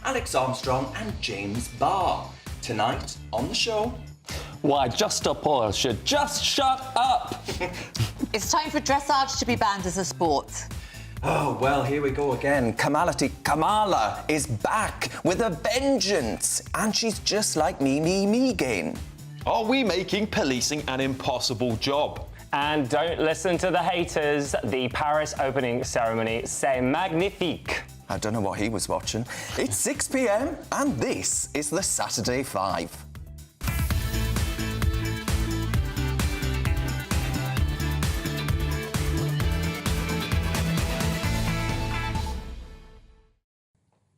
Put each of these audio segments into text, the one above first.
Alex Armstrong and James Barr. Tonight on the show... Why, just a Paul should just shut up! It's time for dressage to be banned as a sport. Oh, well, here we go again. Kamala is back with a vengeance. And she's just like me again. Are we making policing an impossible job? And don't listen to the haters. The Paris opening ceremony, c'est magnifique. I don't know what he was watching. It's 6 p.m. and this is the Saturday 5.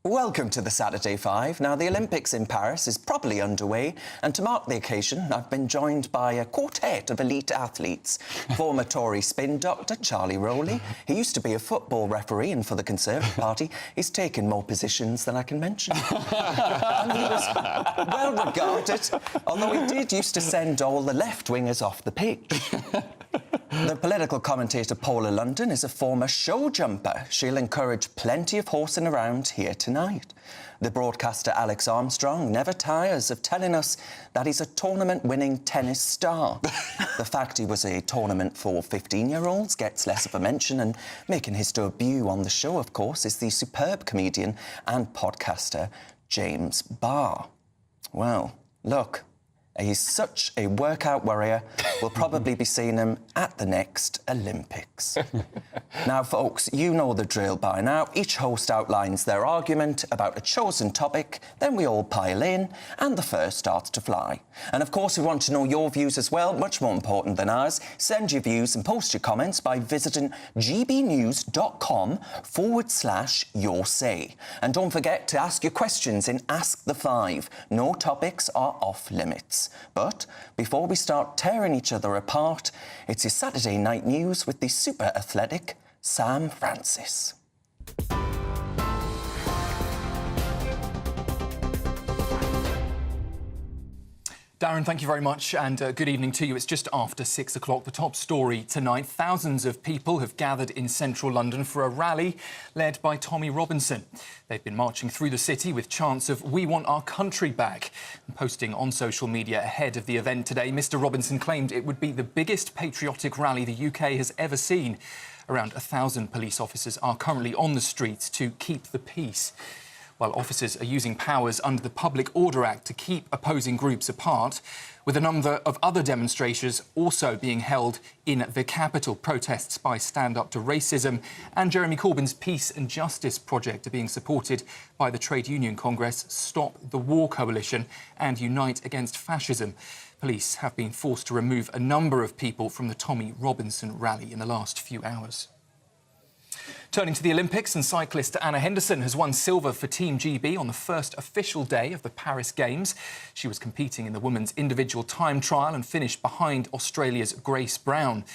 Welcome to the Saturday 5. Now, the Olympics in Paris is properly underway, and to mark the occasion, I've been joined by a quartet of elite athletes. Former Tory spin doctor Charlie Rowley. He used to be a football referee, and for the Conservative Party, he's taken more positions than I can mention. And he was well regarded, although he did used to send all the left-wingers off the pitch. The political commentator Paula London is a former show jumper. She'll encourage plenty of horsing around here tonight. The broadcaster Alex Armstrong never tires of telling us that he's a tournament-winning tennis star. The fact he was a tournament for 15-year-olds gets less of a mention, and making his debut on the show, of course, is the superb comedian and podcaster James Barr. Well, look... He's such a workout warrior, we'll probably be seeing him at the next Olympics. Now, folks, you know the drill by now. Each host outlines their argument about a chosen topic, then we all pile in, and the first starts to fly. And, of course, we want to know your views as well, much more important than ours. Send your views and post your comments by visiting gbnews.com/yoursay. And don't forget to ask your questions in Ask the Five. No topics are off limits. But before we start tearing each other apart, it's your Saturday night news with the super athletic Sam Francis. Darren, thank you very much, and good evening to you. It's just after 6 o'clock. The top story tonight. Thousands of people have gathered in central London for a rally led by Tommy Robinson. They've been marching through the city with chants of "We want our country back." And posting on social media ahead of the event today, Mr Robinson claimed it would be the biggest patriotic rally the UK has ever seen. Around 1,000 police officers are currently on the streets to keep the peace. While officers are using powers under the Public Order Act to keep opposing groups apart, with a number of other demonstrations also being held in the capital. Protests by Stand Up to Racism and Jeremy Corbyn's Peace and Justice project are being supported by the Trade Union Congress, Stop the War Coalition and Unite Against Fascism. Police have been forced to remove a number of people from the Tommy Robinson rally in the last few hours. Turning to the Olympics, and cyclist Anna Henderson has won silver for Team GB on the first official day of the Paris Games. She was competing in the women's individual time trial and finished behind Australia's Grace Brown.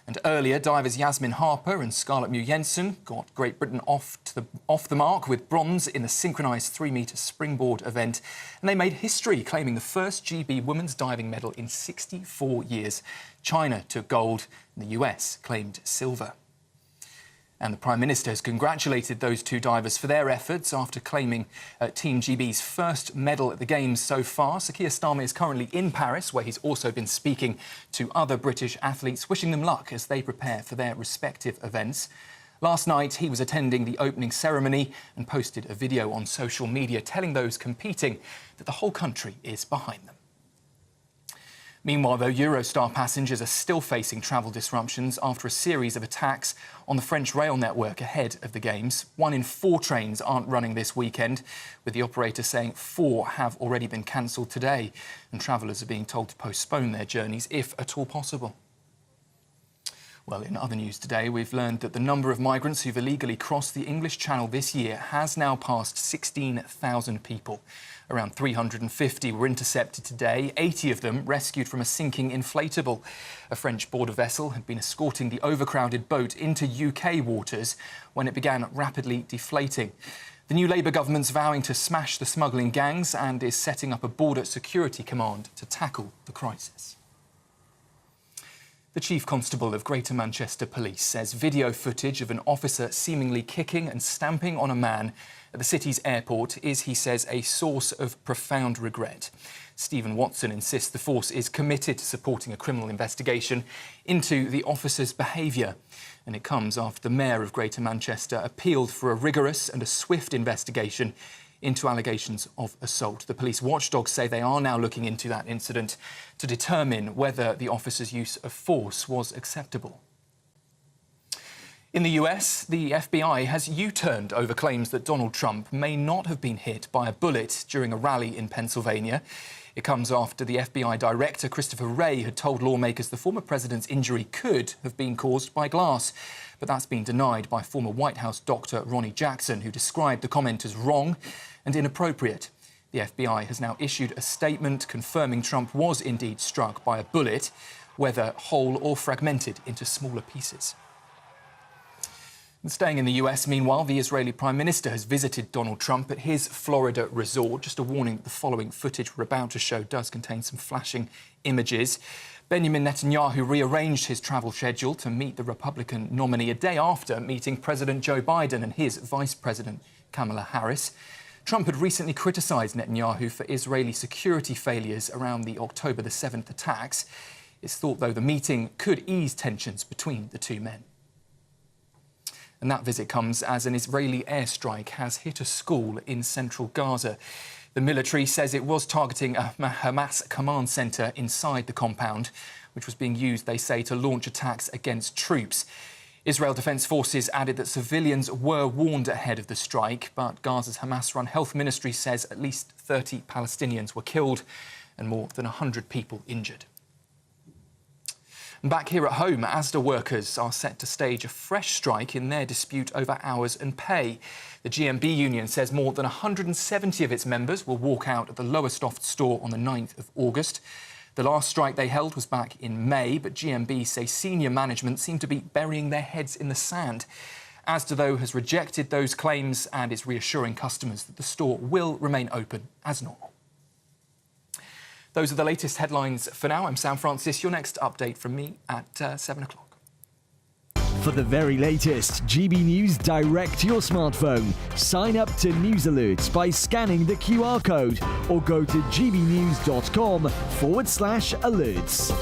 And earlier, divers Yasmin Harper and Scarlett Mew Jensen got Great Britain off the mark with bronze in the synchronised 3-metre springboard event. And they made history, claiming the first GB women's diving medal in 64 years. China took gold and the US claimed silver. And the Prime Minister has congratulated those two divers for their efforts after claiming Team GB's first medal at the Games so far. Sir Keir Starmer is currently in Paris, where he's also been speaking to other British athletes, wishing them luck as they prepare for their respective events. Last night, he was attending the opening ceremony and posted a video on social media telling those competing that the whole country is behind them. Meanwhile, though, Eurostar passengers are still facing travel disruptions after a series of attacks on the French rail network ahead of the Games. 1 in 4 trains aren't running this weekend, with the operator saying 4 have already been cancelled today, and travellers are being told to postpone their journeys if at all possible. Well, in other news today, we've learned that the number of migrants who've illegally crossed the English Channel this year has now passed 16,000 people. Around 350 were intercepted today, 80 of them rescued from a sinking inflatable. A French border vessel had been escorting the overcrowded boat into UK waters when it began rapidly deflating. The new Labour government's vowing to smash the smuggling gangs and is setting up a border security command to tackle the crisis. The Chief Constable of Greater Manchester Police says video footage of an officer seemingly kicking and stamping on a man at the city's airport is, he says, a source of profound regret. Stephen Watson insists the force is committed to supporting a criminal investigation into the officer's behaviour. And it comes after the Mayor of Greater Manchester appealed for a rigorous and a swift investigation into allegations of assault. The police watchdogs say they are now looking into that incident to determine whether the officer's use of force was acceptable. In the US, the FBI has U-turned over claims that Donald Trump may not have been hit by a bullet during a rally in Pennsylvania. It comes after the FBI director, Christopher Wray, had told lawmakers the former president's injury could have been caused by glass. But that's been denied by former White House doctor Ronnie Jackson, who described the comment as wrong and inappropriate. The FBI has now issued a statement confirming Trump was indeed struck by a bullet, whether whole or fragmented into smaller pieces. And staying in the US, meanwhile, the Israeli Prime Minister has visited Donald Trump at his Florida resort. Just a warning that the following footage we're about to show does contain some flashing images. Benjamin Netanyahu rearranged his travel schedule to meet the Republican nominee a day after meeting President Joe Biden and his Vice President Kamala Harris. Trump had recently criticised Netanyahu for Israeli security failures around the October the 7th attacks. It's thought, though, the meeting could ease tensions between the two men. And that visit comes as an Israeli airstrike has hit a school in central Gaza. The military says it was targeting a Hamas command centre inside the compound, which was being used, they say, to launch attacks against troops. Israel Defence Forces added that civilians were warned ahead of the strike, but Gaza's Hamas-run health ministry says at least 30 Palestinians were killed and more than 100 people injured. And back here at home, Asda workers are set to stage a fresh strike in their dispute over hours and pay. The GMB union says more than 170 of its members will walk out at the Lowestoft store on the 9th of August. The last strike they held was back in May, but GMB say senior management seem to be burying their heads in the sand. Asda, though, has rejected those claims and is reassuring customers that the store will remain open as normal. Those are the latest headlines for now. I'm Sam Francis. Your next update from me at 7 o'clock. For the very latest GB News direct to your smartphone, sign up to News Alerts by scanning the QR code or go to gbnews.com/alerts.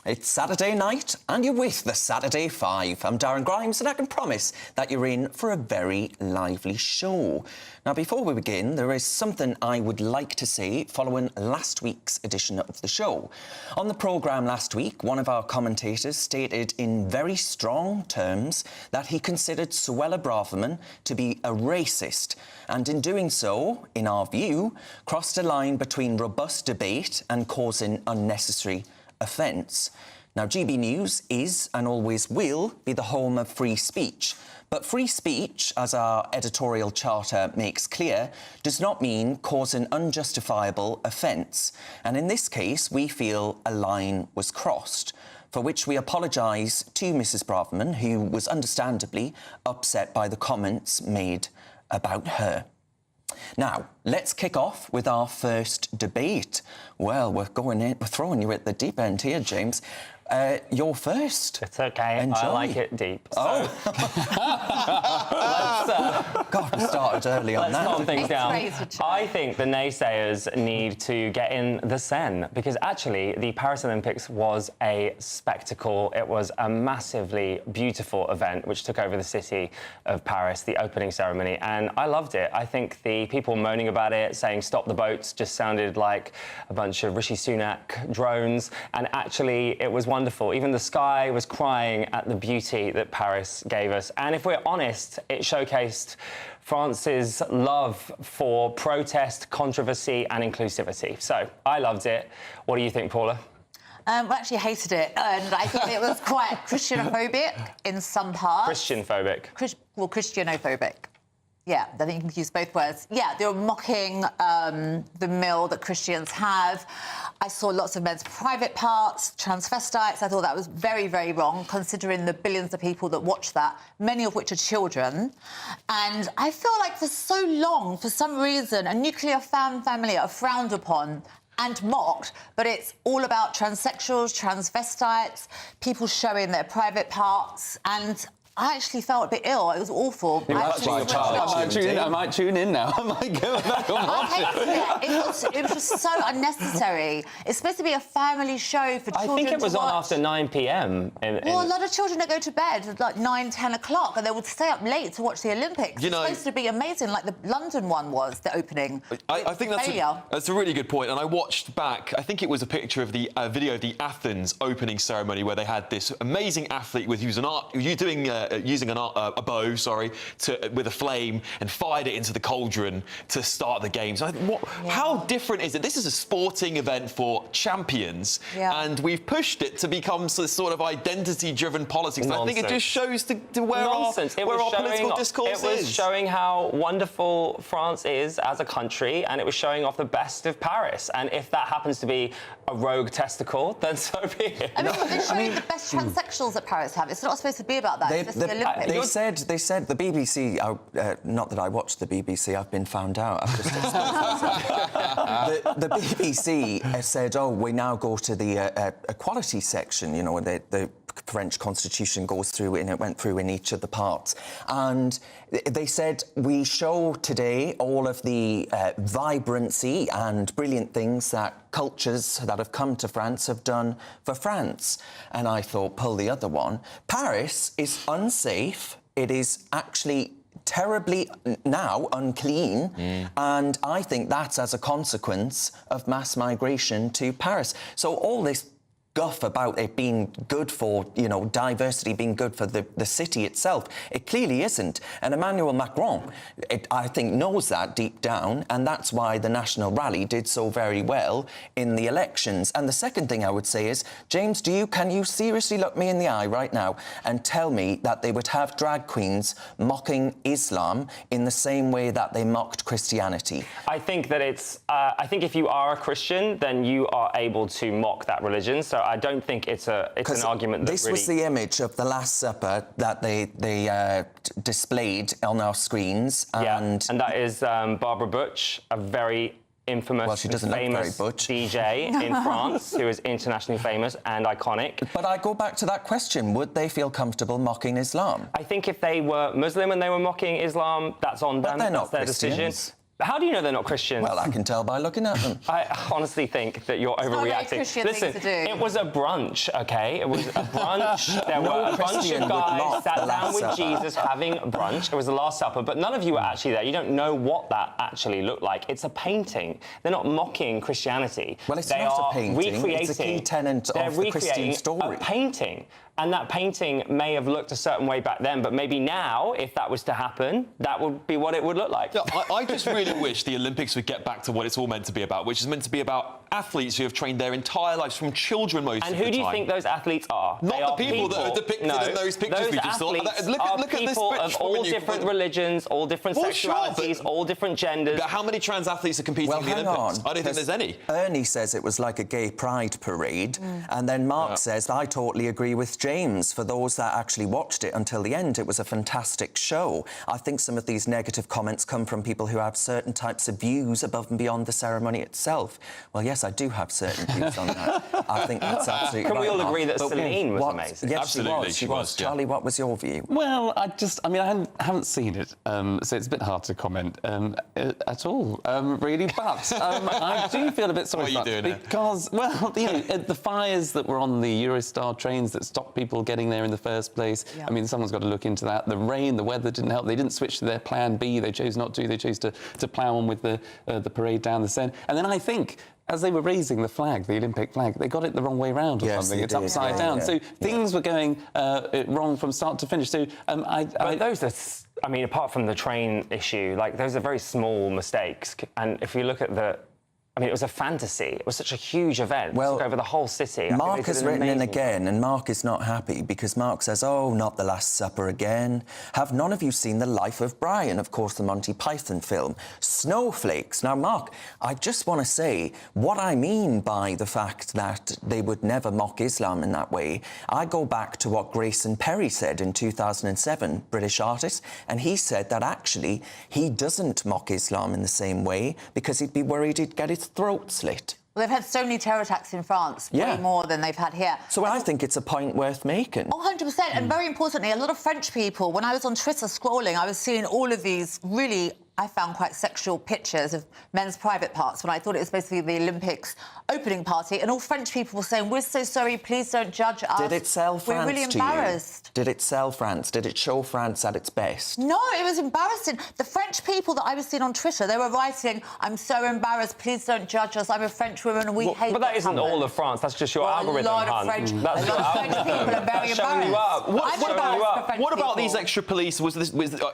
It's Saturday night and you're with the Saturday 5. I'm Darren Grimes and I can promise that you're in for a very lively show. Now, before we begin, there is something I would like to say following last week's edition of the show. On the programme last week, one of our commentators stated in very strong terms that he considered Suella Braverman to be a racist and in doing so, in our view, crossed a line between robust debate and causing unnecessary offence. Now, GB News is and always will be the home of free speech. But free speech, as our editorial charter makes clear, does not mean causing unjustifiable offence. And in this case, we feel a line was crossed, for which we apologise to Mrs Braverman, who was understandably upset by the comments made about her. Now, let's kick off with our first debate. Well, we're throwing you at the deep end here, James. You're first. It's OK. Enjoy. I like it deep. So. Oh. God, we started early on that. Let's calm things down. Razor I think the naysayers need to get in the Seine because actually the Paris Olympics was a spectacle. It was a massively beautiful event which took over the city of Paris, the opening ceremony, and I loved it. I think the people moaning about it, saying stop the boats, just sounded like a bunch of Rishi Sunak drones, and actually it was wonderful. Even the sky was crying at the beauty that Paris gave us. And if we're honest, it showcased France's love for protest, controversy and inclusivity. So I loved it. What do you think, Paula? I actually hated it, and I thought it was quite Christianophobic in some parts. Christianophobic. Christianophobic. Yeah, I think you can use both words. Yeah, they were mocking the mill that Christians have. I saw lots of men's private parts, transvestites. I thought that was very, very wrong, considering the billions of people that watch that, many of which are children. And I feel like for so long, for some reason, a nuclear family are frowned upon and mocked, but it's all about transsexuals, transvestites, people showing their private parts, and I actually felt a bit ill. It was awful. I might tune in now. I might go back and watch it. It was just so unnecessary. It's supposed to be a family show for children. I think it was to on watch. after 9 p.m. Well, a lot of children that go to bed at like 9, 10 o'clock, and they would stay up late to watch the Olympics. You know, it's supposed to be amazing, like the London one was, the opening. I think that's a really good point. And I watched back, I think it was a picture of the video of the Athens opening ceremony where they had this amazing athlete using a bow, with a flame and fired it into the cauldron to start the games. How different is it? This is a sporting event for champions, and we've pushed it to become sort of identity-driven politics. And I think it just shows to where our political discourse is. It was showing how wonderful France is as a country, and it was showing off the best of Paris. And if that happens to be a rogue testicle, then so be it. I mean, they're showing the best transsexuals that Paris have. It's not supposed to be about that. It's the Olympics. They said the BBC. Not that I watched the BBC. I've been found out. I've just the BBC said, "Oh, we now go to the equality section." You know, the French Constitution goes through, and it went through in each of the parts. And they said, we show today all of the vibrancy and brilliant things that cultures that have come to France have done for France. And I thought, pull the other one. Paris is unsafe. It is actually terribly now unclean, and I think that's as a consequence of mass migration to Paris. So all this guff about it being good for, diversity being good for the city itself. It clearly isn't. And Emmanuel Macron, I think, knows that deep down, and that's why the National Rally did so very well in the elections. And the second thing I would say is, James, can you seriously look me in the eye right now and tell me that they would have drag queens mocking Islam in the same way that they mocked Christianity? I think that I think if you are a Christian, then you are able to mock that religion. So I don't think it's an argument that this was the image of the Last Supper that they displayed on our screens. And that is Barbara Butch, a very infamous and famous DJ in France who is internationally famous and iconic. But I go back to that question, would they feel comfortable mocking Islam? I think if they were Muslim and they were mocking Islam, that's on them. They're not that's their Christians. decision. How do you know they're not Christians? Well, I can tell by looking at them. I honestly think that you're overreacting. Listen, it was a brunch, OK? It was a brunch. There were a bunch of guys sat down with Jesus having brunch. It was the Last Supper, but none of you were actually there. You don't know what that actually looked like. It's a painting. They're not mocking Christianity. Well, it's not a painting. It's a key tenet of the Christian story. A painting. And that painting may have looked a certain way back then, but maybe now, if that was to happen, that would be what it would look like. Yeah, I just really wish the Olympics would get back to what it's all meant to be about, which is meant to be about athletes who have trained their entire lives from children most of the time. And who do you think those athletes are? Not the people that are depicted in those pictures we just saw. Look at this people of all different religions, all different sexualities, all different genders. But how many trans athletes are competing in the Olympics? I don't think there's any. Ernie says it was like a gay pride parade, and then Mark says, I totally agree with James. For those that actually watched it until the end, it was a fantastic show. I think some of these negative comments come from people who have certain types of views above and beyond the ceremony itself. Well, yes, I do have certain views on that. I think that's absolutely right. Can we all agree that Celine was amazing? Yes, absolutely, she was. Charlie, what was your view? Well, I haven't seen it, so it's a bit hard to comment at all, really. But I do feel a bit sorry for that because, well, the fires that were on the Eurostar trains that stopped people getting there in the first place. Yeah. I mean, someone's got to look into that. The rain, the weather didn't help. They didn't switch to their plan B. They chose not to. They chose to plough on with the parade down the Seine. And then I think, as they were raising the flag, the Olympic flag, they got it the wrong way round or something. It's upside down. So things were going wrong from start to finish. So those are, I mean, apart from the train issue, like those are very small mistakes. And if you look at I mean, it was a fantasy. It was such a huge event. Well, it took over the whole city. I think Mark they did has an written in amazing again, and Mark is not happy because Mark says, oh, not the Last Supper again. Have none of you seen The Life of Brian? Of course, the Monty Python film. Snowflakes. Now, Mark, I just want to say what I mean by the fact that they would never mock Islam in that way. I go back to what Grayson Perry said in 2007, British artist, and he said that actually he doesn't mock Islam in the same way because he'd be worried he'd get his throat slit. Well, they've had so many terror attacks in France, way more than they've had here. So I think it's a point worth making. Oh, 100%. And very importantly, a lot of French people, when I was on Twitter scrolling, I was seeing all of these really, I found quite sexual pictures of men's private parts when I thought it was basically the Olympics opening party. And all French people were saying, we're so sorry, please don't judge us. Did it sell France We're really to you? embarrassed. Did it sell France? Did it show France at its best? No, it was embarrassing. The French people that I was seeing on Twitter, they were writing, I'm so embarrassed, please don't judge us. I'm a French woman and we hate But that isn't happened. all of France. That's just your algorithm, A lot of hun. French, That's a your lot of French algorithm. people are very That's showing you embarrassed. up. I'm embarrassed for French What about people. these extra police?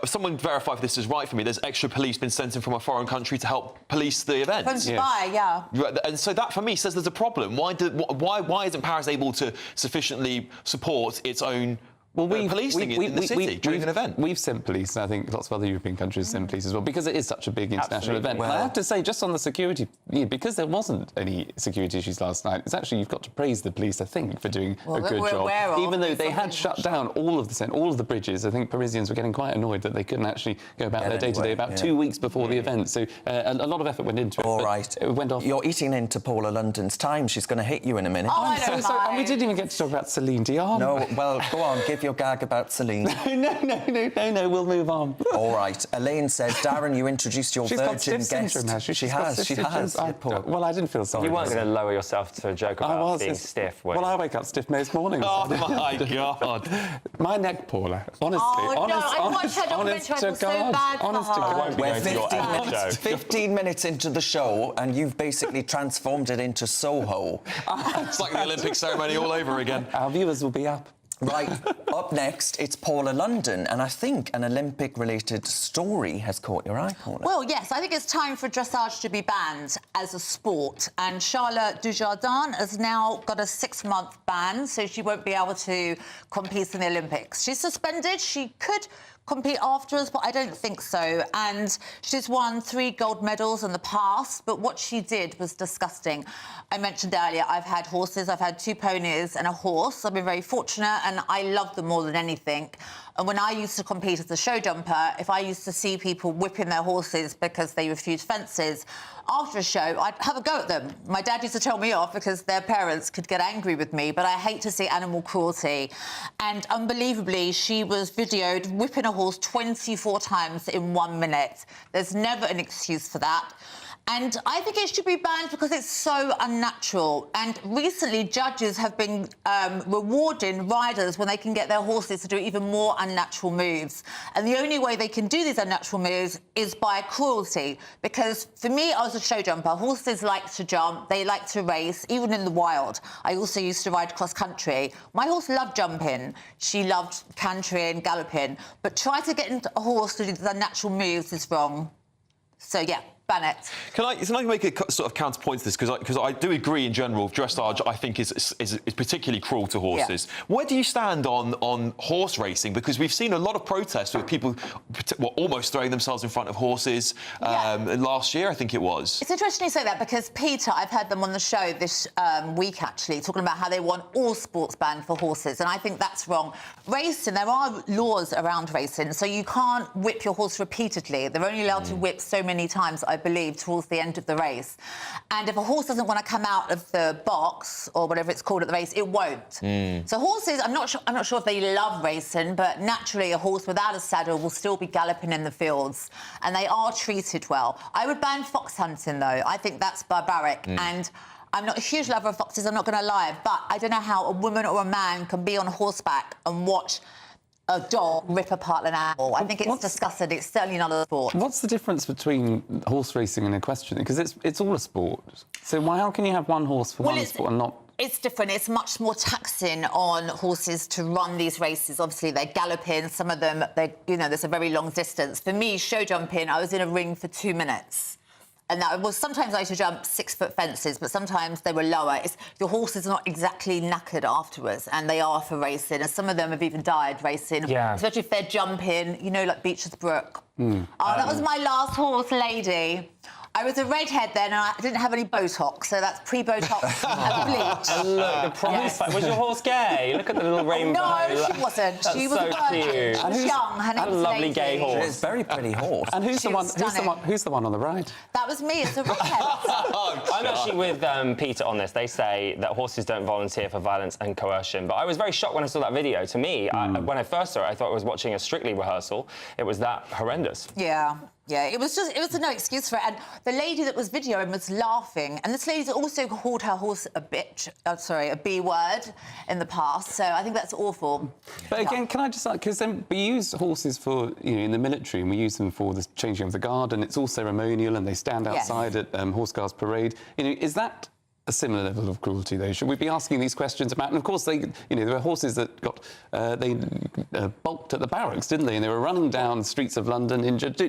Someone verify if this is right for me. There's extra police been sent in from a foreign country to help police the event. From Dubai, yeah. Right, and so that, for me, says there's a problem. Why isn't Paris able to sufficiently support its own policing in the city during an event? We've sent police, and I think lots of other European countries send police as well, because it is such a big international event. Well, I have to say, just on the security, because there wasn't any security issues last night, it's actually, you've got to praise the police, I think, for doing a good job. Even though they had shut down all of the bridges, I think Parisians were getting quite annoyed that they couldn't actually go about their day-to-day about 2 weeks before the event. So a lot of effort went into it. All right. It went off. You're eating into Paula London's time. She's going to hit you in a minute. Oh, I don't So, and we mind. didn't even get to talk about Celine Dion. No, well, go on, give your gag about Celine. No, we'll move on. All right. Elaine says, Darren, you introduced your She's got virgin stiff guest. syndrome, has she? She She's got has. stiff syndrome. Well, I didn't feel sorry. You weren't going to lower yourself to a joke about being stiff, were you? Well, I wake up stiff most mornings. Oh, my God. My neck, Paula. Honestly. Oh, no, I watched her documentary. I feel so bad for honest to her. God. Won't be We're going to your 15 end minutes, joke. 15 minutes into the show, and you've basically transformed it into Soho. It's like the Olympic ceremony all over again. Our viewers will be up. Right, up next, it's Paula London, and I think an Olympic-related story has caught your eye, Paula. Well, yes, I think it's time for dressage to be banned as a sport. And Charlotte Dujardin has now got a 6-month ban, so she won't be able to compete in the Olympics. She's suspended. She could compete afterwards, but I don't think so. And she's won 3 gold medals in the past, but what she did was disgusting. I mentioned earlier, I've had horses, I've had 2 ponies and a horse. I've been very fortunate, and I love them more than anything. And when I used to compete as a show jumper, if I used to see people whipping their horses because they refused fences, after a show, I'd have a go at them. My dad used to tell me off because their parents could get angry with me, but I hate to see animal cruelty. And unbelievably, she was videoed whipping a horse 24 times in 1 minute. There's never an excuse for that. And I think it should be banned because it's so unnatural. And recently, judges have been rewarding riders when they can get their horses to do even more unnatural moves. And the only way they can do these unnatural moves is by cruelty. Because for me, I was a show jumper. Horses like to jump. They like to race, even in the wild. I also used to ride cross country. My horse loved jumping. She loved cantering, galloping. But try to get a horse to do these unnatural moves is wrong. So, yeah. Ban it. Can I make a sort of counterpoint to this? Because I do agree in general, dressage, I think, is particularly cruel to horses. Yeah. Where do you stand on horse racing? Because we've seen a lot of protests with people almost throwing themselves in front of horses last year, I think it was. It's interesting you say that because Peter, I've had them on the show this week, actually, talking about how they want all sports banned for horses, and I think that's wrong. Racing, there are laws around racing, so you can't whip your horse repeatedly. They're only allowed to whip so many times, I believe, towards the end of the race. And if a horse doesn't want to come out of the box or whatever it's called at the race, it won't. So horses, I'm not sure if they love racing, but naturally a horse without a saddle will still be galloping in the fields, and they are treated well. I would ban fox hunting, though. I think that's barbaric. And I'm not a huge lover of foxes, I'm not going to lie, but I don't know how a woman or a man can be on horseback and watch a dog rip apart an animal. I think it's disgusting. It's certainly not a sport. What's the difference between horse racing and equestrian? Because it's all a sport. So how can you have one horse for one sport and not... It's different. It's much more taxing on horses to run these races. Obviously, they're galloping. Some of them, there's a very long distance. For me, show jumping, I was in a ring for 2 minutes. And that was sometimes I used to jump 6-foot fences, but sometimes they were lower. Your horses are not exactly knackered afterwards, and they are for racing. And some of them have even died racing, especially if they're jumping, you know, like Beecher's Brook. That was my last horse, Lady. I was a redhead then, and I didn't have any Botox, so that's pre-Botox and bleach. Look, the price. Was your horse gay? Look at the little rainbow. No, she wasn't. That's she was so a virgin. cute. She was young. Her name a was lovely Lady. gay horse. It's a very pretty horse. And who's the one? Who's the one on the right? That was me. It's a redhead. I'm actually with Peter on this. They say that horses don't volunteer for violence and coercion. But I was very shocked when I saw that video. To me, when I first saw it, I thought I was watching a Strictly rehearsal. It was that horrendous. Yeah. Yeah, it was no excuse for it. And the lady that was videoing was laughing. And this lady also called her horse a bitch, a B word in the past. So I think that's awful. But again, can I just like, because we use horses for, you know, in the military, and we use them for the changing of the guard, and it's all ceremonial, and they stand outside at Horse Guards Parade. You know, is that a similar level of cruelty, though? Should we be asking these questions about? And of course, they, you know, there were horses that got balked at the barracks, didn't they? And they were running down the streets of London injured.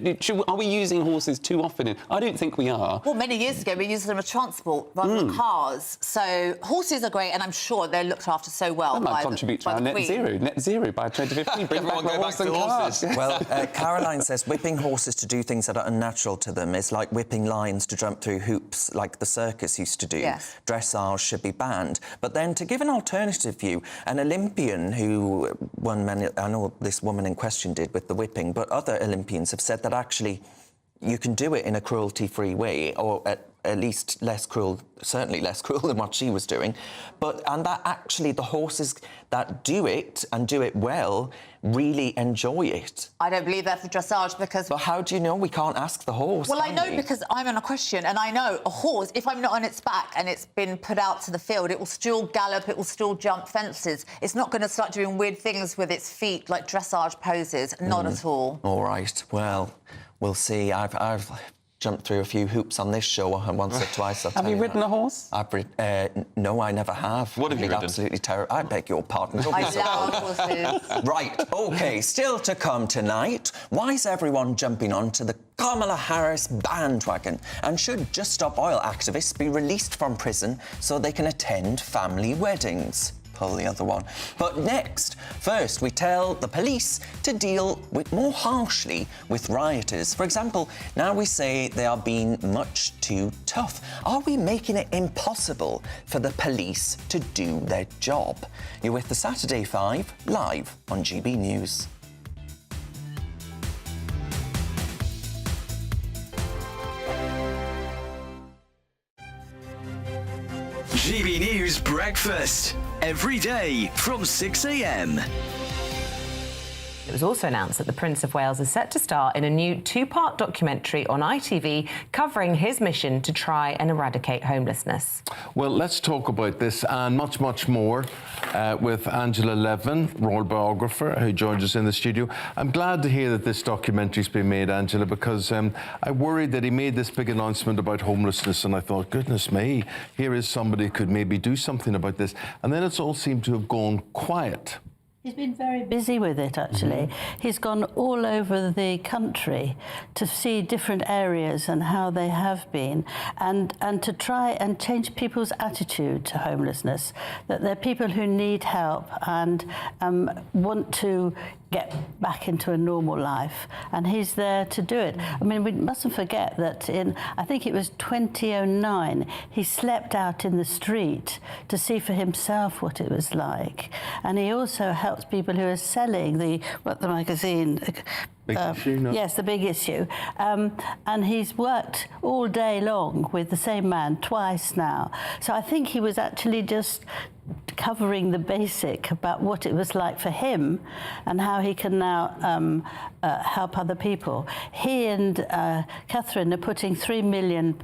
Are we using horses too often? I don't think we are. Well, many years ago, we used them as transport rather than cars. So horses are great, and I'm sure they're looked after so well. That might contribute to our net zero by 2050. Bring back the horse and cars. Well, Caroline says whipping horses to do things that are unnatural to them is like whipping lions to jump through hoops, like the circus used to do. Yes. Dressage should be banned. But then, to give an alternative view, an Olympian who won many, I know this woman in question did with the whipping, but other Olympians have said that actually you can do it in a cruelty-free way, or at least less cruel, certainly less cruel than what she was doing. And that actually the horses that do it and do it well really enjoy it. I don't believe that for dressage because... But how do you know? We can't ask the horse. Well, I know because I'm on a question, and I know a horse, if I'm not on its back and it's been put out to the field, it will still gallop, it will still jump fences. It's not going to start doing weird things with its feet, like dressage poses. Not at all. All right. Well, we'll see. I've jumped through a few hoops on this show once or twice. Have you ridden a horse? No, I never have. What have you ridden? Absolutely terrible. I beg your pardon. I love horses. Right, OK, still to come tonight. Why is everyone jumping onto the Kamala Harris bandwagon? And should Just Stop Oil activists be released from prison so they can attend family weddings? Pull the other one. But next, first, we tell the police to deal more harshly with rioters. For example, now we say they are being much too tough. Are we making it impossible for the police to do their job? You're with the Saturday 5 live on GB News. GB News Breakfast. Every day from 6 a.m. It was also announced that the Prince of Wales is set to star in a new 2-part documentary on ITV covering his mission to try and eradicate homelessness. Well, let's talk about this and much, much more with Angela Levin, royal biographer, who joins us in the studio. I'm glad to hear that this documentary's been made, Angela, because I worried that he made this big announcement about homelessness, and I thought, goodness me, here is somebody who could maybe do something about this. And then it's all seemed to have gone quiet. He's been very busy with it, actually. He's gone all over the country to see different areas and how they have been, and to try and change people's attitude to homelessness, that they're people who need help and want to get back into a normal life, and he's there to do it. I mean, we mustn't forget that in, I think it was 2009, he slept out in the street to see for himself what it was like, and he also helps people who are selling the magazine. Big Issue, no? Yes, The Big Issue. And he's worked all day long with the same man twice now. So I think he was actually just covering the basic about what it was like for him and how he can now help other people. He and Catherine are putting £3 million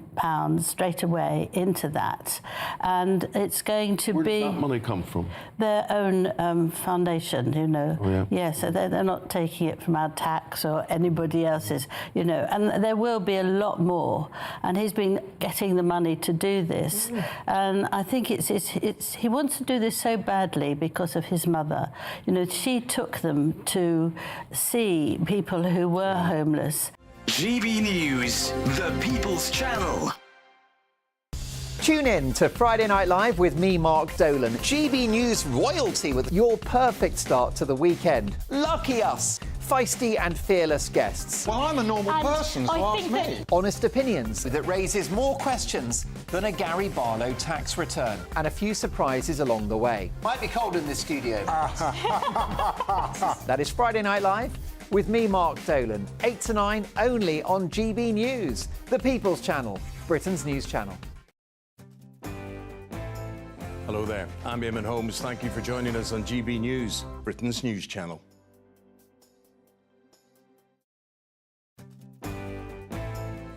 straight away into that, and it's going to Where be... does that money come from? Their own foundation, you know. Oh, yeah. Yeah, so they're not taking it from our tax or anybody else's, you know. And there will be a lot more. And he's been getting the money to do this. And I think it's he wants to do this so badly because of his mother. You know, she took them to see people who were homeless. GB News, the People's Channel. Tune in to Friday Night Live with me, Mark Dolan. GB News royalty with your perfect start to the weekend. Lucky us. Feisty and fearless guests. Well, I'm a normal person, so ask me. Honest opinions that raises more questions than a Gary Barlow tax return. And a few surprises along the way. Might be cold in this studio. That is Friday Night Live with me, Mark Dolan. 8 to 9, only on GB News, the People's Channel, Britain's news channel. Hello there, I'm Eamon Holmes. Thank you for joining us on GB News, Britain's news channel.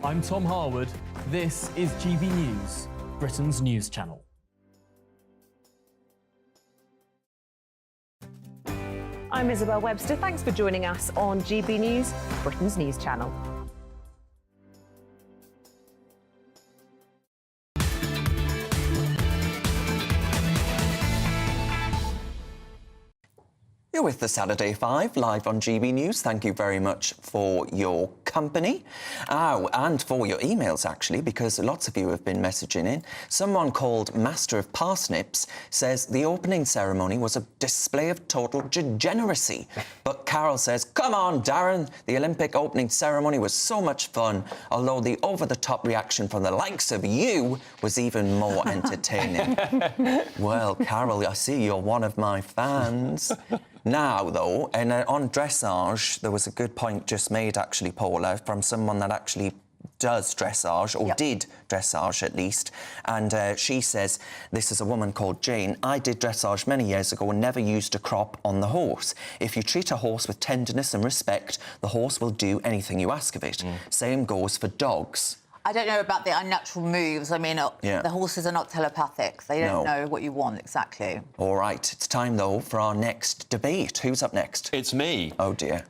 I'm Tom Harwood. This is GB News, Britain's news channel. I'm Isabel Webster. Thanks for joining us on GB News, Britain's news channel. You're with the Saturday 5, live on GB News. Thank you very much for your company. And for your emails, actually, because lots of you have been messaging in. Someone called Master of Parsnips says the opening ceremony was a display of total degeneracy. But Carol says, come on, Darren, the Olympic opening ceremony was so much fun, although the over-the-top reaction from the likes of you was even more entertaining. Well, Carol, I see you're one of my fans. Now, though, and on dressage, there was a good point just made, actually, Paula, from someone that actually does dressage, or did dressage at least, and she says, this is a woman called Jane, I did dressage many years ago and never used a crop on the horse. If you treat a horse with tenderness and respect, the horse will do anything you ask of it. Same goes for dogs. I don't know about the unnatural moves. I mean, the horses are not telepathic. They don't know what you want exactly. All right, it's time, though, for our next debate. Who's up next? It's me. Oh, dear.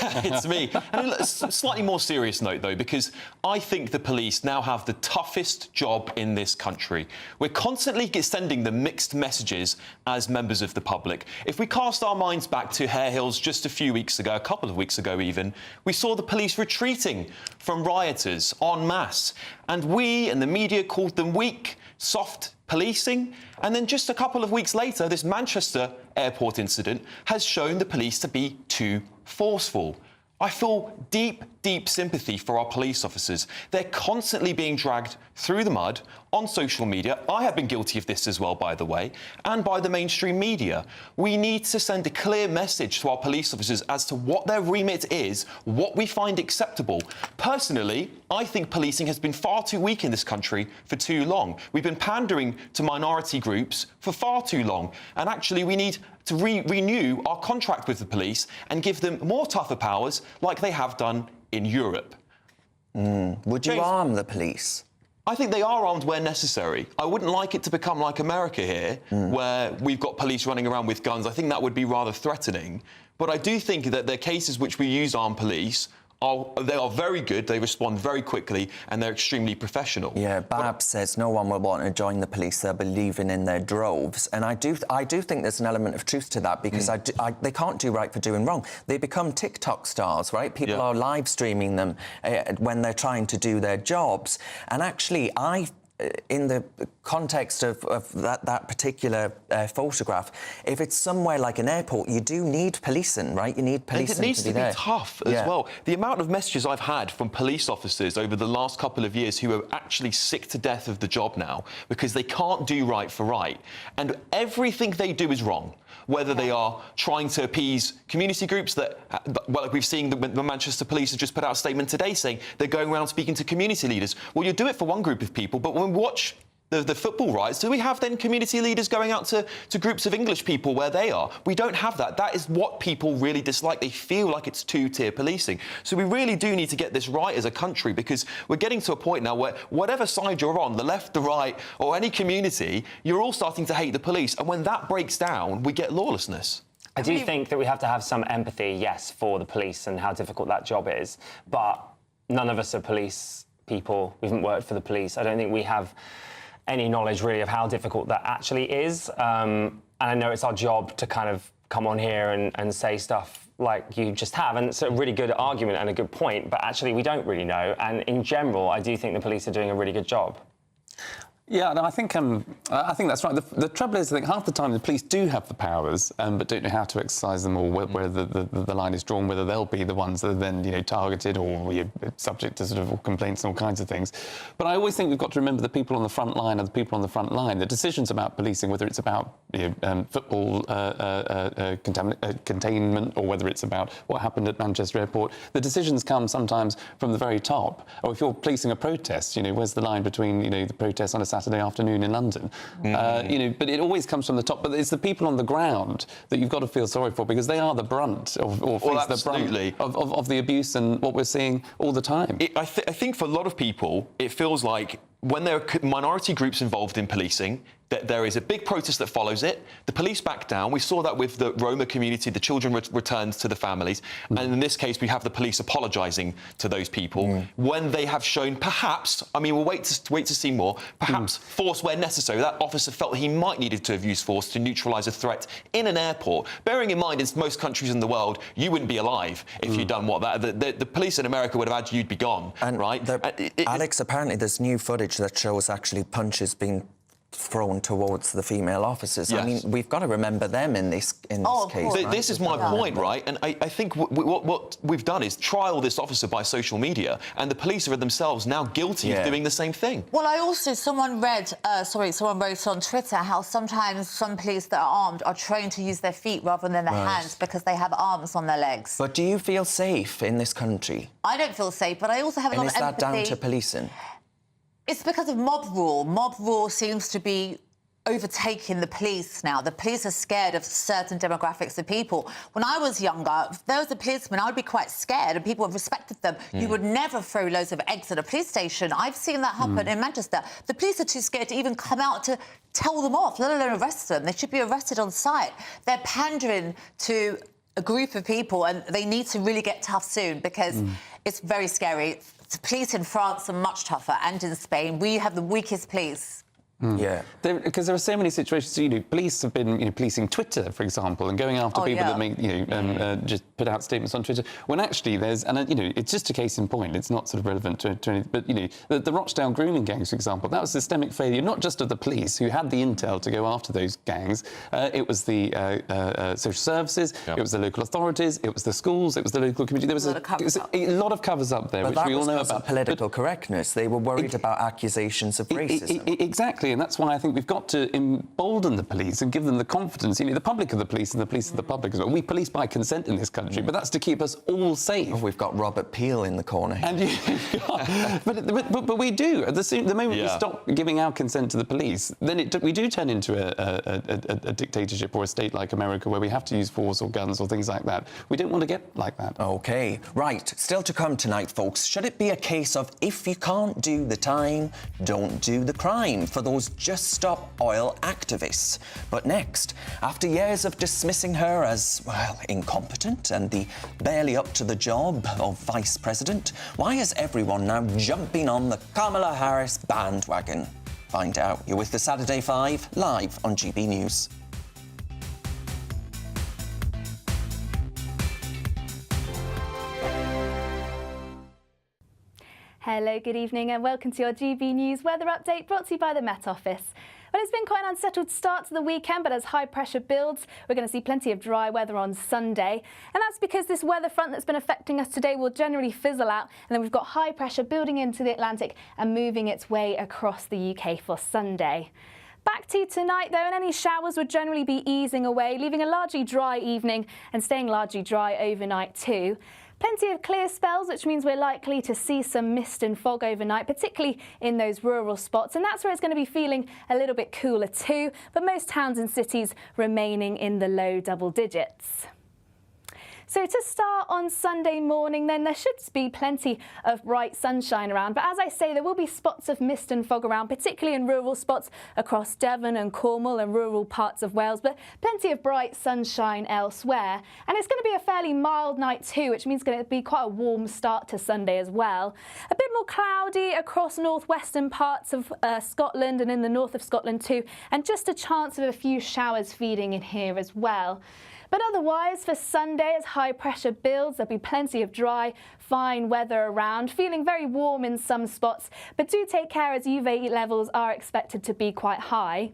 It's me. And a slightly more serious note, though, because I think the police now have the toughest job in this country. We're constantly sending them mixed messages as members of the public. If we cast our minds back to Hare Hills just a few weeks ago, a couple of weeks ago even, we saw the police retreating from rioters en masse. And we and the media called them weak, soft policing. And then just a couple of weeks later, this Manchester airport incident has shown the police to be too forceful. I feel deep, deep sympathy for our police officers. They're constantly being dragged through the mud on social media. I have been guilty of this as well, by the way, and by the mainstream media. We need to send a clear message to our police officers as to what their remit is, what we find acceptable. Personally, I think policing has been far too weak in this country for too long. We've been pandering to minority groups for far too long, and actually we need to renew our contract with the police and give them more tougher powers like they have done in Europe. Would you arm the police? I think they are armed where necessary. I wouldn't like it to become like America here, where we've got police running around with guns. I think that would be rather threatening. But I do think that there are cases which we use armed police. They are very good, they respond very quickly, and they're extremely professional. Yeah, Babs says no one will want to join the police, they're believing in their droves. And I do think there's an element of truth to that, because they can't do right for doing wrong. They become TikTok stars, right? People are live streaming them when they're trying to do their jobs. And actually, in the context of that particular photograph, if it's somewhere like an airport, you do need policing, right? You need policing to be there. It needs to be tough as well. The amount of messages I've had from police officers over the last couple of years who are actually sick to death of the job now because they can't do right for right. And everything they do is wrong. Whether they are trying to appease community groups that, well, like we've seen the Manchester Police have just put out a statement today saying they're going around speaking to community leaders. Well, you do it for one group of people, but when we watch the football riots, do we have then community leaders going out to groups of English people where they are? We don't have that. That is what people really dislike. They feel like it's two-tier policing. So we really do need to get this right as a country, because we're getting to a point now where whatever side you're on, the left, the right, or any community, you're all starting to hate the police. And when that breaks down, we get lawlessness. I do think that we have to have some empathy, yes, for the police and how difficult that job is. But none of us are police people. We haven't worked for the police. I don't think we have any knowledge really of how difficult that actually is. And I know it's our job to kind of come on here and say stuff like you just have. And it's a really good argument and a good point, but actually we don't really know. And in general, I do think the police are doing a really good job. Yeah, no, I think that's right. The trouble is, I think half the time the police do have the powers, but don't know how to exercise them, or where the line is drawn, whether they'll be the ones that are then, targeted or subject to sort of complaints and all kinds of things. But I always think we've got to remember the people on the front line are the people on the front line. The decisions about policing, whether it's about football containment or whether it's about what happened at Manchester Airport, the decisions come sometimes from the very top. Or if you're policing a protest, where's the line between the protest on a Saturday afternoon in London? But it always comes from the top. But it's the people on the ground that you've got to feel sorry for, because they are the brunt or face the brunt of the abuse and what we're seeing all the time. I think for a lot of people, it feels like when there are minority groups involved in policing, that there is a big protest that follows it. The police back down. We saw that with the Roma community. The children returned to the families. And in this case, we have the police apologising to those people when they have shown perhaps, we'll wait to see more, perhaps force where necessary. That officer felt that he might needed to have used force to neutralise a threat in an airport. Bearing in mind, in most countries in the world, you wouldn't be alive if you'd done the police in America would have had you'd be gone, right? Alex, apparently there's new footage that shows actually punches being thrown towards the female officers. Yes. I mean, we've got to remember them in this case. Right? This is my point, right? And I think what we've done is trial this officer by social media, and the police are themselves now guilty of doing the same thing. Well, someone wrote on Twitter how sometimes some police that are armed are trained to use their feet rather than their hands because they have arms on their legs. But do you feel safe in this country? I don't feel safe, but I also have a lot of empathy. And is that down to policing? It's because of mob rule. Mob rule seems to be overtaking the police now. The police are scared of certain demographics of people. When I was younger, if there was a policeman, I would be quite scared and people respected them. You would never throw loads of eggs at a police station. I've seen that happen in Manchester. The police are too scared to even come out to tell them off, let alone arrest them. They should be arrested on sight. They're pandering to a group of people and they need to really get tough soon because it's very scary. The police in France are much tougher, and in Spain. We have the weakest police. Yeah. Because there are so many situations, police have been, policing Twitter, for example, and going after people that make, just put out statements on Twitter, when actually there's, it's just a case in point, it's not sort of relevant to anything, but, the Rochdale grooming gangs, for example, that was systemic failure, not just of the police, who had the intel to go after those gangs, it was the social services, it was the local authorities, it was the schools, it was the local community. There was a lot of covers up there, which we all know about. Political correctness. They were worried about accusations of racism. Exactly. And that's why I think we've got to embolden the police and give them the confidence. The public of the police and the police of the public as well. We police by consent in this country, but that's to keep us all safe. Oh, we've got Robert Peel in the corner here. But we do. The moment we stop giving our consent to the police, then we do turn into a dictatorship or a state like America where we have to use force or guns or things like that. We don't want to get like that. OK. Right. Still to come tonight, folks. Should it be a case of if you can't do the time, don't do the crime for those Just Stop Oil activists? But next, after years of dismissing her as, well, incompetent and the barely up to the job of Vice President, why is everyone now jumping on the Kamala Harris bandwagon? Find out. You're with the Saturday 5, live on GB News. Hello, good evening and welcome to your GB News weather update brought to you by the Met Office. Well, it's been quite an unsettled start to the weekend, but as high pressure builds, we're going to see plenty of dry weather on Sunday. And that's because this weather front that's been affecting us today will generally fizzle out, and then we've got high pressure building into the Atlantic and moving its way across the UK for Sunday. Back to tonight, though, and any showers would generally be easing away, leaving a largely dry evening and staying largely dry overnight too. Plenty of clear spells, which means we're likely to see some mist and fog overnight, particularly in those rural spots. And that's where it's going to be feeling a little bit cooler too, but most towns and cities remaining in the low double digits. So to start on Sunday morning, then there should be plenty of bright sunshine around. But as I say, there will be spots of mist and fog around, particularly in rural spots across Devon and Cornwall and rural parts of Wales, but plenty of bright sunshine elsewhere. And it's going to be a fairly mild night too, which means it's going to be quite a warm start to Sunday as well. A bit more cloudy across northwestern parts of Scotland and in the north of Scotland too, and just a chance of a few showers feeding in here as well. But otherwise, for Sunday, as high pressure builds, there'll be plenty of dry, fine weather around, feeling very warm in some spots. But do take care as UV levels are expected to be quite high.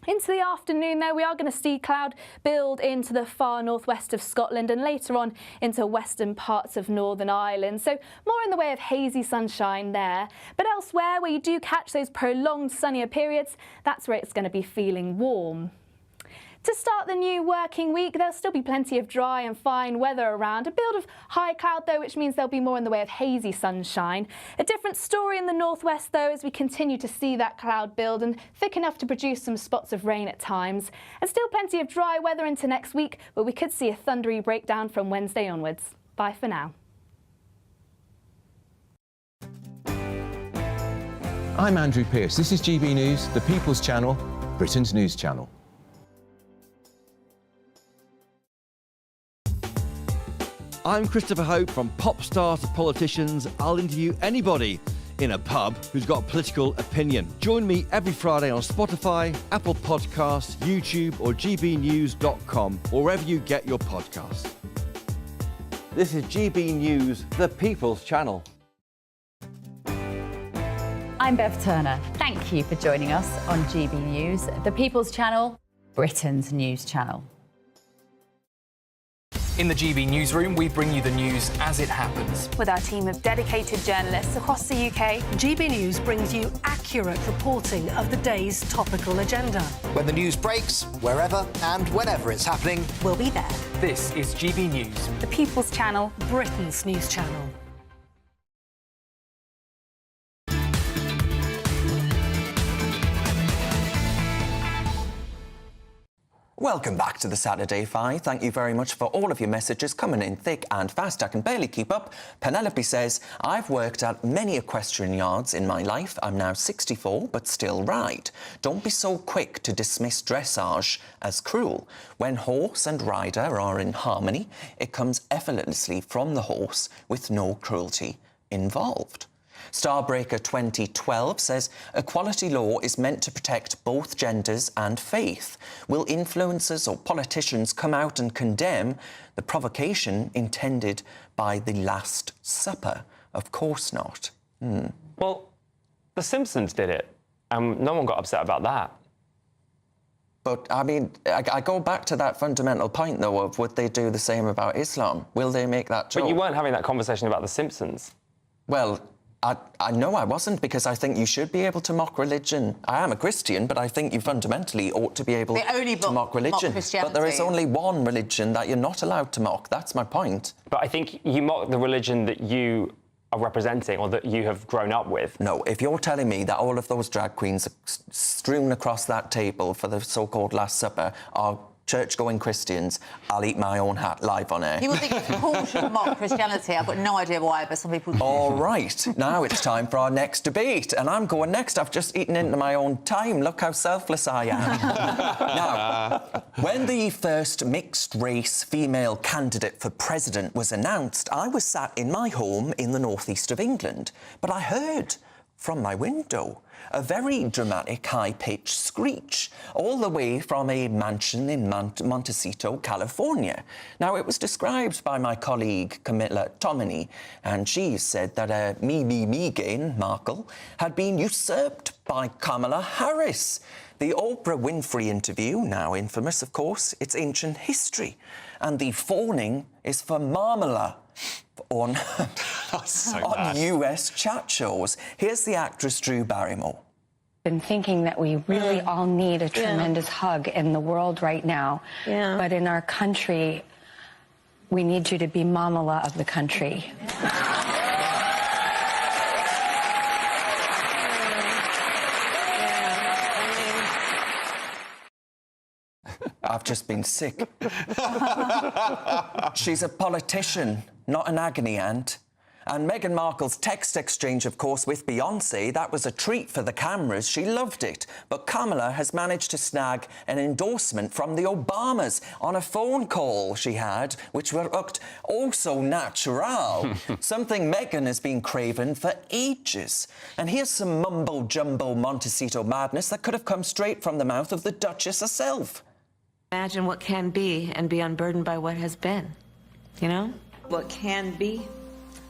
Into the afternoon, though, we are going to see cloud build into the far northwest of Scotland and later on into western parts of Northern Ireland. So more in the way of hazy sunshine there. But elsewhere, where you do catch those prolonged sunnier periods, that's where it's going to be feeling warm. To start the new working week, there'll still be plenty of dry and fine weather around. A build of high cloud, though, which means there'll be more in the way of hazy sunshine. A different story in the northwest, though, as we continue to see that cloud build and thick enough to produce some spots of rain at times. And still plenty of dry weather into next week, but we could see a thundery breakdown from Wednesday onwards. Bye for now. I'm Andrew Pearce. This is GB News, the People's Channel, Britain's news channel. I'm Christopher Hope. From pop star to politicians, I'll interview anybody in a pub who's got a political opinion. Join me every Friday on Spotify, Apple Podcasts, YouTube or gbnews.com, or wherever you get your podcasts. This is GB News, the People's Channel. I'm Bev Turner. Thank you for joining us on GB News, the People's Channel, Britain's news channel. In the GB newsroom, we bring you the news as it happens. With our team of dedicated journalists across the UK, GB News brings you accurate reporting of the day's topical agenda. When the news breaks, wherever and whenever it's happening, we'll be there. This is GB News, the People's Channel, Britain's news channel. Welcome back to the Saturday 5. Thank you very much for all of your messages coming in thick and fast. I can barely keep up. Penelope says, I've worked at many equestrian yards in my life. I'm now 64, but still ride. Don't be so quick to dismiss dressage as cruel. When horse and rider are in harmony, it comes effortlessly from the horse with no cruelty involved. Starbreaker 2012 says equality law is meant to protect both genders and faith. Will influencers or politicians come out and condemn the provocation intended by the Last Supper? Of course not. Well, The Simpsons did it, and no one got upset about that. But, I mean, I go back to that fundamental point, though, of would they do the same about Islam? Will they make that joke? But you weren't having that conversation about The Simpsons. Well, I know I wasn't, because I think you should be able to mock religion. I am a Christian, but I think you fundamentally ought to be able to mock religion. But there is only one religion that you're not allowed to mock. That's my point. But I think you mock the religion that you are representing or that you have grown up with. No, if you're telling me that all of those drag queens strewn across that table for the so-called Last Supper are church-going Christians, I'll eat my own hat live on air. People think it's cool to mock Christianity. I've got no idea why, but some people do. All right, now it's time for our next debate, and I'm going next. I've just eaten into my own time. Look how selfless I am. Now, when the first mixed-race female candidate for president was announced, I was sat in my home in the northeast of England, but I heard from my window a very dramatic, high-pitched screech, all the way from a mansion in Montecito, California. Now, it was described by my colleague, Camilla Tominey, and she said that Meghan Markle had been usurped by Kamala Harris. The Oprah Winfrey interview, now infamous, of course, it's ancient history. And the fawning is for marmalade on US chat shows. Here's the actress Drew Barrymore. Been thinking that we really all need a tremendous hug in the world right now. But in our country, we need you to be Mamala of the country. I've just been sick. She's a politician, not an agony aunt. And Meghan Markle's text exchange, of course, with Beyoncé, that was a treat for the cameras. She loved it. But Kamala has managed to snag an endorsement from the Obamas on a phone call she had, which looked also natural. Something Meghan has been craving for ages. And here's some mumbo-jumbo Montecito madness that could have come straight from the mouth of the Duchess herself. Imagine what can be and be unburdened by what has been, you know? What can be,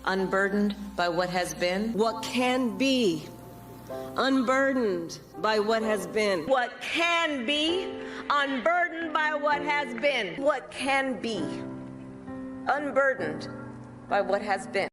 unburdened by what has been. What can be, unburdened by what has been. What can be, unburdened by what has been. What can be, unburdened by what has been.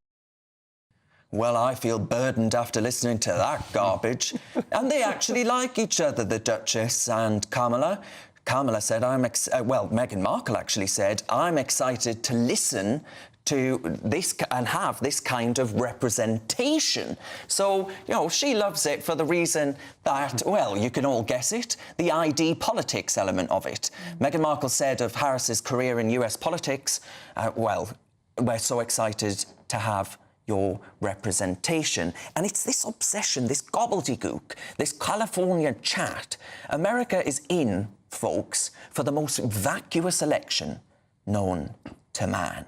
Well, I feel burdened after listening to that garbage. And they actually like each other, the Duchess and Kamala. Kamala said, Meghan Markle actually said, I'm excited to listen to this and have this kind of representation. So, you know, she loves it for the reason that, well, you can all guess it, the ID politics element of it. Meghan Markle said of Harris's career in US politics, well, we're so excited to have your representation. And it's this obsession, this gobbledygook, this California chat. America is in, folks, for the most vacuous election known to man.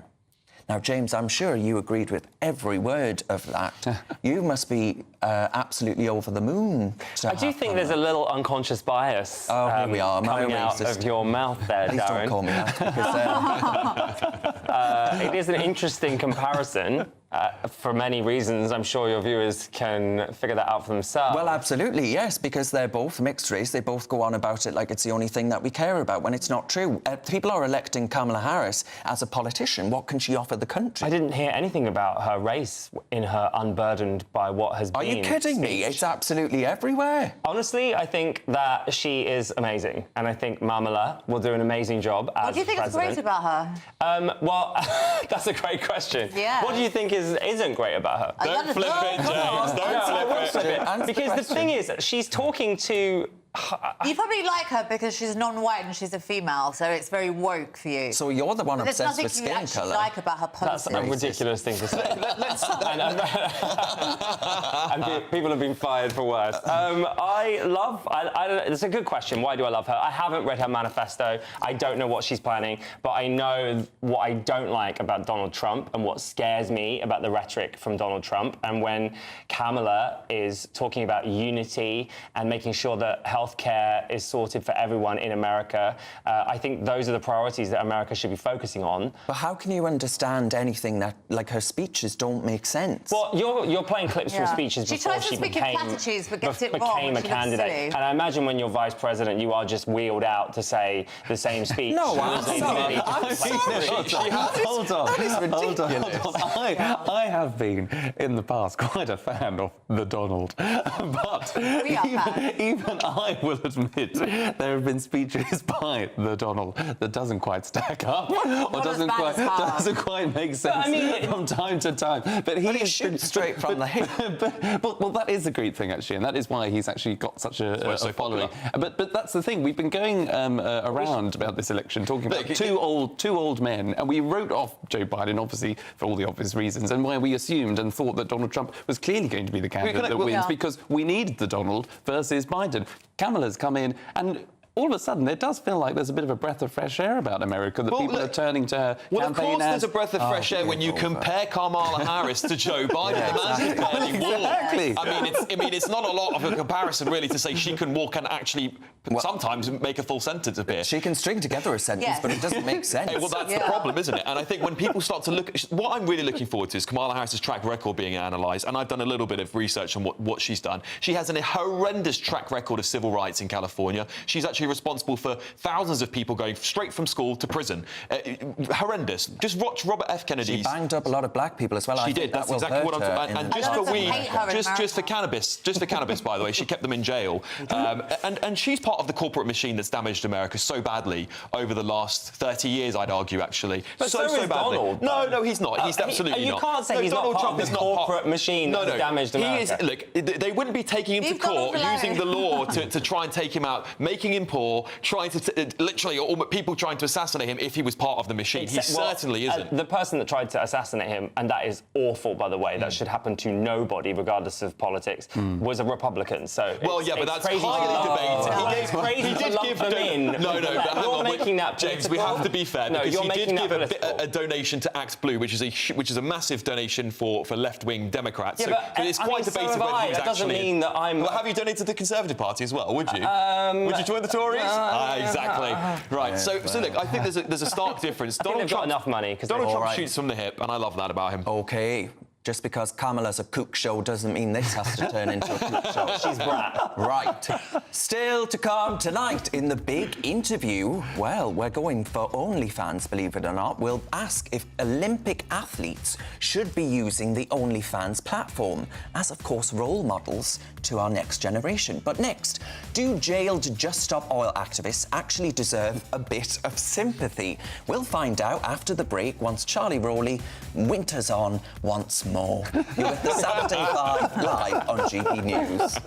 Now, James, I'm sure you agreed with every word of that. You must be absolutely over the moon. I do think there's a little unconscious bias here we are, coming out of your mouth there, Please Darren. don't call me that, because, it is an interesting comparison. For many reasons, I'm sure your viewers can figure that out for themselves. Well, absolutely, yes, because they're both mixed race. They both go on about it like it's the only thing that we care about, when it's not true. People are electing Kamala Harris as a politician. What can she offer the country? I didn't hear anything about her race in her unburdened by what has been. Are you kidding me? It's absolutely everywhere. Honestly, I think that she is amazing, and I think Kamala will do an amazing job as What do you think president. is great about her? Well, that's a great question. Yeah. What do you think isn't great about her? Don't flip it, James. Don't flip it. Because the thing is, she's talking to... You probably like her because she's non-white and she's a female, so it's very woke for you. So you're the one But obsessed with there's skin nothing you actually colour. like about her policies. That's a ridiculous thing to say. And people have been fired for worse. I don't know, it's a good question. Why do I love her? I haven't read her manifesto. I don't know what she's planning, but I know what I don't like about Donald Trump and what scares me about the rhetoric from Donald Trump. And when Kamala is talking about unity and making sure that healthcare is sorted for everyone in America, I think those are the priorities that America should be focusing on. But how can you understand anything that, like, her speeches don't make sense? Well, you're playing clips from speeches She before tries to she speak in became, platitudes, but gets it wrong, became a she looks candidate. silly. And I imagine when you're vice president, you are just wheeled out to say the same speech. No, I'm sorry. Hold on. That is ridiculous. Hold on. I have been, in the past, quite a fan of the Donald. But even I will admit there have been speeches by the Donald that doesn't quite stack up or doesn't quite make sense from time to time. But he shoots straight from the hip. Well, that is a great thing, actually, and that is why he's actually got such a following. But that's the thing. We've been going around about this election, talking about two old men, and we wrote off Joe Biden, obviously, for all the obvious reasons, and where we assumed and thought that Donald Trump was clearly going to be the candidate that wins because we needed the Donald versus Biden. Kamala's come in, and all of a sudden, it does feel like there's a bit of a breath of fresh air about America, that people are turning to her Well, of campaign course there's a breath of fresh air when you compare Kamala Harris to Joe Biden. The man's barely walk. Exactly. I mean, it's not a lot of a comparison, really, to say she can walk and actually sometimes make a full sentence appear. She can string together a sentence, but it doesn't make sense. Well, that's the problem, isn't it? And I think when people start to look... What I'm really looking forward to is Kamala Harris's track record being analysed, and I've done a little bit of research on what she's done. She has a horrendous track record of civil rights in California. She's actually responsible for thousands of people going straight from school to prison. Horrendous. Just watch Robert F. Kennedy's... She banged up a lot of black people as well. She did. That's exactly what I'm talking about. And just for weed, just for cannabis, by the way, she kept them in jail. And she's part of the corporate machine that's damaged America so badly over the last 30 years, I'd argue, actually. But so is badly. Donald. No, he's not. He's absolutely not. You can't say he's not part of the corporate machine that's damaged America. He is. Look, they wouldn't be taking him to court using the law to try and take him out, making him poor, trying to literally, or people trying to assassinate him if he was part of the machine. He certainly isn't. The person that tried to assassinate him, and that is awful, by the way, that should happen to nobody, regardless of politics, was a Republican. So well, yeah, but that's highly debated. it's crazy to lump them in. No, but hang you're on, making that James, we have to be fair. No, because you're he making did that give a donation to Act Blue, which is a massive donation for left-wing Democrats. Yeah, so it's quite debatable whether he was that doesn't mean that I'm... Well, have you donated to the Conservative Party as well, would you? Would you join the Tories? Exactly. Right, so look, I think there's a stark difference. Donald Trump got enough money. Donald Trump shoots from the hip, and I love that about him. OK. Just because Kamala's a cook show doesn't mean this has to turn into a cook show. She's brat. Right. Still to come tonight in the big interview, well, we're going for OnlyFans, believe it or not. We'll ask if Olympic athletes should be using the OnlyFans platform as, of course, role models to our next generation. But next, do jailed Just Stop Oil activists actually deserve a bit of sympathy? We'll find out after the break once Charlie Rowley winters on once more. You're with the Saturday 5 live on GB News.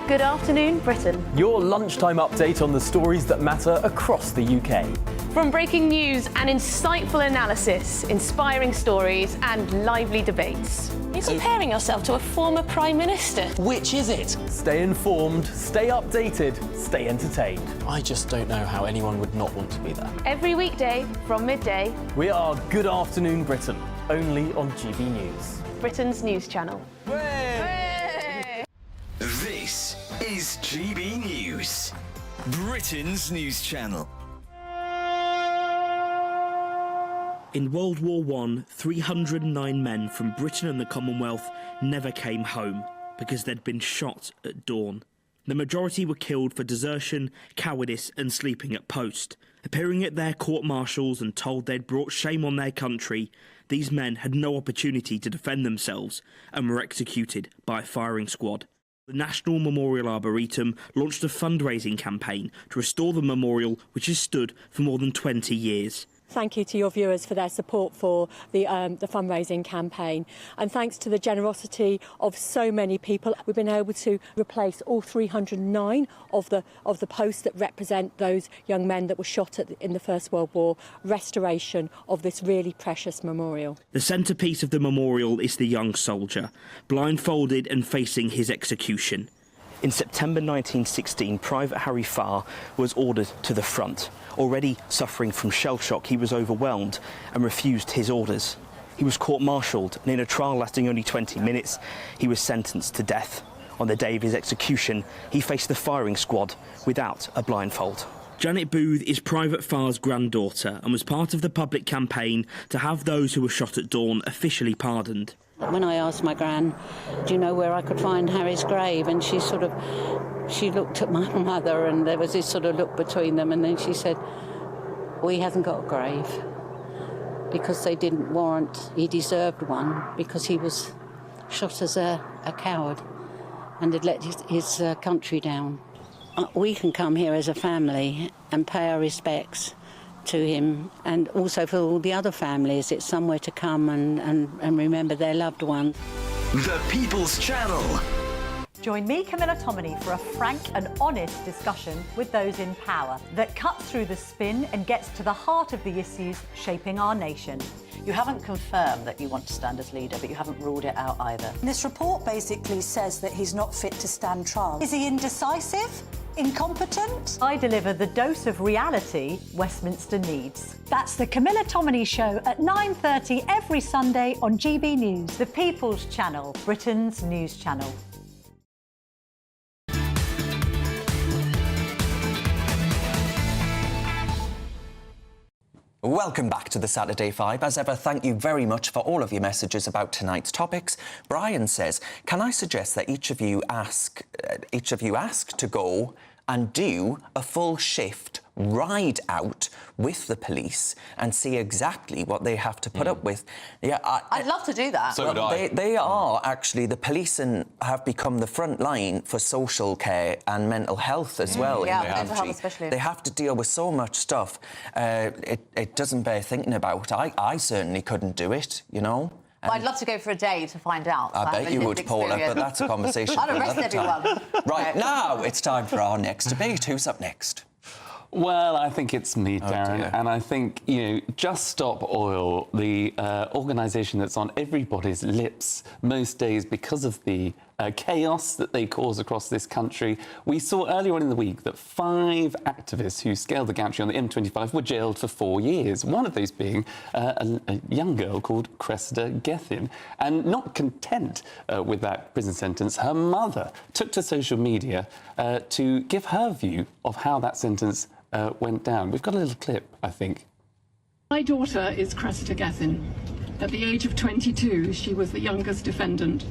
Good afternoon, Britain. Your lunchtime update on the stories that matter across the UK. From breaking news and insightful analysis, inspiring stories and lively debates. You're comparing yourself to a former Prime Minister. Which is it? Stay informed, stay updated, stay entertained. I just don't know how anyone would not want to be there. Every weekday from midday. We are Good Afternoon Britain, only on GB News. Britain's news channel. This is GB News, Britain's news channel. In World War I, 309 men from Britain and the Commonwealth never came home because they'd been shot at dawn. The majority were killed for desertion, cowardice and sleeping at post. Appearing at their court-martials and told they'd brought shame on their country, these men had no opportunity to defend themselves and were executed by a firing squad. The National Memorial Arboretum launched a fundraising campaign to restore the memorial, which has stood for more than 20 years. Thank you to your viewers for their support for the fundraising campaign, and thanks to the generosity of so many people, we've been able to replace all 309 of the posts that represent those young men that were shot in the First World War. Restoration of this really precious memorial. The centrepiece of the memorial is the young soldier, blindfolded and facing his execution. In September 1916, Private Harry Farr was ordered to the front. Already suffering from shell shock, he was overwhelmed and refused his orders. He was court-martialed, and in a trial lasting only 20 minutes, he was sentenced to death. On the day of his execution, he faced the firing squad without a blindfold. Janet Booth is Private Farr's granddaughter and was part of the public campaign to have those who were shot at dawn officially pardoned. When I asked my gran, do you know where I could find Harry's grave? And she looked at my mother and there was this sort of look between them, and then she said, well, he hasn't got a grave because they didn't warrant, he deserved one because he was shot as a coward and had let his country down. We can come here as a family and pay our respects to him, and also for all the other families, it's somewhere to come and remember their loved ones. The People's Channel. Join me, Camilla Tominey, for a frank and honest discussion with those in power that cuts through the spin and gets to the heart of the issues shaping our nation. You haven't confirmed that you want to stand as leader, but you haven't ruled it out either. This report basically says that he's not fit to stand trial. Is he indecisive? Incompetent? I deliver the dose of reality Westminster needs. That's the Camilla Tominey Show at 9:30 every Sunday on GB News, the People's Channel, Britain's news channel. Welcome back to the Saturday 5. As ever, thank you very much for all of your messages about tonight's topics. Brian says, can I suggest that each of you ask to go and do a full shift ride out with the police and see exactly what they have to put up with. Yeah, I'd love to do that. So would I. They are actually, the police have become the front line for social care and mental health as well. Yeah, in the mental country. health especially. They have to deal with so much stuff. It doesn't bear thinking about. I certainly couldn't do it, you know. Well, I'd love to go for a day to find out. I bet you would, Paula, but that's a conversation I'd for arrest another time. everyone. Right, now it's time for our next debate. Who's up next? Well, I think it's me, Darren, and I think, Just Stop Oil, the organisation that's on everybody's lips most days because of the chaos that they cause across this country. We saw earlier on in the week that 5 activists who scaled the gantry on the M25 were jailed for 4 years, one of those being a young girl called Cressida Gethin. And not content with that prison sentence, her mother took to social media to give her view of how that sentence went down. We've got a little clip, I think. My daughter is Cressida Gethin. At the age of 22, she was the youngest defendant,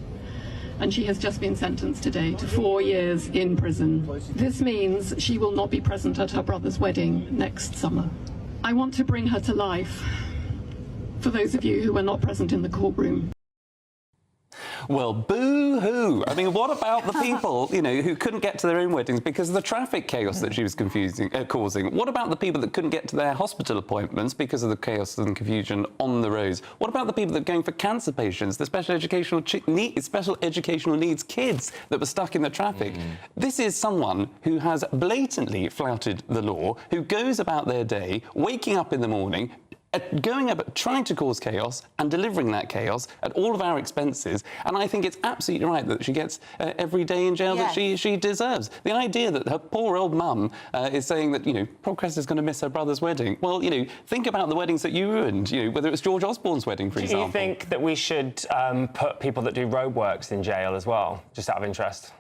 and she has just been sentenced today to 4 years in prison. This means she will not be present at her brother's wedding next summer. I want to bring her to life for those of you who were not present in the courtroom. Well, boo-hoo. I mean, what about the people, who couldn't get to their own weddings because of the traffic chaos that she was causing? What about the people that couldn't get to their hospital appointments because of the chaos and confusion on the roads? What about the people that are going for cancer patients, the special educational needs kids that were stuck in the traffic? This is someone who has blatantly flouted the law, who goes about their day, waking up in the morning, going up, trying to cause chaos and delivering that chaos at all of our expenses. And I think it's absolutely right that she gets every day in jail that she deserves. The idea that her poor old mum is saying that, poor Cressida's going to miss her brother's wedding. Well, think about the weddings that you ruined, whether it was George Osborne's wedding, for example. Do you think that we should put people that do roadworks in jail as well, just out of interest?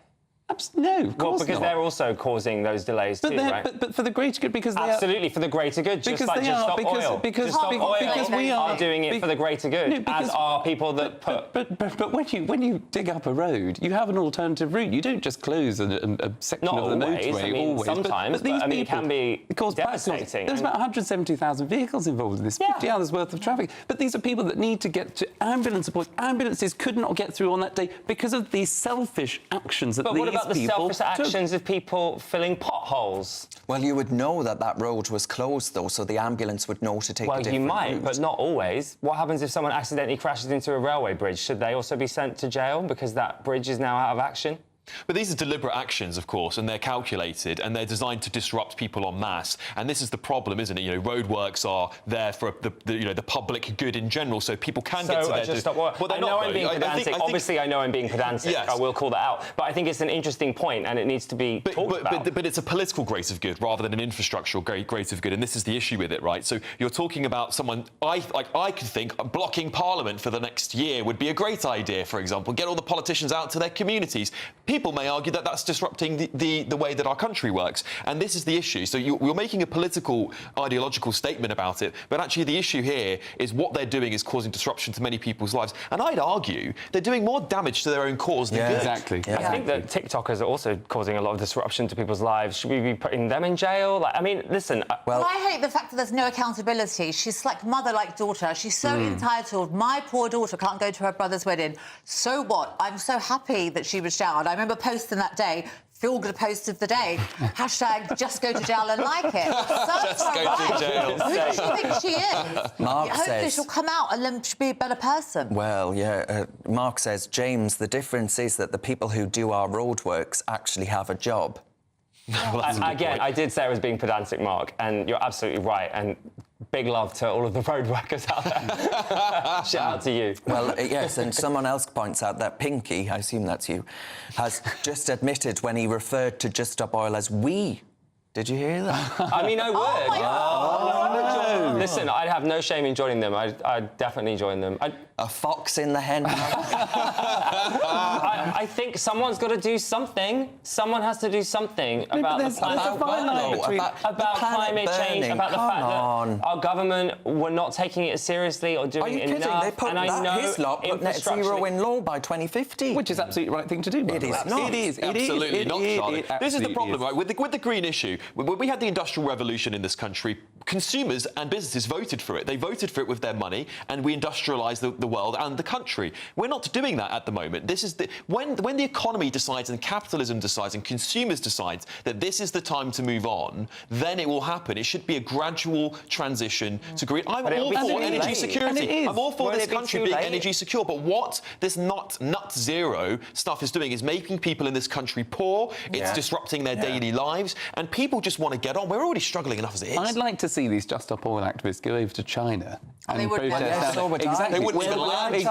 No, of course because not. they're also causing those delays too, right? But for the greater good, because they absolutely for the greater good. Just like Just Stop Oil. Because we are doing it for the greater good, as are people that put. But when you dig up a road, you have an alternative route. You don't just close a section of the motorway. Always. Sometimes, but these people, it can be devastating. There's about 170,000 vehicles involved in this, 50 hours worth of traffic. But these are people that need to get to ambulance support. Ambulances could not get through on that day because of these selfish actions that these people took. The selfish actions of people filling potholes? Well, you would know that road was closed, though, so the ambulance would know to take a different route. Well, you might, but not always. What happens if someone accidentally crashes into a railway bridge? Should they also be sent to jail because that bridge is now out of action? But these are deliberate actions, of course, and they're calculated and they're designed to disrupt people en masse. And this is the problem, isn't it? Roadworks are there for the public good in general, so people can get to their... Just stop. Well, I know I'm being pedantic. Obviously, I know I'm being pedantic. Yes. I will call that out. But I think it's an interesting point, and it needs to be talked about. But it's a political grace of good rather than an infrastructural grace of good, and this is the issue with it, right? So you're talking about someone... I could think blocking Parliament for the next year would be a great idea, for example. Get all the politicians out to their communities. People may argue that that's disrupting the way that our country works. And this is the issue. So you're making a political, ideological statement about it, but actually the issue here is what they're doing is causing disruption to many people's lives. And I'd argue they're doing more damage to their own cause than good. Exactly. Yeah. I think that TikTokers are also causing a lot of disruption to people's lives. Should we be putting them in jail? Listen... Well, I hate the fact that there's no accountability. She's like mother, like daughter. She's so entitled. My poor daughter can't go to her brother's wedding. So what? I'm so happy that she was jailed. I remember posting that day, feel-good post of the day, hashtag just go to jail and like it. Just go to jail. Who does she think she is? Hopefully she'll come out and then she'll be a better person. Well, yeah, Mark says, James, the difference is that the people who do our roadworks actually have a job. Again, I did say I was being pedantic, Mark, and you're absolutely right. And big love to all of the road workers out there. Shout out to you. Well, yes, and someone else points out that Pinky, I assume that's you, has just admitted when he referred to Just Stop Oil as we. Did you hear that? I mean, I would. Oh, no. Listen, I'd have no shame in joining them. I'd definitely join them. A fox in the hen house. I think someone's got to do something. Someone has to do something about the planet. About climate change, about the fact that our government were not taking it as seriously or doing enough. Are you kidding? They put his lot put net zero in law by 2050. Which is absolutely the right thing to do. It is not. It is absolutely not, Charlie. This is the problem, right? With the green issue. When we had the Industrial Revolution in this country, consumers and businesses voted for it. They voted for it with their money, and we industrialised the world and the country. We're not doing that at the moment. This is when the economy decides and capitalism decides and consumers decides that this is the time to move on, then it will happen. It should be a gradual transition to green. I'm all for energy security. I'm all for this country being energy secure. But what this nut zero stuff is doing is making people in this country poor. It's disrupting their daily lives, and people just want to get on. We're already struggling enough as it is. I'd like to see these Just Stop Oil activists go over to China and protest.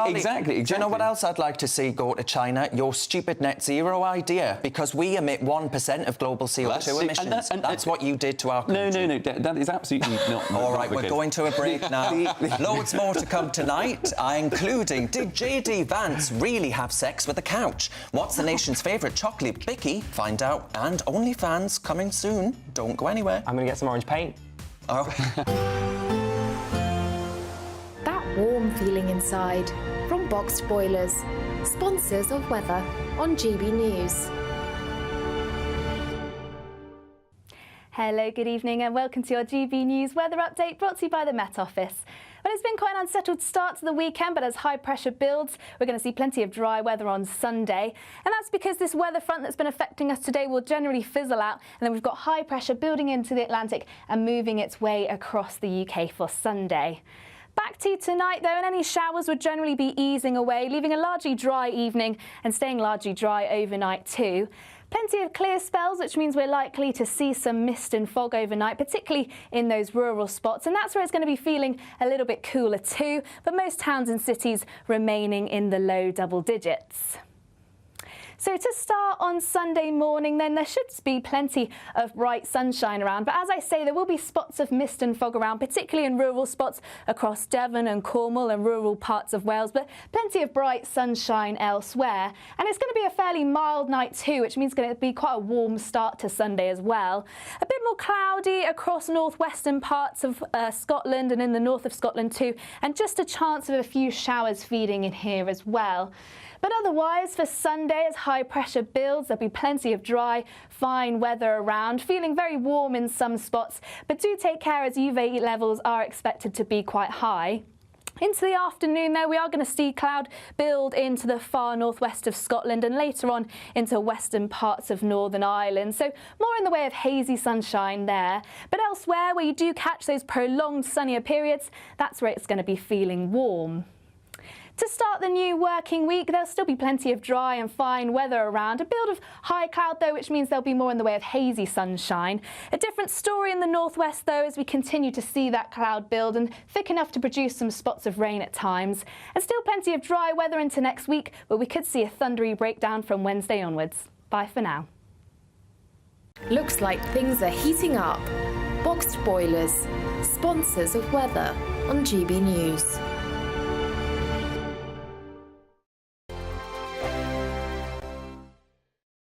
Exactly. Do you know what else I'd like to see go to China? Your stupid net zero idea, because we emit 1% of global CO2 emissions. That's what you did to our country. No, that is absolutely not. All right, we're going to a break now. Loads more to come tonight, including, did JD Vance really have sex with a couch? What's the nation's favourite chocolate bicky? Find out. And OnlyFans coming soon. Don't go anywhere. I'm going to get some orange paint. Oh. That warm feeling inside. From Boxed Boilers, sponsors of weather on GB News. Hello, good evening and welcome to your GB News weather update brought to you by the Met Office. Well, it's been quite an unsettled start to the weekend, but as high pressure builds, we're going to see plenty of dry weather on Sunday. And that's because this weather front that's been affecting us today will generally fizzle out. And then we've got high pressure building into the Atlantic and moving its way across the UK for Sunday. Back to tonight, though, and any showers would generally be easing away, leaving a largely dry evening and staying largely dry overnight too. Plenty of clear spells, which means we're likely to see some mist and fog overnight, particularly in those rural spots. And that's where it's going to be feeling a little bit cooler too, but most towns and cities remaining in the low double digits. So to start on Sunday morning, then there should be plenty of bright sunshine around. But as I say, there will be spots of mist and fog around, particularly in rural spots across Devon and Cornwall and rural parts of Wales, but plenty of bright sunshine elsewhere. And it's going to be a fairly mild night too, which means it's going to be quite a warm start to Sunday as well. A bit more cloudy across northwestern parts of Scotland and in the north of Scotland too, and just a chance of a few showers feeding in here as well. But otherwise, for Sunday, as high pressure builds, there'll be plenty of dry, fine weather around, feeling very warm in some spots. But do take care as UV levels are expected to be quite high. Into the afternoon, though, we are going to see cloud build into the far northwest of Scotland and later on into western parts of Northern Ireland. So more in the way of hazy sunshine there. But elsewhere, where you do catch those prolonged sunnier periods, that's where it's going to be feeling warm. To start the new working week, there'll still be plenty of dry and fine weather around. A build of high cloud, though, which means there'll be more in the way of hazy sunshine. A different story in the northwest, though, as we continue to see that cloud build and thick enough to produce some spots of rain at times. And still plenty of dry weather into next week, but we could see a thundery breakdown from Wednesday onwards. Bye for now. Looks like things are heating up. Boxed Boilers, sponsors of weather on GB News.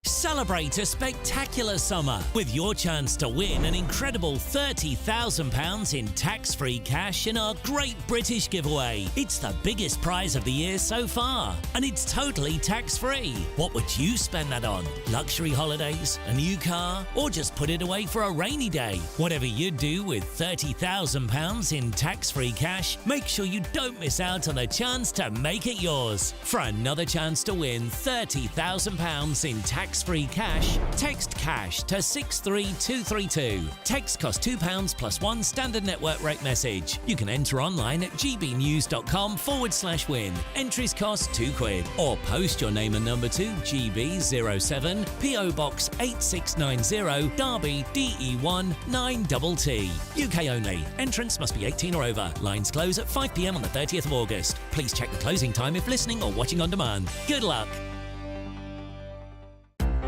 Celebrate a spectacular summer with your chance to win an incredible £30,000 in tax-free cash in our Great British Giveaway. It's the biggest prize of the year so far, and it's totally tax-free. What would you spend that on? Luxury holidays, a new car, or just put it away for a rainy day? Whatever you do with £30,000 in tax-free cash, make sure you don't miss out on the chance to make it yours. For another chance to win £30,000 in tax-free cash, text cash to 63232. Text costs £2 plus one standard network rate message. You can enter online at gbnews.com/win. Entries cost £2 or post your name and number to GB07 PO Box 8690 Derby DE1 9TT. UK only. Entrance must be 18 or over. Lines close at 5 p.m. on the 30th of August. Please check the closing time if listening or watching on demand. Good luck.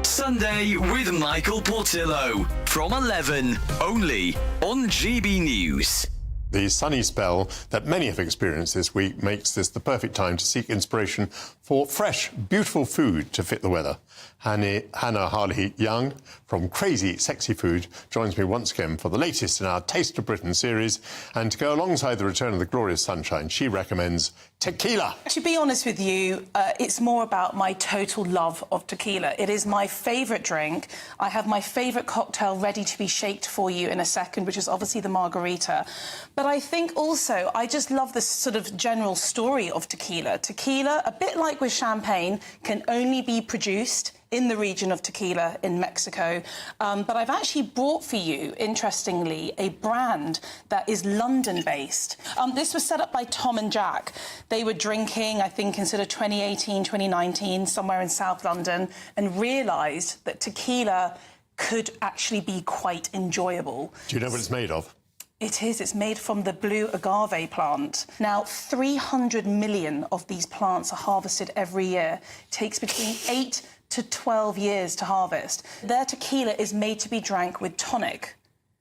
Sunday with Michael Portillo from 11, only on GB News. The sunny spell that many have experienced this week makes this the perfect time to seek inspiration for fresh, beautiful food to fit the weather. Hannah Harley-Young from Crazy Sexy Food joins me once again for the latest in our Taste of Britain series. And to go alongside the return of the glorious sunshine, she recommends tequila. To be honest with you, it's more about my total love of tequila. It is my favourite drink. I have my favourite cocktail ready to be shaked for you in a second, which is obviously the margarita. But I think also I just love this sort of general story of tequila. Tequila, a bit like with champagne, can only be produced in the region of Tequila in Mexico. But I've actually brought for you, interestingly, a brand that is London-based. This was set up by Tom and Jack. They were drinking, I think, in sort of 2018, 2019, somewhere in South London, and realised that tequila could actually be quite enjoyable. Do you know what it's made of? It is. It's made from the blue agave plant. Now, 300 million of these plants are harvested every year. It takes between 8 to 12 years to harvest. Their tequila is made to be drank with tonic,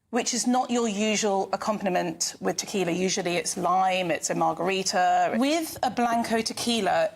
which is not your usual accompaniment with tequila. Usually it's lime, it's a margarita. With a Blanco tequila,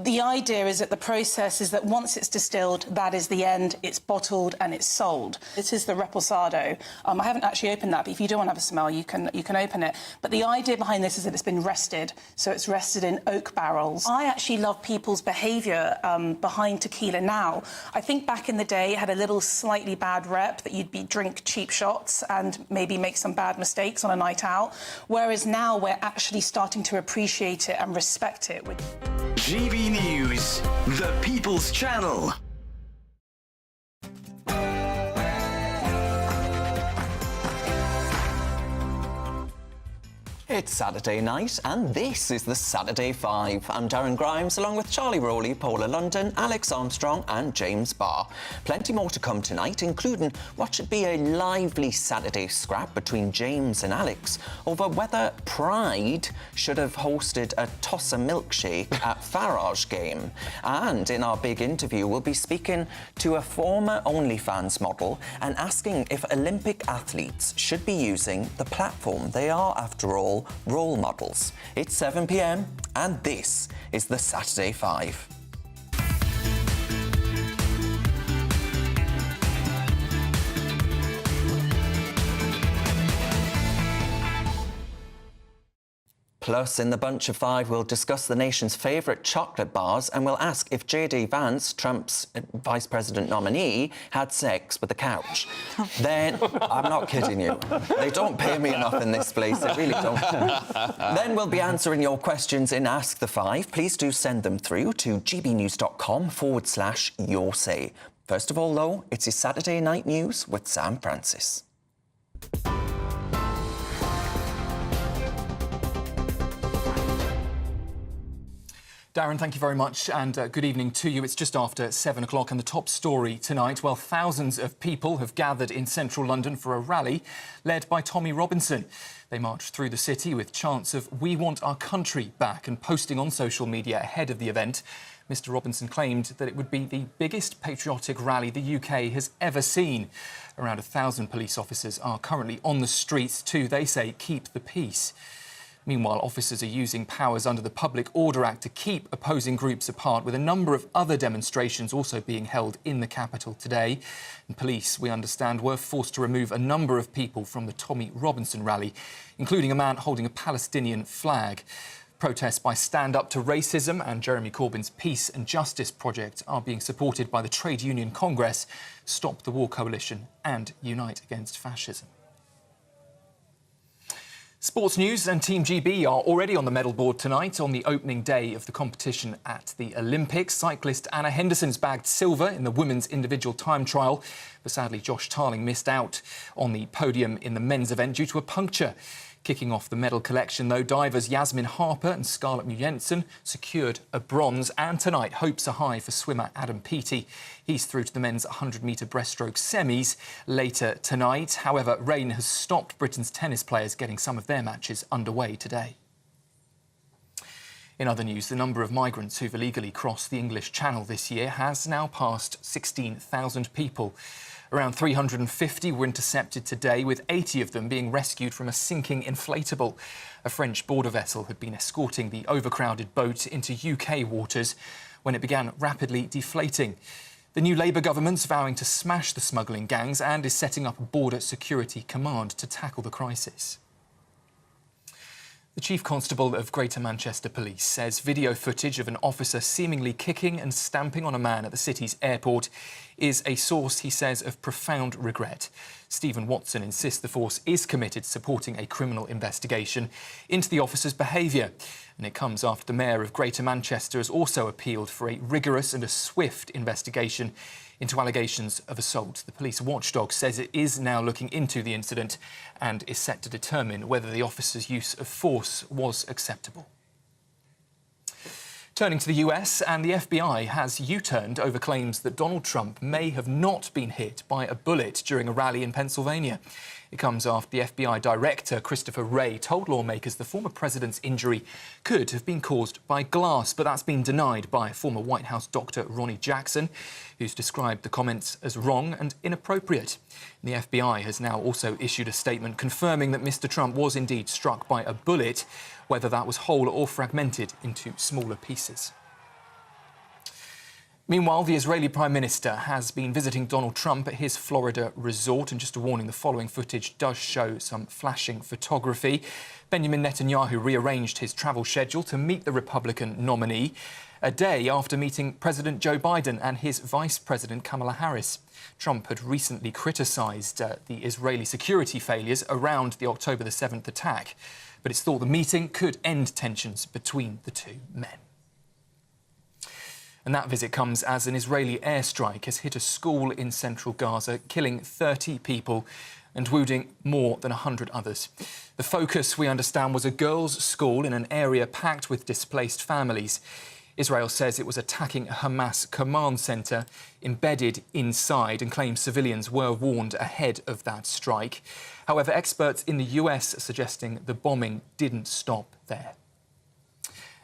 the idea is that the process is that once it's distilled, that is the end, it's bottled and it's sold. This is the Reposado. I haven't actually opened that, but if you do want to have a smell, you can open it. But the idea behind this is that it's been rested, so it's rested in oak barrels. I actually love people's behaviour behind tequila now. I think back in the day, it had a little slightly bad rep that you'd drink cheap shots and maybe make some bad mistakes on a night out, whereas now we're actually starting to appreciate it and respect it. GB News, the People's Channel. It's Saturday night, and this is the Saturday 5. I'm Darren Grimes, along with Charlie Rowley, Paula London, Alex Armstrong and James Barr. Plenty more to come tonight, including what should be a lively Saturday scrap between James and Alex over whether Pride should have hosted a tosser milkshake at Farage game. And in our big interview, we'll be speaking to a former OnlyFans model and asking if Olympic athletes should be using the platform. They are, after all, role models. It's 7 p.m. and this is the Saturday 5. Plus, in the Bunch of Five, we'll discuss the nation's favourite chocolate bars and we'll ask if JD Vance, Trump's Vice President nominee, had sex with the couch. Then, I'm not kidding you, they don't pay me enough in this place, they really don't. Then we'll be answering your questions in Ask the Five. Please do send them through to gbnews.com/your say. First of all, though, it's your Saturday Night News with Sam Francis. Darren, thank you very much, and good evening to you. It's just after 7 o'clock, and the top story tonight, well, thousands of people have gathered in central London for a rally led by Tommy Robinson. They marched through the city with chants of "We want our country back" and posting on social media ahead of the event. Mr Robinson claimed that it would be the biggest patriotic rally the UK has ever seen. Around 1,000 police officers are currently on the streets to, they say, keep the peace. Meanwhile, officers are using powers under the Public Order Act to keep opposing groups apart, with a number of other demonstrations also being held in the capital today. And police, we understand, were forced to remove a number of people from the Tommy Robinson rally, including a man holding a Palestinian flag. Protests by Stand Up to Racism and Jeremy Corbyn's Peace and Justice project are being supported by the Trade Union Congress, Stop the War Coalition and Unite Against Fascism. Sports news, and Team GB are already on the medal board tonight on the opening day of the competition at the Olympics. Cyclist Anna Henderson's bagged silver in the women's individual time trial, but sadly Josh Tarling missed out on the podium in the men's event due to a puncture. Kicking off the medal collection, though, divers Yasmin Harper and Scarlett Mujensen secured a bronze. And tonight, hopes are high for swimmer Adam Peaty. He's through to the men's 100-metre breaststroke semis later tonight. However, rain has stopped Britain's tennis players getting some of their matches underway today. In other news, the number of migrants who've illegally crossed the English Channel this year has now passed 16,000 people. Around 350 were intercepted today, with 80 of them being rescued from a sinking inflatable. A French border vessel had been escorting the overcrowded boat into UK waters. when it began rapidly deflating. The new Labour government's vowing to smash the smuggling gangs and is setting up a border security command to tackle the crisis. The Chief Constable of Greater Manchester Police says video footage of an officer seemingly kicking and stamping on a man at the city's airport is a source, he says, of profound regret. Stephen Watson insists the force is committed to supporting a criminal investigation into the officer's behaviour. And it comes after the Mayor of Greater Manchester has also appealed for a rigorous and a swift investigation into allegations of assault. The police watchdog says it is now looking into the incident and is set to determine whether the officer's use of force was acceptable. Turning to the US, and the FBI has U-turned over claims that Donald Trump may have not been hit by a bullet during a rally in Pennsylvania. It comes after the FBI director, Christopher Wray, told lawmakers the former president's injury could have been caused by glass, but that's been denied by former White House doctor Ronnie Jackson, who's described the comments as wrong and inappropriate. And the FBI has now also issued a statement confirming that Mr. Trump was indeed struck by a bullet, whether that was whole or fragmented into smaller pieces. Meanwhile, the Israeli Prime Minister has been visiting Donald Trump at his Florida resort. And just a warning, the following footage does show some flashing photography. Benjamin Netanyahu rearranged his travel schedule to meet the Republican nominee a day after meeting President Joe Biden and his Vice President Kamala Harris. Trump had recently criticised the Israeli security failures around the October the 7th attack. But it's thought the meeting could end tensions between the two men. And that visit comes as an Israeli airstrike has hit a school in central Gaza, killing 30 people and wounding more than 100 others. The focus, we understand, was a girls' school in an area packed with displaced families. Israel says it was attacking a Hamas command centre embedded inside and claims civilians were warned ahead of that strike. However, experts in the US are suggesting the bombing didn't stop there.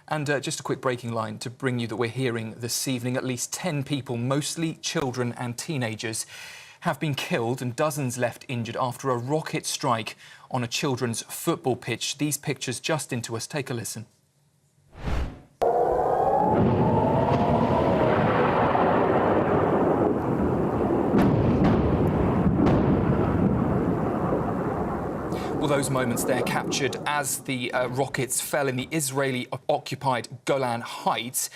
And just a quick breaking line to bring you that we're hearing this evening. At least 10 people, mostly children and teenagers, have been killed and dozens left injured after a rocket strike on a children's football pitch. These pictures just into us. Take a listen. Well, those moments there captured as the rockets fell in the Israeli-occupied Golan Heights.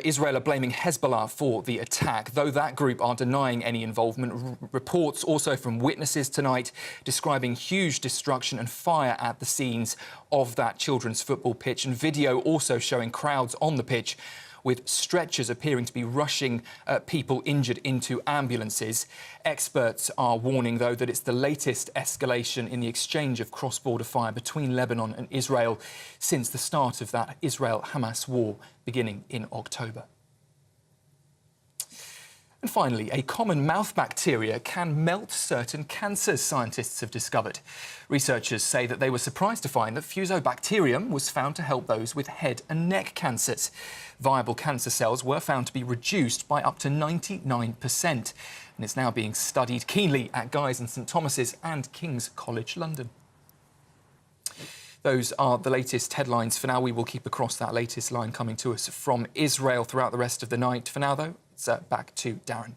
Israel are blaming Hezbollah for the attack, though that group are denying any involvement. Reports also from witnesses tonight describing huge destruction and fire at the scenes of that children's football pitch, and video also showing crowds on the pitch with stretchers appearing to be rushing people injured into ambulances. Experts are warning, though, that it's the latest escalation in the exchange of cross-border fire between Lebanon and Israel since the start of that Israel-Hamas war beginning in October. And finally, a common mouth bacteria can melt certain cancers, scientists have discovered. Researchers say that they were surprised to find that Fusobacterium was found to help those with head and neck cancers. Viable cancer cells were found to be reduced by up to 99%. And it's now being studied keenly at Guy's and St Thomas's and King's College London. Those are the latest headlines. For now, we will keep across that latest line coming to us from Israel throughout the rest of the night. For now, though, it's back to Darren.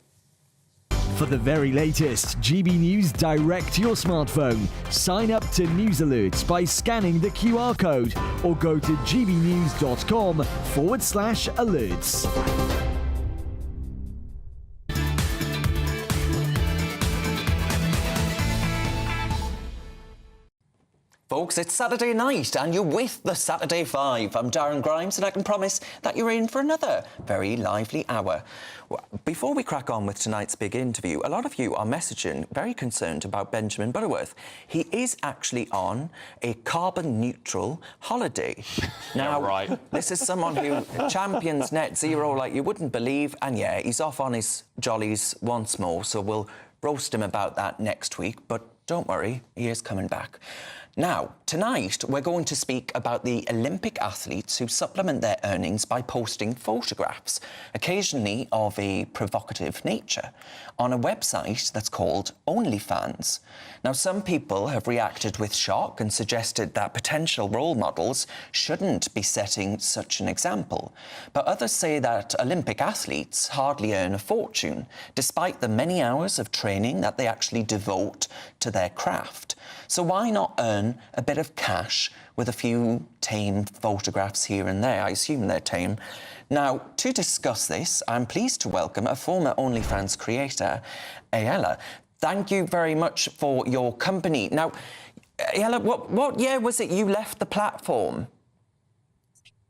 For the very latest GB News direct to your smartphone, sign up to News Alerts by scanning the QR code or go to gbnews.com/alerts. Folks, it's Saturday night and you're with the Saturday 5. I'm Darren Grimes and I can promise that you're in for another very lively hour. Before we crack on with tonight's big interview, a lot of you are messaging very concerned about Benjamin Butterworth. He is actually on a carbon-neutral holiday. Now, right. This is someone who champions net zero like you wouldn't believe, and yeah, he's off on his jollies once more, so we'll roast him about that next week, but don't worry, he is coming back. Now, tonight, we're going to speak about the Olympic athletes who supplement their earnings by posting photographs, occasionally of a provocative nature, on a website that's called OnlyFans. Now, some people have reacted with shock and suggested that potential role models shouldn't be setting such an example. But others say that Olympic athletes hardly earn a fortune, despite the many hours of training that they actually devote to their craft. So why not earn a bit of cash with a few tame photographs here and there? I assume they're tame. Now, to discuss this, I'm pleased to welcome a former OnlyFans creator, Ayala. Thank you very much for your company. Now, Ayala, what year was it you left the platform?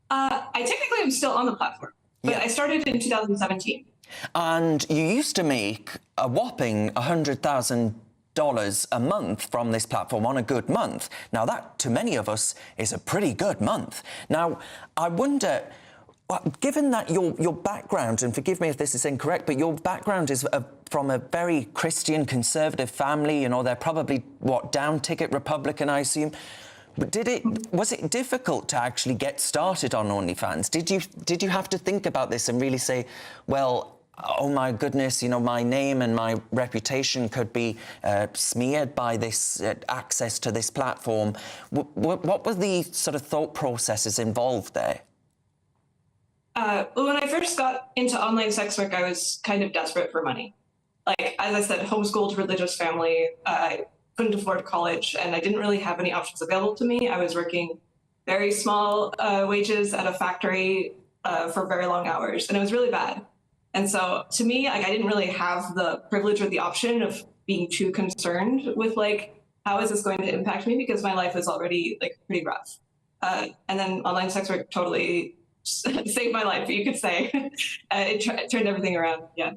I technically am still on the platform, but I started in 2017. And you used to make a whopping $100,000 a month from this platform on a good month. Now, that, to many of us, is a pretty good month. Now, I wonder, given that your background, and forgive me if this is incorrect, but your background is from a very Christian, conservative family, you know, they're probably, down-ticket Republican, I assume. But was it difficult to actually get started on OnlyFans? Did you have to think about this and really say, well, oh my goodness, you know, my name and my reputation could be smeared by this access to this platform? What were the sort of thought processes involved there? Well, when I first got into online sex work, I was kind of desperate for money. Like, as I said, homeschooled, religious family, I couldn't afford college, and I didn't really have any options available to me. I was working very small wages at a factory for very long hours, and it was really bad. And so to me, like, I didn't really have the privilege or the option of being too concerned with, like, how is this going to impact me? Because my life is already, like, pretty rough. And then online sex work totally saved my life, you could say. It turned everything around, yeah.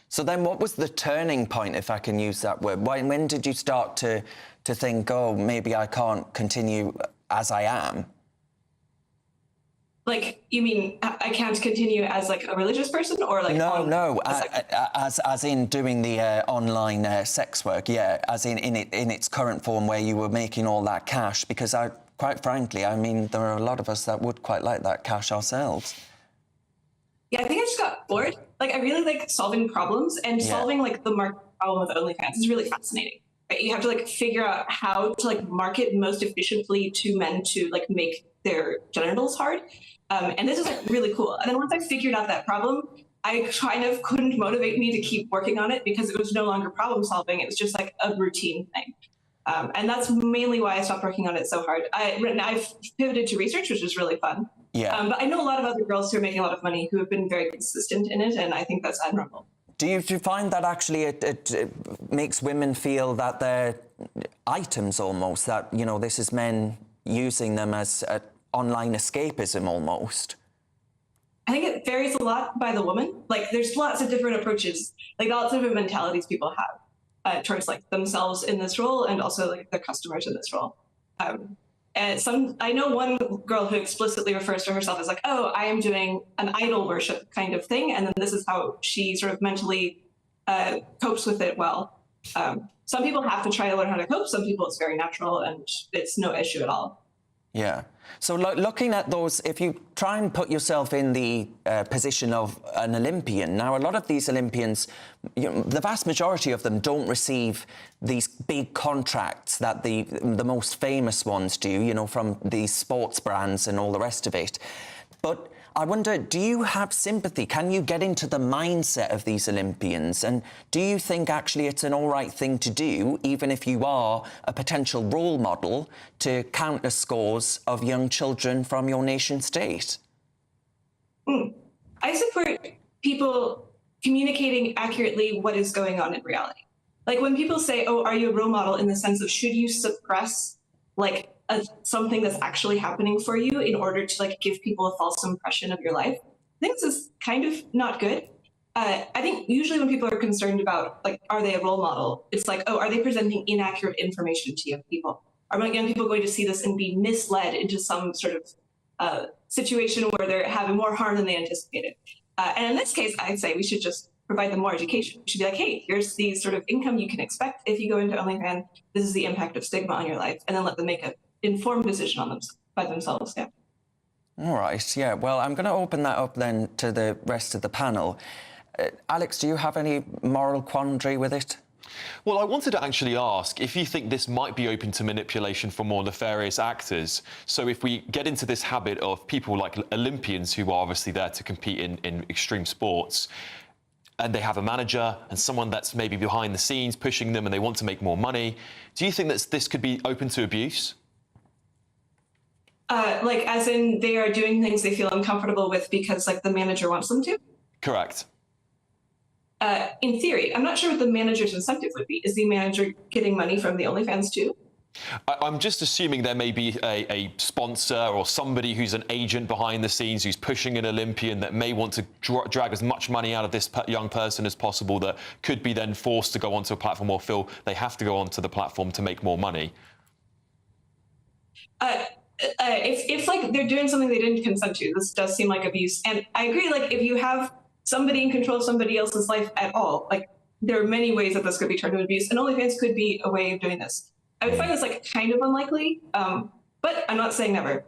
So then what was the turning point, if I can use that word? When did you start to think, oh, maybe I can't continue as I am? Like, you mean I can't continue as, like, a religious person, or like? No, as in doing the online sex work, yeah, as in its current form where you were making all that cash. Because quite frankly, I mean, there are a lot of us that would quite like that cash ourselves. Yeah, I think I just got bored. Like, I really like solving problems, and solving, like, the market problem with OnlyFans is really fascinating. Right? You have to, like, figure out how to, like, market most efficiently to men to, like, make their genitals hard. And this is, like, really cool. And then once I figured out that problem, I kind of couldn't motivate me to keep working on it because it was no longer problem solving. It was just like a routine thing. And that's mainly why I stopped working on it so hard. I've pivoted to research, which is really fun. Yeah. But I know a lot of other girls who are making a lot of money who have been very consistent in it, and I think that's admirable. Do you find that actually it makes women feel that they're items almost, that, you know, this is men using them as online escapism almost? I think it varies a lot by the woman. Like, there's lots of different approaches, like lots of different mentalities people have towards, like, themselves in this role and also, like, their customers in this role. And I know one girl who explicitly refers to herself as, like, oh, I am doing an idol worship kind of thing, and then this is how she sort of mentally copes with it well. Some people have to try to learn how to cope. Some people it's very natural and it's no issue at all. Yeah. So looking at those, if you try and put yourself in the position of an Olympian, now a lot of these Olympians, the vast majority of them don't receive these big contracts that the most famous ones do, you know, from these sports brands and all the rest of it. But I wonder, do you have sympathy? Can you get into the mindset of these Olympians? And do you think actually it's an all right thing to do, even if you are a potential role model, to count the scores of young children from your nation state? I support people communicating accurately what is going on in reality. Like, when people say, oh, are you a role model, in the sense of should you suppress, like, something that's actually happening for you in order to, like, give people a false impression of your life, I think this is kind of not good. I think usually when people are concerned about, like, are they a role model, it's like, oh, are they presenting inaccurate information to young people? Are young people going to see this and be misled into some sort of situation where they're having more harm than they anticipated? And in this case, I'd say we should just provide them more education. We should be like, hey, here's the sort of income you can expect if you go into OnlyFans. This is the impact of stigma on your life, and then let them make an informed decision on them by themselves. Yeah. All right. Yeah. Well, I'm going to open that up then to the rest of the panel. Alex, do you have any moral quandary with it? Well, I wanted to actually ask if you think this might be open to manipulation for more nefarious actors. So if we get into this habit of people like Olympians who are obviously there to compete in extreme sports, and they have a manager and someone that's maybe behind the scenes pushing them and they want to make more money, do you think that this could be open to abuse? Like, as in they are doing things they feel uncomfortable with because, like, the manager wants them to? Correct. In theory, I'm not sure what the manager's incentive would be. Is the manager getting money from the OnlyFans too? I'm just assuming there may be a sponsor or somebody who's an agent behind the scenes who's pushing an Olympian that may want to drag as much money out of this young person as possible, that could be then forced to go onto a platform or feel they have to go onto the platform to make more money. If like they're doing something they didn't consent to, this does seem like abuse. And I agree, like, if you have somebody in control of somebody else's life at all, like, there are many ways that this could be turned into abuse, and OnlyFans could be a way of doing this. I would find this like kind of unlikely, but I'm not saying never.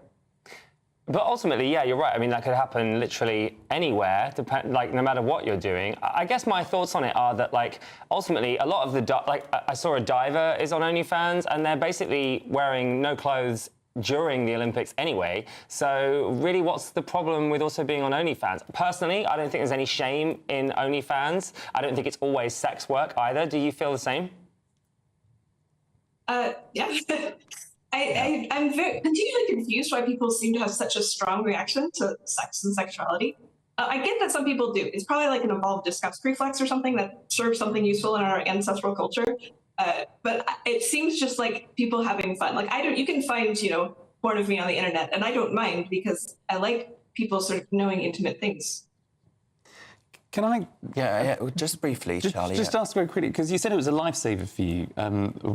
But ultimately, yeah, you're right. I mean, that could happen literally anywhere, like, no matter what you're doing. I guess my thoughts on it are that, like, ultimately, a lot of the, I saw a diver is on OnlyFans, and they're basically wearing no clothes during the Olympics anyway. So really, what's the problem with also being on OnlyFans? Personally, I don't think there's any shame in OnlyFans. I don't think it's always sex work either. Do you feel the same? Yeah. I'm very continually confused why people seem to have such a strong reaction to sex and sexuality. I get that some people do. It's probably like an evolved disgust reflex or something that serves something useful in our ancestral culture. But it seems just like people having fun. Like, you can find, porn of me on the internet, and I don't mind because I like people sort of knowing intimate things. Can I? Yeah, just briefly, Charlie. Just ask very quickly, because you said it was a lifesaver for you,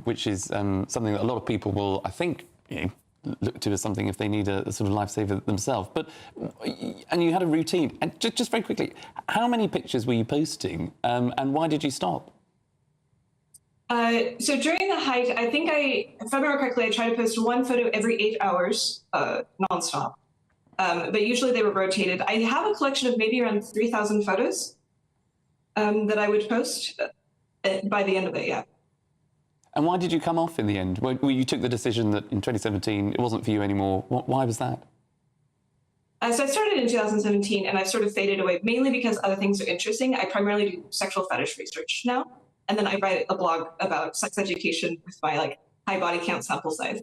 which is something that a lot of people will, I think, look to as something if they need a sort of lifesaver themselves. And you had a routine. And just very quickly, how many pictures were you posting, and why did you stop? So during the height, I think if I remember correctly, I tried to post one photo every 8 hours, nonstop. But usually they were rotated. I have a collection of maybe around 3,000 photos that I would post by the end of it, yeah. And why did you come off in the end? Well, you took the decision that in 2017 it wasn't for you anymore. Why was that? So I started in 2017, and I've sort of faded away, mainly because other things are interesting. I primarily do sexual fetish research now. And then I write a blog about sex education with my high body count sample size.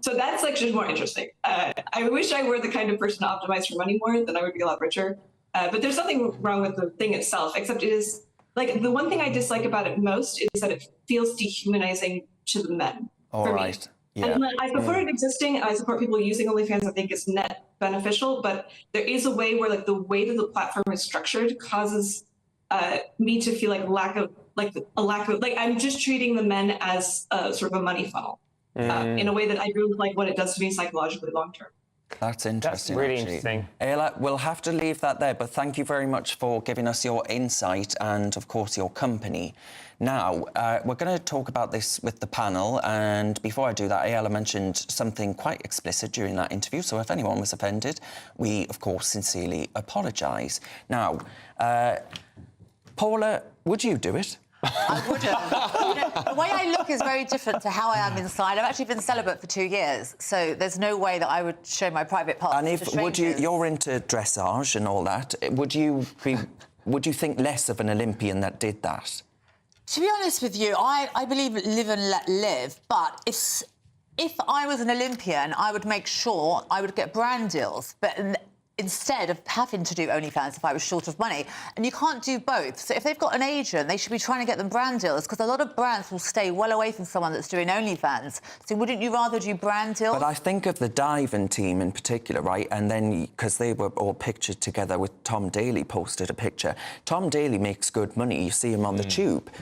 So that's just more interesting. I wish I were the kind of person to optimize for money more, then I would be a lot richer. But there's nothing wrong with the thing itself, except it is the one thing I dislike about it most is that it feels dehumanizing to the men. All right. Yeah. And I support it existing, and I support people using OnlyFans. I think it's net beneficial, but there is a way where the way that the platform is structured causes me to feel a lack of I'm just treating the men as sort of a money funnel in a way that I don't like what it does to me psychologically long term. That's interesting. That's really interesting. Ayla, we'll have to leave that there, but thank you very much for giving us your insight and, of course, your company. Now, we're going to talk about this with the panel, and before I do that, Ayla mentioned something quite explicit during that interview, so if anyone was offended, we, of course, sincerely apologise. Now, Paula, would you do it? I wouldn't. The way I look is very different to how I am inside. I've actually been celibate for 2 years, so there's no way that I would show my private parts and to strangers. You're into dressage and all that, would you think less of an Olympian that did that? To be honest with you, I believe live and let live, but if I was an Olympian, I would make sure I would get brand deals, but instead of having to do OnlyFans if I was short of money. And you can't do both. So if they've got an agent, they should be trying to get them brand deals, because a lot of brands will stay well away from someone that's doing OnlyFans. So wouldn't you rather do brand deals? But I think of the diving team in particular, right? And then, because they were all pictured together with Tom Daley, posted a picture. Tom Daley makes good money. You see him on the tube,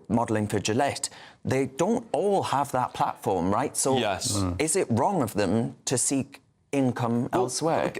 modelling for Gillette. They don't all have that platform, right? So yes. Is it wrong of them to seek income elsewhere.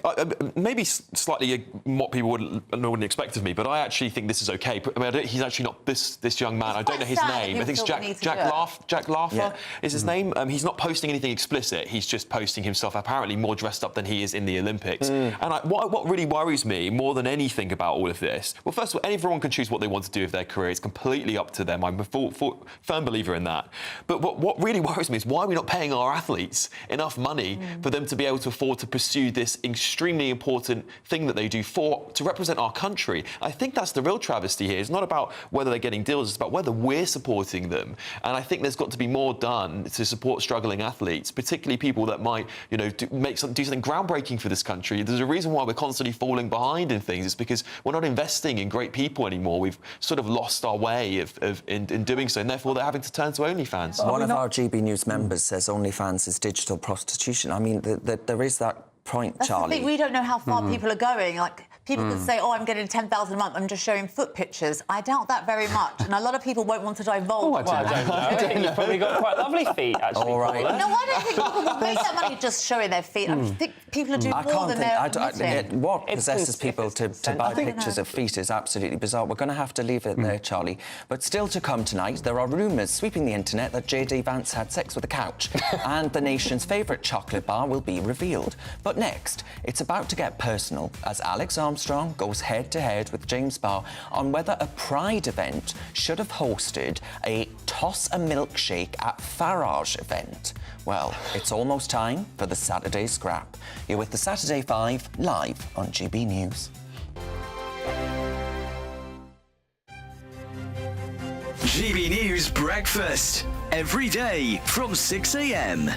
Maybe slightly what people wouldn't expect of me, but I actually think this is okay. I mean, he's actually not this young man. I don't know his name. I think it's Jack Laffer is his name. He's not posting anything explicit. He's just posting himself apparently more dressed up than he is in the Olympics. And what really worries me more than anything about all of this, well, first of all, everyone can choose what they want to do with their career. It's completely up to them. I'm a firm believer in that. But what really worries me is why are we not paying our athletes enough money for them to be able to afford to pursue this extremely important thing that they do to represent our country. I think that's the real travesty here. It's not about whether they're getting deals, it's about whether we're supporting them. And I think there's got to be more done to support struggling athletes, particularly people that might, do something groundbreaking for this country. There's a reason why we're constantly falling behind in things. It's because we're not investing in great people anymore. We've sort of lost our way in doing so, and therefore they're having to turn to OnlyFans. One of our GB News members says OnlyFans is digital prostitution. I mean, there is that point, That's Charlie. the thing, we don't know how far people are going. Like, people could say, I'm getting 10,000 a month, I'm just showing foot pictures. I doubt that very much. And a lot of people won't want to divulge. I don't know. I think you've probably got quite lovely feet, actually. All right. No, I don't think people will make that money just showing their feet. I think people are doing more than they're admitting. What possesses people to buy pictures of feet is absolutely bizarre. We're going to have to leave it there, Charlie. But still to come tonight, there are rumours sweeping the internet that JD Vance had sex with a couch and the nation's favourite chocolate bar will be revealed. But next, it's about to get personal as Alex Armstrong goes head-to-head with James Barr on whether a Pride event should have hosted a Toss a Milkshake at Farage event. Well, it's almost time for the Saturday Scrap. You're with the Saturday 5 live on GB News. GB News Breakfast, every day from 6 a.m.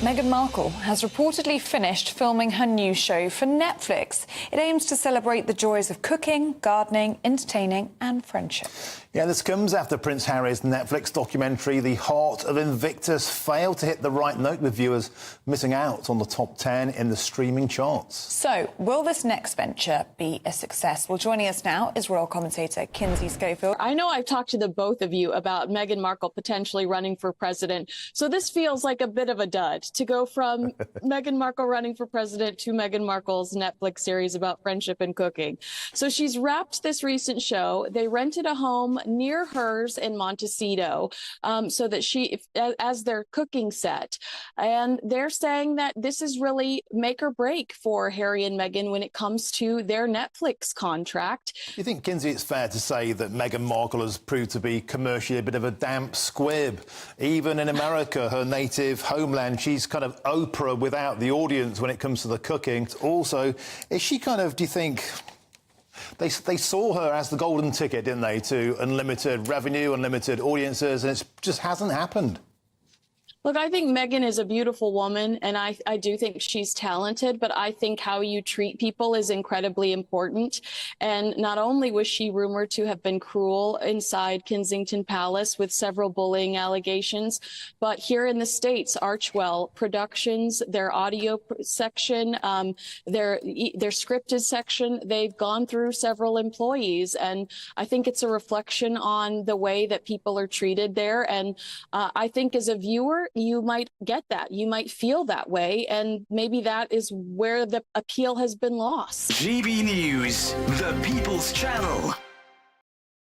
Meghan Markle has reportedly finished filming her new show for Netflix. It aims to celebrate the joys of cooking, gardening, entertaining and friendship. Yeah, this comes after Prince Harry's Netflix documentary, The Heart of Invictus, failed to hit the right note with viewers missing out on the top 10 in the streaming charts. So, will this next venture be a success? Well, joining us now is royal commentator Kinsey Schofield. I know I've talked to the both of you about Meghan Markle potentially running for president, so this feels like a bit of a dud to go from Meghan Markle running for president to Meghan Markle's Netflix series about friendship and cooking. So she's wrapped this recent show. They rented a home near hers in Montecito so that as their cooking set. And they're saying that this is really make or break for Harry and Meghan when it comes to their Netflix contract. You think, Kinsey, it's fair to say that Meghan Markle has proved to be commercially a bit of a damp squib? Even in America, her native homeland, she's kind of Oprah without the audience when it comes to the cooking. Also, is she kind of, do you think... They saw her as the golden ticket, didn't they, to unlimited revenue, unlimited audiences, and it just hasn't happened. Look, I think Meghan is a beautiful woman, and I do think she's talented, but I think how you treat people is incredibly important. And not only was she rumored to have been cruel inside Kensington Palace with several bullying allegations, but here in the States, Archwell Productions, their audio section, their scripted section, they've gone through several employees. And I think it's a reflection on the way that people are treated there. And I think as a viewer, you might get that. You might feel that way, and maybe that is where the appeal has been lost. GB News, the People's Channel.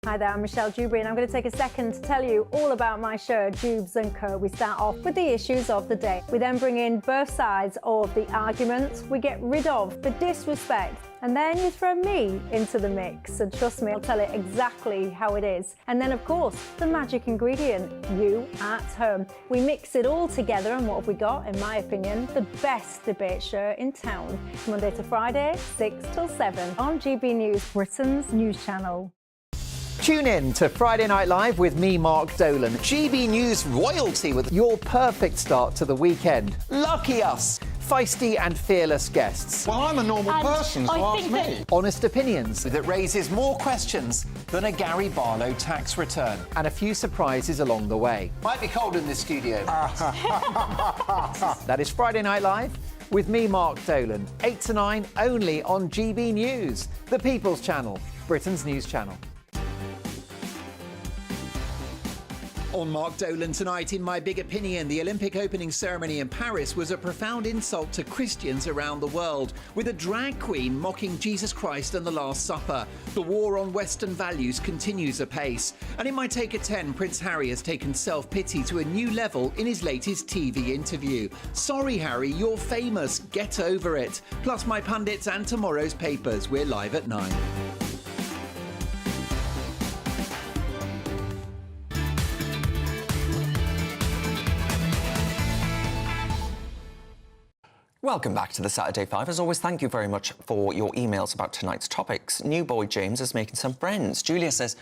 Hi there, I'm Michelle Dewberry, and I'm going to take a second to tell you all about my show, Dubes & Co. We start off with the issues of the day. We then bring in both sides of the arguments. We get rid of the disrespect. And then you throw me into the mix. And trust me, I'll tell it exactly how it is. And then, of course, the magic ingredient, you at home. We mix it all together, and what have we got? In my opinion, the best debate show in town. Monday to Friday, 6 till 7 on GB News, Britain's news channel. Tune in to Friday Night Live with me, Mark Dolan. GB News royalty with your perfect start to the weekend. Lucky us. Feisty and fearless guests. Well, I'm a normal person, so ask me. Honest opinions that raises more questions than a Gary Barlow tax return. And a few surprises along the way. Might be cold in this studio. That is Friday Night Live with me, Mark Dolan. 8 to 9, only on GB News, the People's Channel, Britain's news channel. On Mark Dolan tonight, in My Big Opinion, the Olympic opening ceremony in Paris was a profound insult to Christians around the world, with a drag queen mocking Jesus Christ and the Last Supper. The war on Western values continues apace. And in My Take a 10, Prince Harry has taken self-pity to a new level in his latest TV interview. Sorry, Harry, you're famous. Get over it. Plus my pundits and tomorrow's papers. We're live at 9. Welcome back to the Saturday Five. As always, thank you very much for your emails about tonight's topics. New boy James is making some friends. Julia says,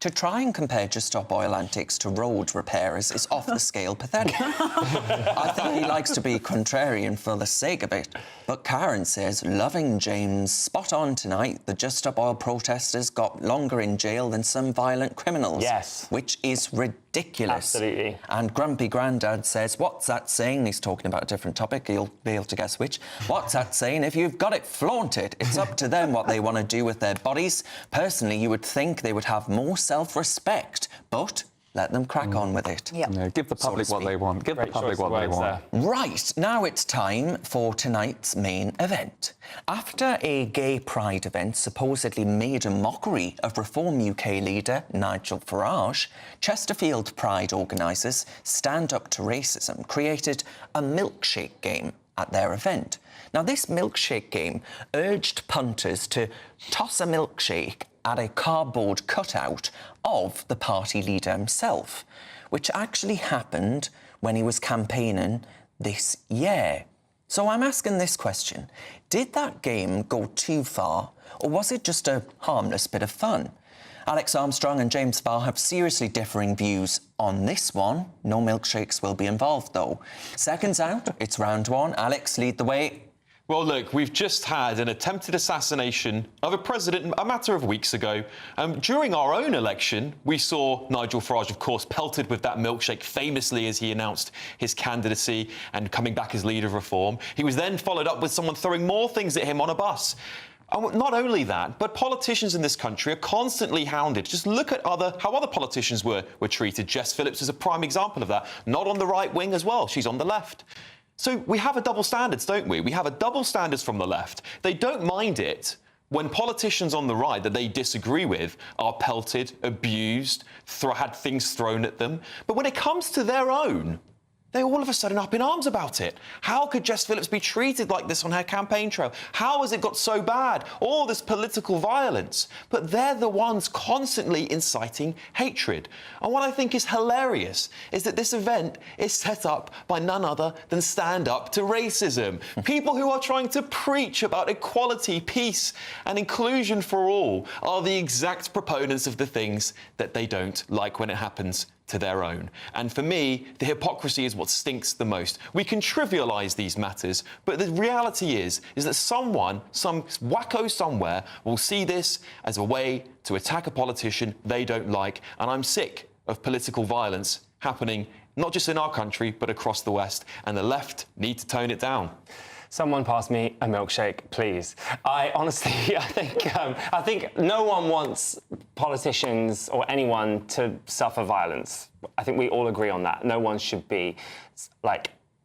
to try and compare Just Stop Oil antics to road repairers is off the scale pathetic. I think he likes to be contrarian for the sake of it. But Karen says, loving James, spot on tonight. The Just Stop Oil protesters got longer in jail than some violent criminals. Yes. Which is ridiculous. Absolutely. And Grumpy Grandad says, what's that saying? He's talking about a different topic. You'll be able to guess which. What's that saying? If you've got it, flaunt it. It's up to them what they want to do with their bodies. Personally, you would think they would have more self-respect, but let them crack on with it. Yeah. No, give the public what they want. Give the public what they want. Right, now it's time for tonight's main event. After a gay pride event supposedly made a mockery of Reform UK leader Nigel Farage, Chesterfield Pride organisers Stand Up to Racism created a milkshake game at their event. Now, this milkshake game urged punters to toss a milkshake at a cardboard cutout of the party leader himself, which actually happened when he was campaigning this year. So I'm asking this question. Did that game go too far, or was it just a harmless bit of fun? Alex Armstrong and James Farr have seriously differing views on this one. No milkshakes will be involved, though. Seconds out, it's round one. Alex, lead the way. Well, look, we've just had an attempted assassination of a president a matter of weeks ago. During our own election, we saw Nigel Farage, of course, pelted with that milkshake famously as he announced his candidacy and coming back as leader of Reform. He was then followed up with someone throwing more things at him on a bus. Not only that, but politicians in this country are constantly hounded. Just look at how other politicians were treated. Jess Phillips is a prime example of that. Not on the right wing as well. She's on the left. So we have a double standards, don't we? We have a double standards from the left. They don't mind it when politicians on the right that they disagree with are pelted, abused, had things thrown at them. But when it comes to their own, they all of a sudden up in arms about it. How could Jess Phillips be treated like this on her campaign trail? How has it got so bad? All this political violence. But they're the ones constantly inciting hatred. And what I think is hilarious is that this event is set up by none other than Stand Up to Racism. People who are trying to preach about equality, peace and inclusion for all are the exact proponents of the things that they don't like when it happens to their own. And for me, the hypocrisy is what stinks the most. We can trivialise these matters, but the reality is that someone, some wacko somewhere, will see this as a way to attack a politician they don't like. And I'm sick of political violence happening not just in our country, but across the West. And the left need to tone it down. Someone pass me a milkshake, please. I honestly, I think no one wants politicians or anyone to suffer violence. I think we all agree on that. No one should be,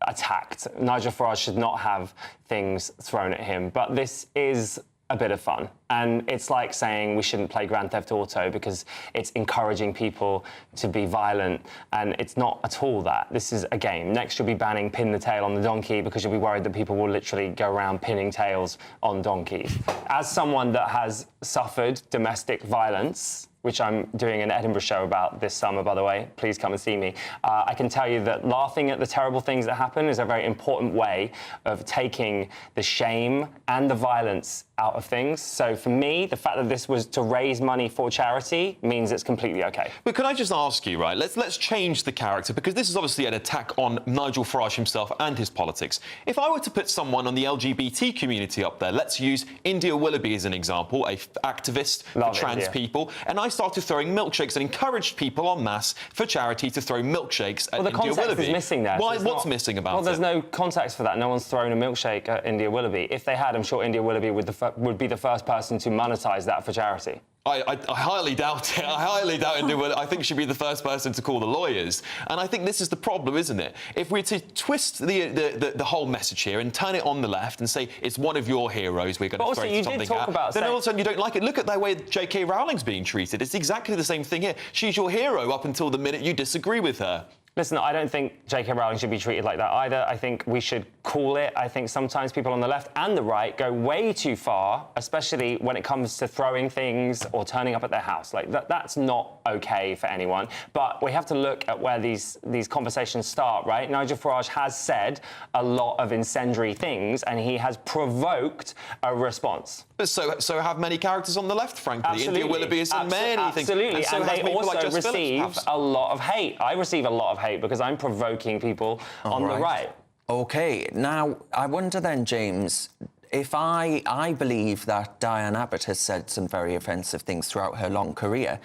attacked. Nigel Farage should not have things thrown at him. But this is a bit of fun. And it's like saying we shouldn't play Grand Theft Auto because it's encouraging people to be violent, and it's not at all that. This is a game. Next, you'll be banning pin the tail on the donkey because you'll be worried that people will literally go around pinning tails on donkeys. As someone that has suffered domestic violence, which I'm doing an Edinburgh show about this summer, by the way, please come and see me, I can tell you that laughing at the terrible things that happen is a very important way of taking the shame and the violence out of things. So for me, the fact that this was to raise money for charity means it's completely OK. But can I just ask you, right, let's change the character, because this is obviously an attack on Nigel Farage himself and his politics. If I were to put someone on the LGBT community up there, let's use India Willoughby as an example, an activist for trans people, and I started throwing milkshakes and encouraged people en masse for charity to throw milkshakes at India Willoughby. Well, the context is missing there. What's missing about it? Well, there's no context for that. No one's thrown a milkshake at India Willoughby. If they had, I'm sure India Willoughby would be the first person to monetise that for charity. I highly doubt it. I highly doubt it. I think she'd be the first person to call the lawyers. And I think this is the problem, isn't it? If we're to twist the whole message here and turn it on the left and say it's one of your heroes, we're going to throw something out, then all of a sudden you don't like it. Look at the way J.K. Rowling's being treated. It's exactly the same thing here. She's your hero up until the minute you disagree with her. Listen, I don't think J.K. Rowling should be treated like that either. I think we should call it. I think sometimes people on the left and the right go way too far, especially when it comes to throwing things or turning up at their house. Like, that's not OK for anyone. But we have to look at where these conversations start, right? Nigel Farage has said a lot of incendiary things, and he has provoked a response. But so have many characters on the left, frankly. Absolutely. India Willoughby has said many things. Absolutely, and they also receive a lot of hate. I receive a lot of hate because I'm provoking people on the right. OK. Now, I wonder then, James, if I believe that Diane Abbott has said some very offensive things throughout her long career,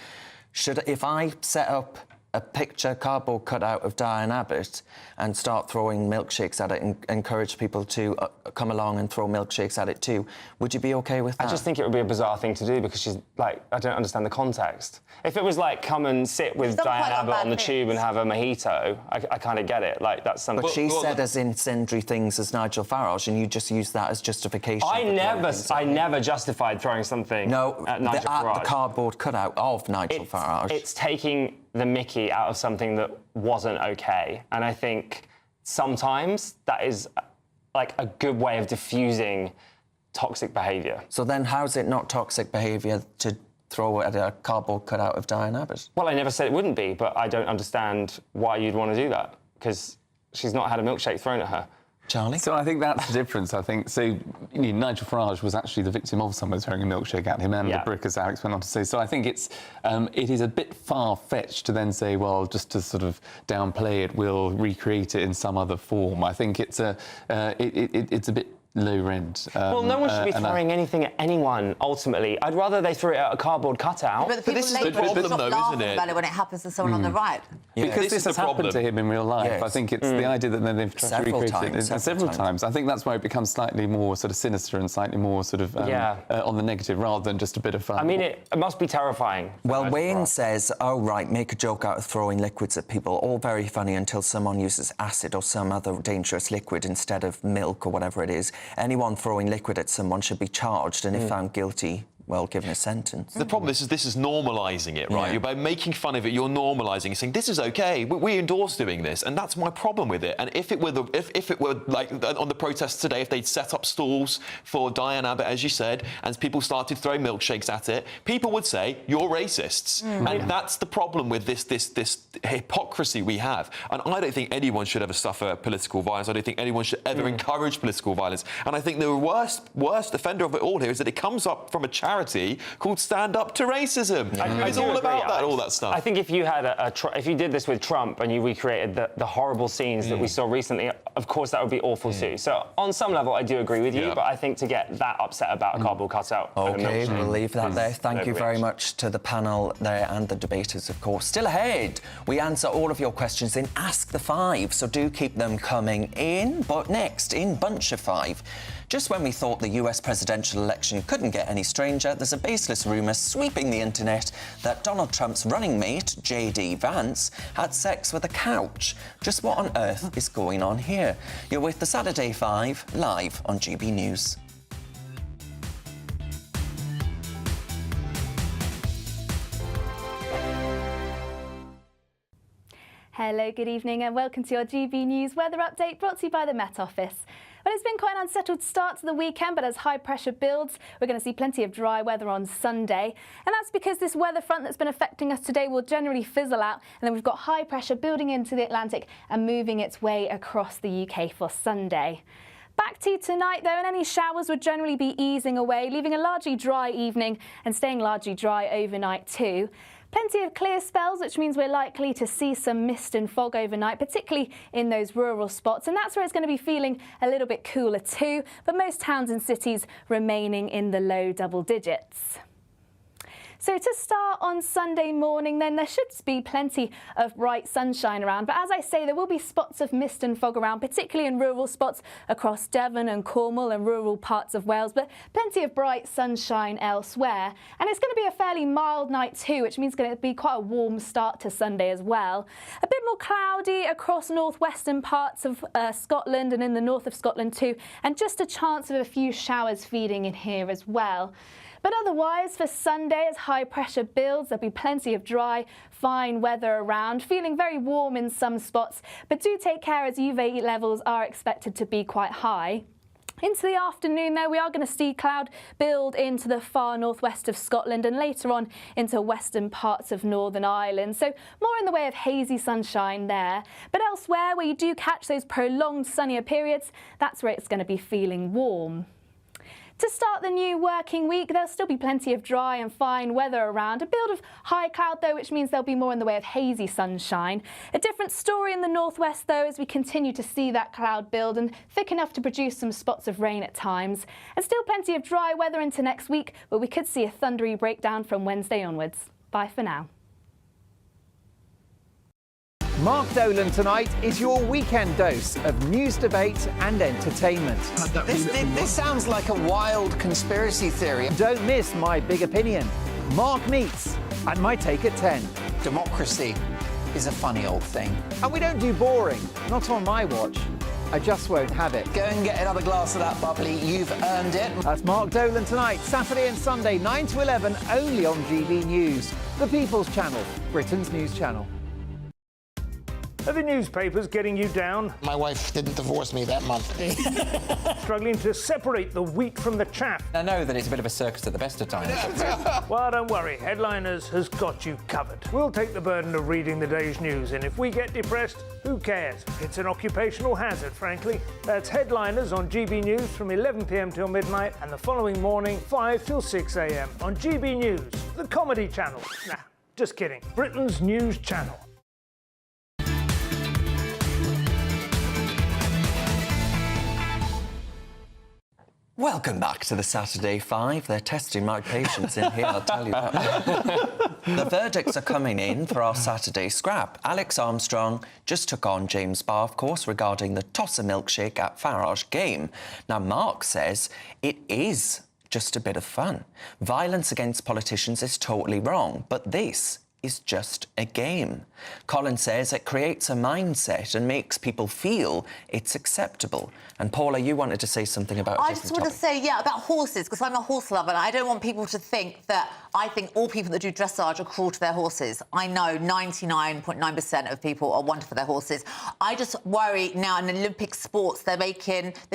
if I set up a picture, cardboard cutout of Diane Abbott and start throwing milkshakes at it and encourage people to come along and throw milkshakes at it too, would you be OK with that? I just think it would be a bizarre thing to do because she's, like, I don't understand the context. If it was like, come and sit with Diane Abbott on the tube and have a mojito, I kind of get it. Like, that's something... But she said as incendiary things as Nigel Farage, and you just use that as justification. I never justified throwing something at Nigel Farage. The cardboard cutout of Nigel Farage. It's taking the mickey out of something that wasn't OK. And I think sometimes that is, like, a good way of diffusing toxic behaviour. So then how's it not toxic behaviour to throw at a cardboard cutout of Diane Abbott? Well, I never said it wouldn't be, but I don't understand why you'd want to do that, because she's not had a milkshake thrown at her. Charlie? So I think that's the difference, I think. So, Nigel Farage was actually the victim of someone throwing a milkshake at him and a brick, as Alex went on to say. So I think it is a bit far-fetched to then say, well, just to sort of downplay it, we'll recreate it in some other form. I think it's a bit low rent. Well, no one should be throwing anything at anyone, ultimately. I'd rather they threw it at a cardboard cutout. But this is the problem, though, isn't it? About it when it happens to someone on the right. Yeah. Because this has happened to him in real life. Yes. I think it's the idea that then they've tried to recreate it several times. I think that's where it becomes slightly more sort of sinister and slightly more sort of on the negative rather than just a bit of fun. I mean, it must be terrifying. Well, Wayne says, oh, right, make a joke out of throwing liquids at people. All very funny until someone uses acid or some other dangerous liquid instead of milk or whatever it is. Anyone throwing liquid at someone should be charged, and if found guilty, well, given a sentence. The problem is this is normalising it, right? You're by making fun of it, you're normalising it, saying this is OK. We endorse doing this, and that's my problem with it. And if it were if it were like on the protests today, if they'd set up stalls for Diane Abbott, as you said, and people started throwing milkshakes at it, people would say you're racists, and that's the problem with this hypocrisy we have. And I don't think anyone should ever suffer political violence. I don't think anyone should ever encourage political violence. And I think the worst offender of it all here is that it comes up from a charity called Stand Up to Racism. It's all about that, all that stuff. I think if you had if you did this with Trump and you recreated the horrible scenes that we saw recently, of course that would be awful too. So on some level, I do agree with you, but I think to get that upset about a cardboard cutout. OK, we'll leave that there. Thank you very much to the panel there and the debaters, of course. Still ahead, we answer all of your questions in Ask the Five, so do keep them coming in. But next, in Bunch of Five, just when we thought the US presidential election couldn't get any stranger, there's a baseless rumour sweeping the internet that Donald Trump's running mate, J.D. Vance, had sex with a couch. Just what on earth is going on here? You're with the Saturday Five, live on GB News. Hello, good evening and welcome to your GB News weather update brought to you by the Met Office. Well, it's been quite an unsettled start to the weekend, but as high pressure builds, we're going to see plenty of dry weather on Sunday. And that's because this weather front that's been affecting us today will generally fizzle out. And then we've got high pressure building into the Atlantic and moving its way across the UK for Sunday. Back to tonight, though, and any showers would generally be easing away, leaving a largely dry evening and staying largely dry overnight too. Plenty of clear spells, which means we're likely to see some mist and fog overnight, particularly in those rural spots. And that's where it's going to be feeling a little bit cooler too, but most towns and cities remaining in the low double digits. So to start on Sunday morning, then there should be plenty of bright sunshine around. But as I say, there will be spots of mist and fog around, particularly in rural spots across Devon and Cornwall and rural parts of Wales, but plenty of bright sunshine elsewhere. And it's going to be a fairly mild night too, which means it's going to be quite a warm start to Sunday as well. A bit more cloudy across northwestern parts of Scotland and in the north of Scotland too, and just a chance of a few showers feeding in here as well. But otherwise, for Sunday, as high pressure builds, there'll be plenty of dry, fine weather around, feeling very warm in some spots. But do take care as UV levels are expected to be quite high. Into the afternoon, though, we are going to see cloud build into the far northwest of Scotland and later on into western parts of Northern Ireland. So more in the way of hazy sunshine there. But elsewhere, where you do catch those prolonged sunnier periods, that's where it's going to be feeling warm. To start the new working week, there'll still be plenty of dry and fine weather around. A build of high cloud, though, which means there'll be more in the way of hazy sunshine. A different story in the northwest, though, as we continue to see that cloud build and thick enough to produce some spots of rain at times. And still plenty of dry weather into next week, but we could see a thundery breakdown from Wednesday onwards. Bye for now. Mark Dolan tonight is your weekend dose of news, debate and entertainment. This sounds like a wild conspiracy theory. Don't miss My Big Opinion, Mark Meets and My Take at 10. Democracy is a funny old thing. And we don't do boring, not on my watch. I just won't have it. Go and get another glass of that bubbly, you've earned it. That's Mark Dolan tonight, Saturday and Sunday, 9 to 11, only on GB News, the People's Channel, Britain's news channel. Are the newspapers getting you down? My wife didn't divorce me that month. Struggling to separate the wheat from the chaff? I know that it's a bit of a circus at the best of times. Well, don't worry, Headliners has got you covered. We'll take the burden of reading the day's news, and if we get depressed, who cares? It's an occupational hazard, frankly. That's Headliners on GB News from 11 p.m. till midnight, and the following morning, 5 till 6 a.m. on GB News, the comedy channel. Nah, just kidding. Britain's news channel. Welcome back to the Saturday 5. They're testing my patience in here, I'll tell you that. The verdicts are coming in for our Saturday scrap. Alex Armstrong just took on James Barr, of course, regarding the toss of Milkshake at Farage game. Now, Mark says it is just a bit of fun. Violence against politicians is totally wrong, but this is just a game. Colin says it creates a mindset and makes people feel it's acceptable. And Paula, you wanted to say something about I just want to say, about horses, because I'm a horse lover, and I don't want people to think that I think all people that do dressage are cruel to their horses. I know 99.9% of people are wonderful for their horses. I just worry now in Olympic sports, they're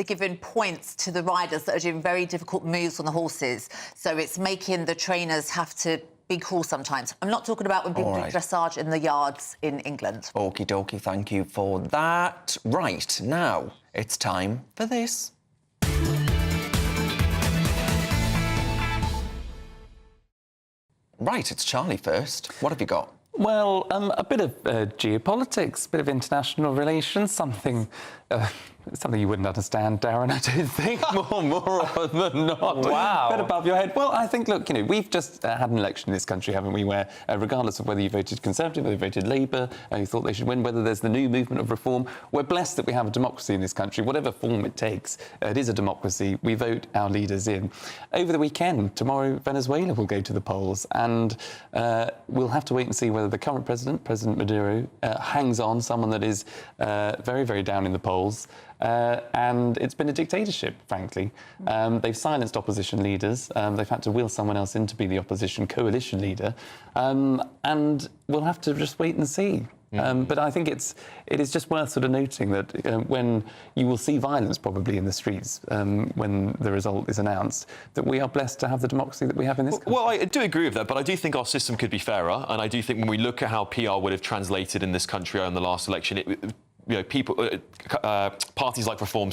giving points to the riders that are doing very difficult moves on the horses. So it's making the trainers have to be cruel sometimes. I'm not talking about when people do dressage in the yards in England. Okie dokie, thank you for that. Right, now it's time for this. Right, it's Charlie first. What have you got? Well, a bit of geopolitics, a bit of international relations, something you wouldn't understand, Darren, I don't think, more than not. Wow. A bit above your head. Well, I think, look, we've just had an election in this country, haven't we, where regardless of whether you voted Conservative, whether you voted Labour, you thought they should win, whether there's the new movement of reform, we're blessed that we have a democracy in this country, whatever form it takes. It is a democracy. We vote our leaders in. Over the weekend, tomorrow, Venezuela will go to the polls, and we'll have to wait and see whether the current president, President Maduro, hangs on, someone that is very, very down in the polls. And it's been a dictatorship, frankly. They've silenced opposition leaders. They've had to wheel someone else in to be the opposition coalition leader. And we'll have to just wait and see. But I think it is just worth sort of noting that when you will see violence probably in the streets when the result is announced, that we are blessed to have the democracy that we have in this country. Well, I do agree with that, but I do think our system could be fairer, and I do think when we look at how PR would have translated in this country in the last election, parties like Reform,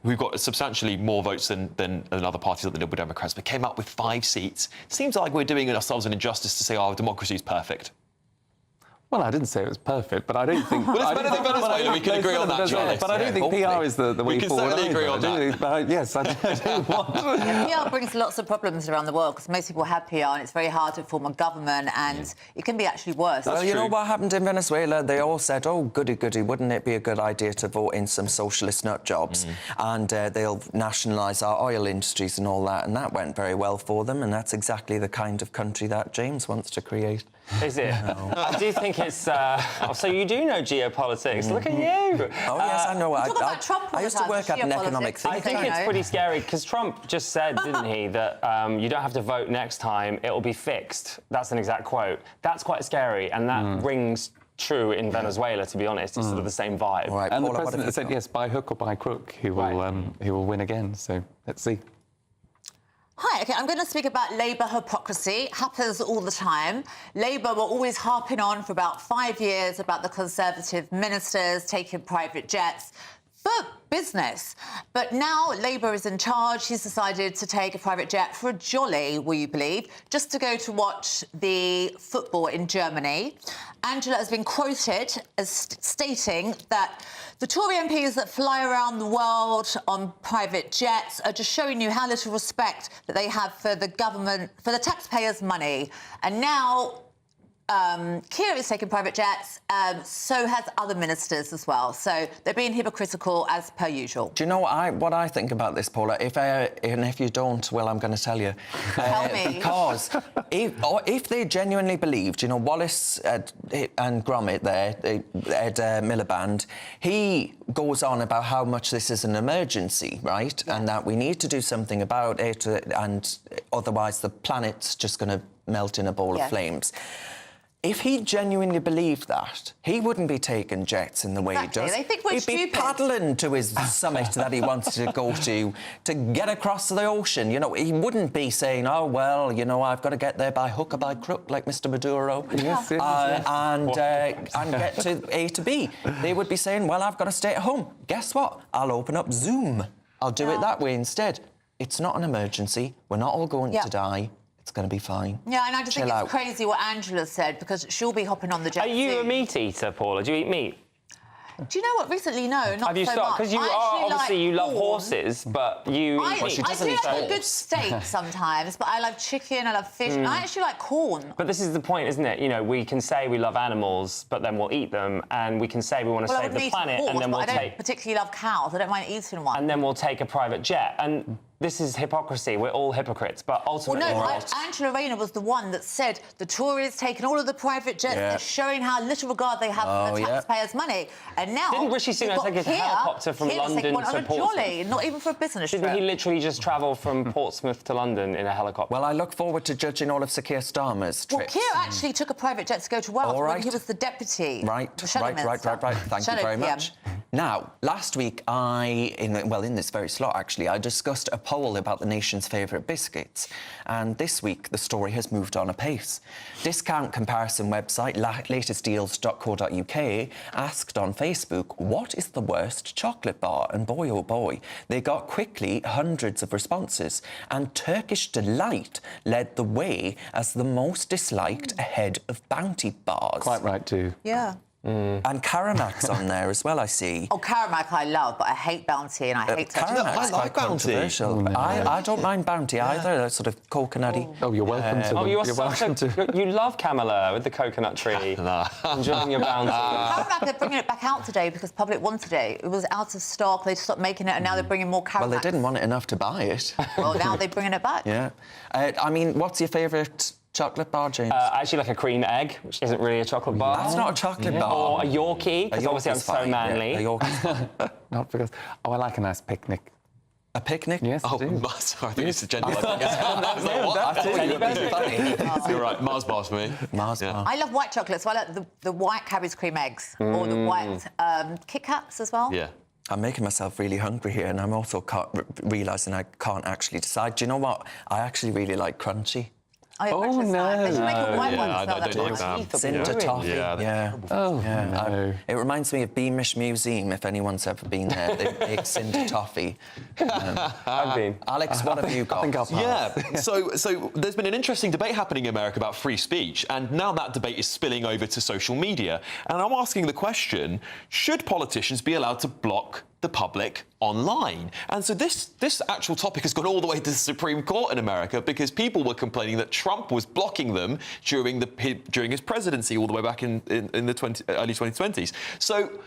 who've got substantially more votes than other parties like the Liberal Democrats, but came up with 5 seats. Seems like we're doing ourselves an injustice to say our democracy is perfect. Well, I didn't say it was perfect, but I don't think... Well, it's better than Venezuela. We can agree on that, Charlie. But I don't think PR is the way forward. We can certainly agree on that. But yes, I do want... PR brings lots of problems around the world because most people have PR and it's very hard to form a government and it can be actually worse. Well, you know what happened in Venezuela? They all said, oh, goody, goody, wouldn't it be a good idea to vote in some socialist nut jobs? And they'll nationalise our oil industries and all that, and that went very well for them, and that's exactly the kind of country that James wants to create. Is it? No. I do think it's... so you do know geopolitics. Look at you. Oh, yes, I know. I used to work at an economic think I think it's pretty scary, because Trump just said, didn't he, that you don't have to vote next time, it'll be fixed. That's an exact quote. That's quite scary, and that rings true in Venezuela, to be honest. It's sort of the same vibe. Right, and Paula, the president said, yes, by hook or by crook, he will win again. So let's see. Hi, OK, I'm going to speak about Labour hypocrisy. Happens all the time. Labour were always harping on for about 5 years about the Conservative ministers taking private jets for business. But now Labour is in charge. He's decided to take a private jet for a jolly, will you believe, just to go to watch the football in Germany. Angela has been quoted as stating that the Tory MPs that fly around the world on private jets are just showing you how little respect that they have for the government, for the taxpayers' money. And now Keir is taking private jets, so has other ministers as well. So they're being hypocritical as per usual. Do you know what I think about this, Paula? If you don't, well, I'm going to tell you. Tell me. Because if they genuinely believed, you know, Wallace and Gromit there, Ed Miliband, he goes on about how much this is an emergency, right? Yeah. And that we need to do something about it, and otherwise the planet's just going to melt in a bowl of flames. If he genuinely believed that, he wouldn't be taking jets in the way he does. They think we're stupid. He'd be paddling to his summit that he wants to go to get across the ocean. You know, he wouldn't be saying, oh, well, you know, I've got to get there by hook or by crook, like Mr Maduro, and get to A to B. They would be saying, well, I've got to stay at home. Guess what? I'll open up Zoom. I'll do it that way instead. It's not an emergency. We're not all going to die. It's going to be fine. Yeah, and I just think it's crazy what Angela said, because she'll be hopping on the jet. Are you a meat eater, Paula? Do you eat meat? Do you know what? Recently, no, not Have you so stopped? much. Because you are, obviously, you love horses, but you I eat meat. do like a good steak sometimes, but I love chicken, I love fish, and I actually like corn. But this is the point, isn't it? You know, we can say we love animals, but then we'll eat them, and we can say we want to save the planet, and then we'll take... I don't particularly love cows. I don't mind eating one. And then we'll take a private jet, and... This is hypocrisy. We're all hypocrites, but ultimately... Well, no, Angela Rayner was the one that said the Tories taking all of the private jets, they're showing how little regard they have for the taxpayers' money. And now... Didn't Rishi Sunak take a helicopter from London to Portsmouth? Jolly, not even for a business trip. Didn't he literally just travel from Portsmouth to London in a helicopter? Well, I look forward to judging all of Sir Keir Starmer's trips. Well, Keir actually took a private jet to go to Wales when he was the deputy. Right. Thank you very much. Now, last week, in this very slot, actually, I discussed a poll about the nation's favourite biscuits. And this week, the story has moved on apace. Discount comparison website latestdeals.co.uk asked on Facebook, what is the worst chocolate bar? And boy, oh boy, they got quickly hundreds of responses. And Turkish Delight led the way as the most disliked ahead of Bounty bars. Quite right, too. Yeah. And Karamac's on there as well, I see. Oh, Karamak I love, but I hate Bounty and I hate Karamac's quite controversial. I don't mind Bounty either, they're sort of coconutty. Oh, you're welcome to them. Oh, you're welcome to... You love Kamala with the coconut tree. Enjoying your Bounty. Karamak, they're bringing it back out today because public wanted it. It was out of stock, they stopped making it, and now they're bringing more Karamak. Well, they didn't want it enough to buy it. Well, now they're bringing it back. Yeah. I mean, what's your favourite chocolate bar, James? I actually like a cream egg, which isn't really a chocolate bar. That's not a chocolate bar. Or a Yorkie, because obviously I'm so manly. Yeah, a Yorkie's fine. Not because... Oh, I like a nice picnic. A picnic? Yes, I do. Sorry, I think it's a gender. You're right, Mars bars for me. Mars bar. I love white chocolate, so I like the white cabbage cream eggs, or the white Kit Kats as well. Yeah. I'm making myself really hungry here, and I'm also realising I can't actually decide. Do you know what? I actually really like crunchy. Oh, no. They should make a white one. I smell don't like nice. that. Cinder toffee. Yeah. Oh, no. It reminds me of Beamish Museum, if anyone's ever been there. They make cinder toffee. I've been. Alex, what have you got? I think I'll pass. Yeah, so there's been an interesting debate happening in America about free speech, and now that debate is spilling over to social media. And I'm asking the question, should politicians be allowed to block the public online? And so this actual topic has gone all the way to the Supreme Court in America because people were complaining that Trump was blocking them during his presidency all the way back in the early 2020s. So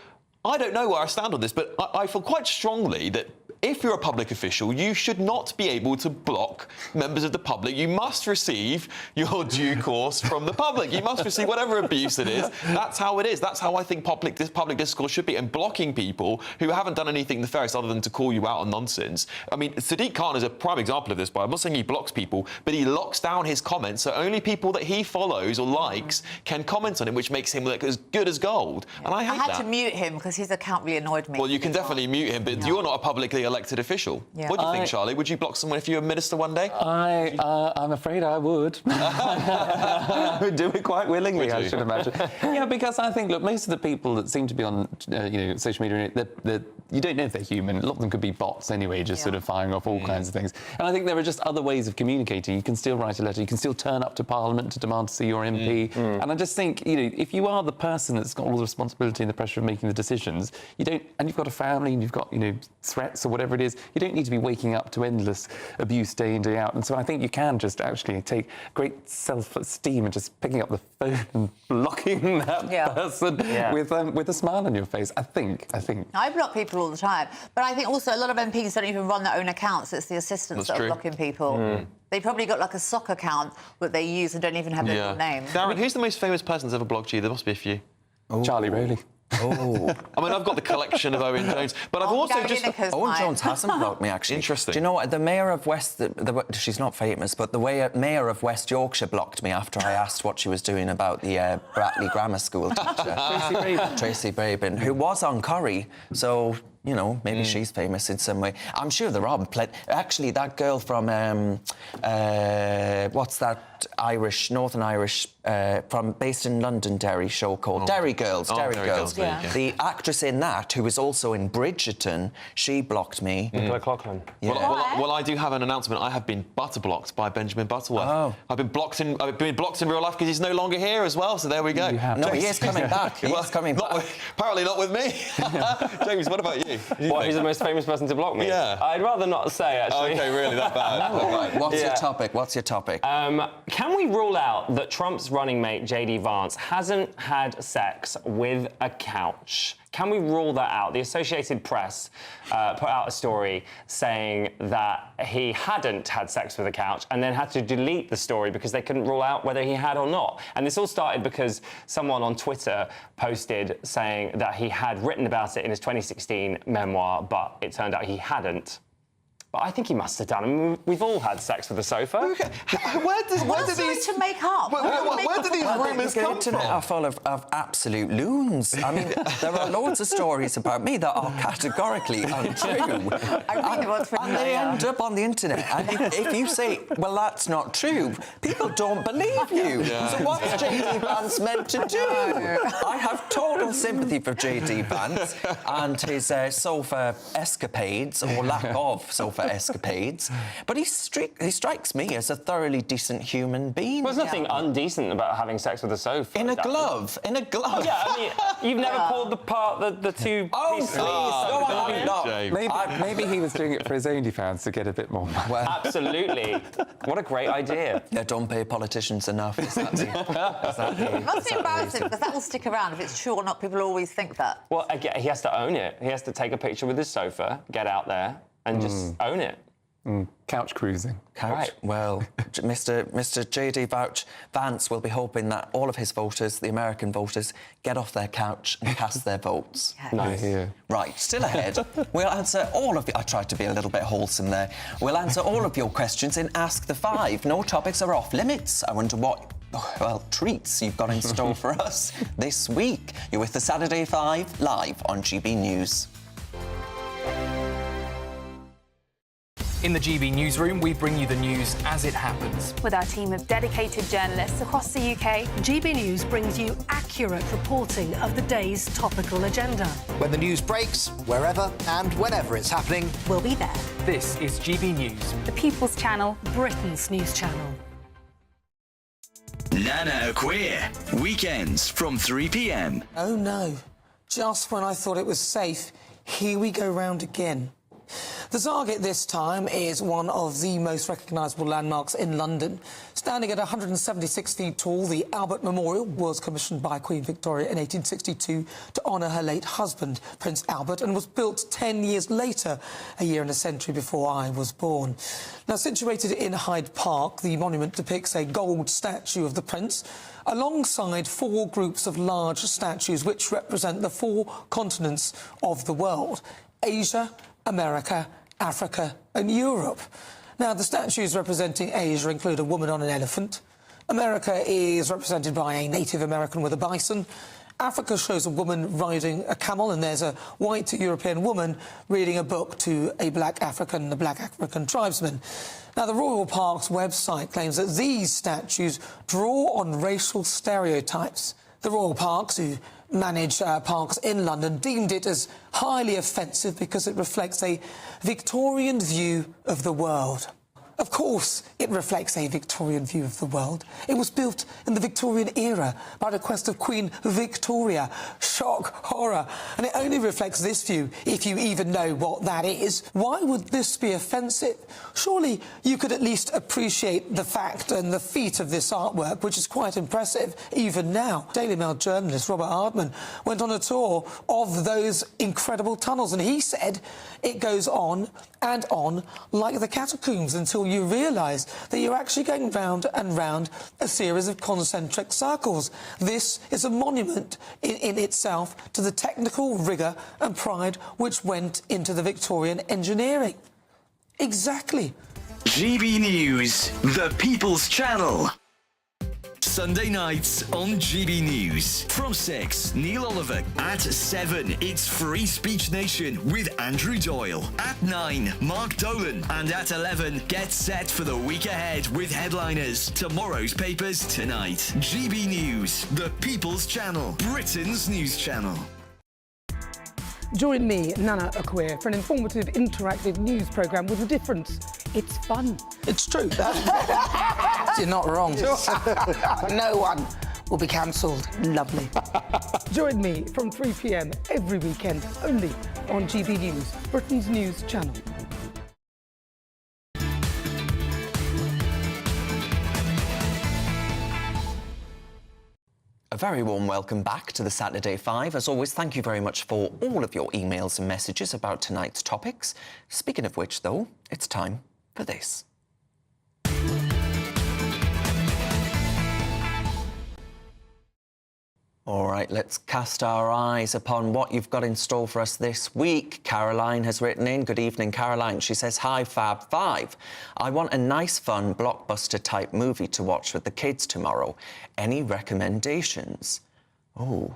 I don't know where I stand on this, but I feel quite strongly that if you're a public official, you should not be able to block members of the public. You must receive your due course from the public. You must receive whatever abuse it is. That's how it is. That's how I think public discourse should be. And blocking people who haven't done anything nefarious other than to call you out on nonsense. I mean, Sadiq Khan is a prime example of this, but I'm not saying he blocks people, but he locks down his comments, so only people that he follows or likes can comment on him, which makes him look as good as gold. And I hate that. I had to mute him because his account really annoyed me. Well, you can definitely mute him, but you're not a publicly elected official. Yeah. What do you think, Charlie? Would you block someone if you were a minister one day? I'm afraid I would. I would do it quite willingly, I should imagine. Yeah, because I think, look, most of the people that seem to be on, social media, you don't know if they're human. A lot of them could be bots anyway, just sort of firing off all kinds of things. And I think there are just other ways of communicating. You can still write a letter. You can still turn up to Parliament to demand to see your MP. And I just think, if you are the person that's got all the responsibility and the pressure of making the decisions, and you've got a family and you've got, threats or whatever it is, you don't need to be waking up to endless abuse day in, day out. And so I think you can just actually take great self-esteem and just picking up the phone and blocking that person with a smile on your face. I think. I block people all the time. But I think also a lot of MPs don't even run their own accounts. It's the assistants that are blocking people. They probably got like a sock account that they use and don't even have their real name. Darren, who's the most famous person that's ever blocked you? There must be a few. Charlie Rowley. Oh. I mean, I've got the collection of Owen Jones, but I've also just... Owen Jones hasn't blocked me, actually. Interesting. Do you know what? The mayor of West... she's not famous, but the mayor of West Yorkshire blocked me after I asked what she was doing about the Bratley Grammar School teacher. Tracy Brabin, who was on Curry, so... maybe she's famous in some way. I'm sure there are plenty. Actually, that girl from what's that Northern Irish, based in Londonderry show called Derry Girls. Derry Girls. Yeah. The actress in that, who was also in Bridgerton, she blocked me. Nicola Coughlan. Yeah. Well, I do have an announcement. I have been butter-blocked by Benjamin Butterworth. Oh. I've been blocked in real life because he's no longer here as well. So there we go. No, he is coming back. He is coming back. Apparently not with me. James, what about you? Who's the most famous person to block me? Yeah. I'd rather not say, actually. Okay, really, that bad? Right. What's your topic? Can we rule out that Trump's running mate, J.D. Vance, hasn't had sex with a couch? Can we rule that out? The Associated Press put out a story saying that he hadn't had sex with a couch and then had to delete the story because they couldn't rule out whether he had or not. And this all started because someone on Twitter posted saying that he had written about it in his 2016 memoir, but it turned out he hadn't. But I think he must have done. I mean, we've all had sex with a sofa. Where do these to make up? Where do these rumours come from? The internet are full of absolute loons. I mean, there are loads of stories about me that are categorically untrue. And they end up on the internet. And if you say, well, that's not true, people don't believe you. Yeah. So what's J.D. Vance meant to do? I have total sympathy for J.D. Vance and his sofa escapades, or lack of sofa escapades, but he strikes me as a thoroughly decent human being. There's nothing undecent about having sex with a sofa. In a glove. Oh, yeah, I mean, you've never pulled apart the two pieces. Maybe he was doing it for his OnlyFans to get a bit more money. Well, absolutely. What a great idea. Yeah, don't pay politicians enough. Is that It must be embarrassing because that will stick around. If it's true or not, people always think that. Well, again, he has to own it. He has to take a picture with his sofa, get out there, and just own it. Couch cruising. Right. Well, Mr. J.D. Vance will be hoping that all of his voters, the American voters, get off their couch and cast their votes. Nice. Right, still ahead. We'll answer all of I tried to be a little bit wholesome there. We'll answer all of your questions in Ask the Five. No topics are off limits. I wonder what, treats you've got in store for us this week. You're with the Saturday Five, live on GB News. In the GB newsroom, we bring you the news as it happens. With our team of dedicated journalists across the UK, GB News brings you accurate reporting of the day's topical agenda. When the news breaks, wherever and whenever it's happening, we'll be there. This is GB News. The People's Channel, Britain's news channel. Nana Queer, weekends from 3 p.m. Oh no, just when I thought it was safe, here we go round again. The target this time is one of the most recognisable landmarks in London. Standing at 176 feet tall, the Albert Memorial was commissioned by Queen Victoria in 1862 to honour her late husband, Prince Albert, and was built 10 years later, a year and a century before I was born. Now, situated in Hyde Park, the monument depicts a gold statue of the Prince, alongside 4 groups of large statues which represent the 4 continents of the world: Asia, America, Africa and Europe. Now, the statues representing Asia include a woman on an elephant. America is represented by a Native American with a bison. Africa shows a woman riding a camel, and there's a white European woman reading a book to a black African tribesman. Now, the Royal Park's website claims that these statues draw on racial stereotypes. The Royal Parks, who manage parks in London, deemed it as highly offensive because it reflects a Victorian view of the world. Of course, it reflects a Victorian view of the world. It was built in the Victorian era by request of Queen Victoria. Shock, horror. And it only reflects this view, if you even know what that is. Why would this be offensive? Surely you could at least appreciate the fact and the feat of this artwork, which is quite impressive, even now. Daily Mail journalist Robert Hardman went on a tour of those incredible tunnels, and he said it goes on and on like the catacombs until you realise that you're actually going round and round a series of concentric circles. This is a monument in itself to the technical rigour and pride which went into the Victorian engineering. Exactly. GB News, the People's Channel. Sunday nights on GB News. From 6, Neil Oliver. At 7, it's Free Speech Nation with Andrew Doyle. At 9, Mark Dolan. And at 11, get set for the week ahead with headliners. Tomorrow's papers tonight. GB News, the People's Channel, Britain's news channel. Join me, Nana Queer, for an informative, interactive news programme with a difference. It's fun. It's true. You're not wrong. No one will be cancelled. Lovely. Join me from 3 p.m. every weekend, only on GB News, Britain's news channel. A very warm welcome back to the Saturday 5. As always, thank you very much for all of your emails and messages about tonight's topics. Speaking of which, though, it's time for this. All right, let's cast our eyes upon what you've got in store for us this week. Caroline has written in. Good evening, Caroline. She says, hi, Fab 5. I want a nice, fun, blockbuster-type movie to watch with the kids tomorrow. Any recommendations? Oh.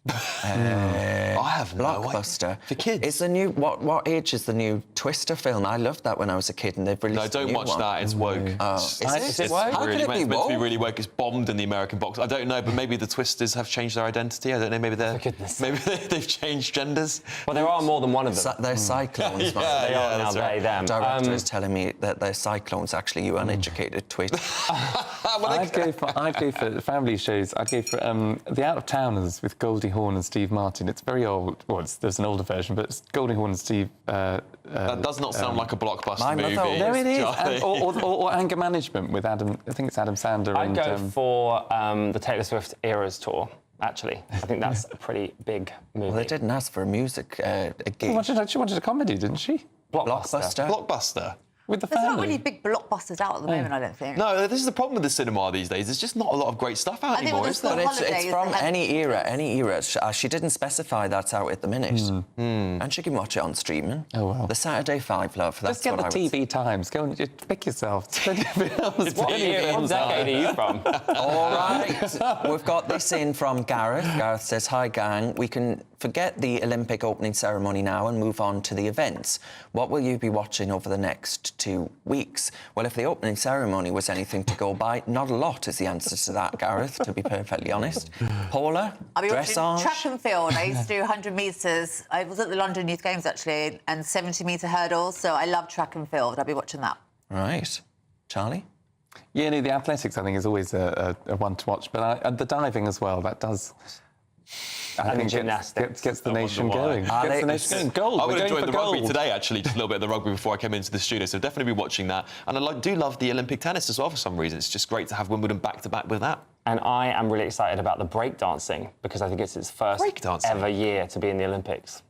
I have no Blockbuster. For kids. It's the new... What age is the new Twister film? I loved that when I was a kid, and they've released No, don't watch one. that. It's woke. Oh, is it woke? How Really, can it be it's meant to be woke? really woke. It's bombed in the American box. I don't know, but maybe the Twisters have changed their identity. I don't know. Maybe they're... Maybe they've changed genders. Well, there are more than one of them. They're cyclones. They are now, they, them. Director is telling me that they're cyclones, actually, you uneducated twit. I'd go for family shows. I'd go for The Out of Towners with Goldie Hawn and Steve Martin. It's very old. Well, there's an older version, but it's Goldie Hawn and Steve... that does not sound like a blockbuster movie. No, it is. Or Anger Management with Adam... I think it's Adam Sandler. I'd go for the Taylor Swift Eras tour, actually. I think that's a pretty big movie. Well, they didn't ask for a music a gig. She wanted a comedy, didn't she? Blockbuster. With the There's family. not really big blockbusters out at the moment, I don't think. No, this is the problem with the cinema these days. There's just not a lot of great stuff out anymore, is there? But it's from any era. She didn't specify that's out at the minute. And she can watch it on streaming. Oh, well. The Saturday 5, love. That's Just get what the I would TV times. Go and just pick yourself. What decade are you from? All right. We've got this in from Gareth. Gareth says, hi, gang. We can forget the Olympic opening ceremony now and move on to the events. What will you be watching over the next 2 weeks? Well, if the opening ceremony was anything to go by, not a lot is the answer to that, Gareth, to be perfectly honest. Paula, I'll be watching dressage? track and field. I used to do 100 metres. I was at the London Youth Games, actually, and 70-metre hurdles, so I love track and field. I'll be watching that. Right. Charlie? Yeah, no, the athletics, I think, is always a one to watch, but the diving as well, that does... I think gymnastics. Gets the nation going. Gets the nation going. Gold. I would We're have going joined for the rugby gold. today, actually, just a little bit of the rugby before I came into the studio, so definitely be watching that. And I do love the Olympic tennis as well for some reason. It's just great to have Wimbledon back-to-back with that. And I am really excited about the breakdancing because I think it's its first ever year to be in the Olympics.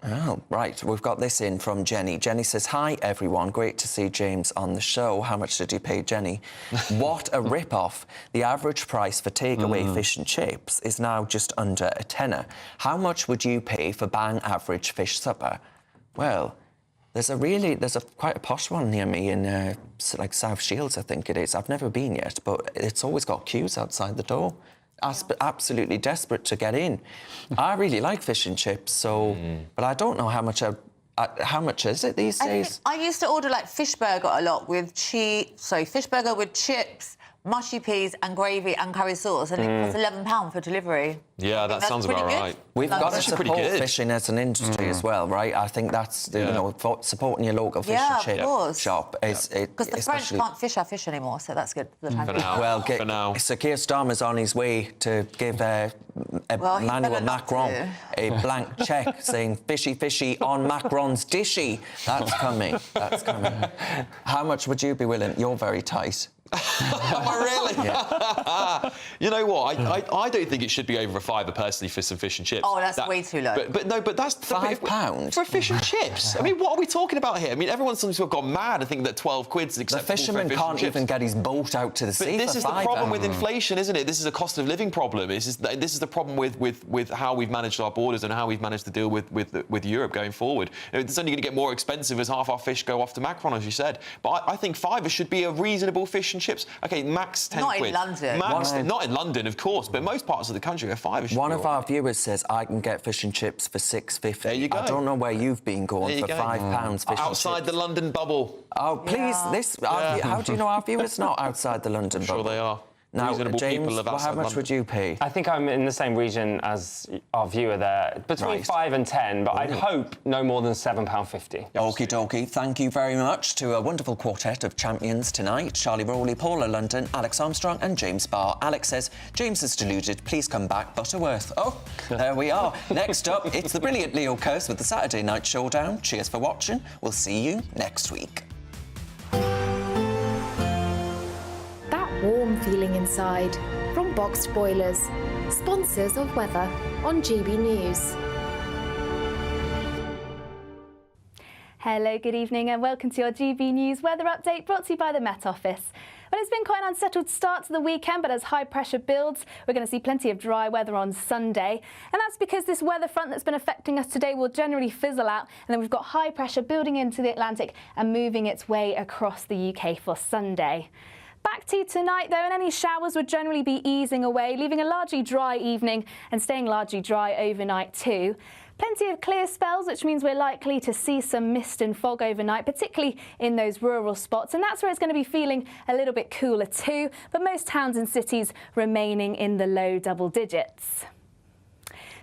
Oh, right. We've got this in from Jenny. Jenny says, hi, everyone. Great to see James on the show. How much did you pay, Jenny? What a rip-off. The average price for takeaway fish and chips is now just under a tenner. How much would you pay for bang average fish supper? Well, there's quite a posh one near me in, like, South Shields, I think it is. I've never been yet, but it's always got queues outside the door. Absolutely desperate to get in. I really like fish and chips, so, but I don't know how much is it these days? I used to order like fish burger a lot with fish burger with chips, mushy peas and gravy and curry sauce, and it costs £11 for delivery. Yeah, that sounds about right. We've got to actually pretty support good. fishing as an industry as well, right? I think that's, you know, supporting your local fish and chip shop. Because the French can't fish our fish anymore, so that's good for the time. For now. Well, for now. Sir Keir Starmer's on his way to give Emmanuel Macron a blank cheque saying fishy, fishy on Macron's dishy. That's coming. That's coming. How much would you be willing? You're very tight. Am I really? Yeah. You know what? I don't think it should be over £5 personally for some fish and chips. Oh, that's way too low. But that's £5 for fish and chips. I mean, what are we talking about here? I mean, everyone seems to have gone mad and think that 12 quid's acceptable. The fisherman for fish can't and chips. even get his boat out to the sea. But this for is the £5. problem with inflation, isn't it? This is a cost of living problem. This is the problem with how we've managed our borders and how we've managed to deal with Europe going forward. You know, it's only going to get more expensive as half our fish go off to Macron, as you said. But I think £5 should be a reasonable fish and chips. OK, max 10 Not quid. in London. Not in London, of course, but most parts of the country are £5 should One be of our viewers says I can get fish and chips for £6.50. There you go. I don't know where you've been going for £5 fish and outside chips. the London bubble. Oh, please, how do you know our viewers not outside the London I'm bubble? sure they are. Now, Reasonable James, people of how outside much London. would you pay? I think I'm in the same region as our viewer there, between 5 and 10, but I'd hope no more than £7.50. Okie dokie. Thank you very much to a wonderful quartet of champions tonight. Charlie Rowley, Paula London, Alex Armstrong and James Barr. Alex says, James is deluded. Please come back, Butterworth. Oh, there we are. Next up, it's the brilliant Leo Kearse with the Saturday Night Showdown. Cheers for watching. We'll see you next week. Warm feeling inside from Boxed Boilers, sponsors of weather on GB News. Hello, good evening and welcome to your GB News weather update brought to you by the Met Office. Well, it's been quite an unsettled start to the weekend, but as high pressure builds, we're going to see plenty of dry weather on Sunday. And that's because this weather front that's been affecting us today will generally fizzle out, and then we've got high pressure building into the Atlantic and moving its way across the UK for Sunday. Back to tonight, though, and any showers would generally be easing away, leaving a largely dry evening and staying largely dry overnight too. Plenty of clear spells, which means we're likely to see some mist and fog overnight, particularly in those rural spots. And that's where it's going to be feeling a little bit cooler too, but most towns and cities remaining in the low double digits.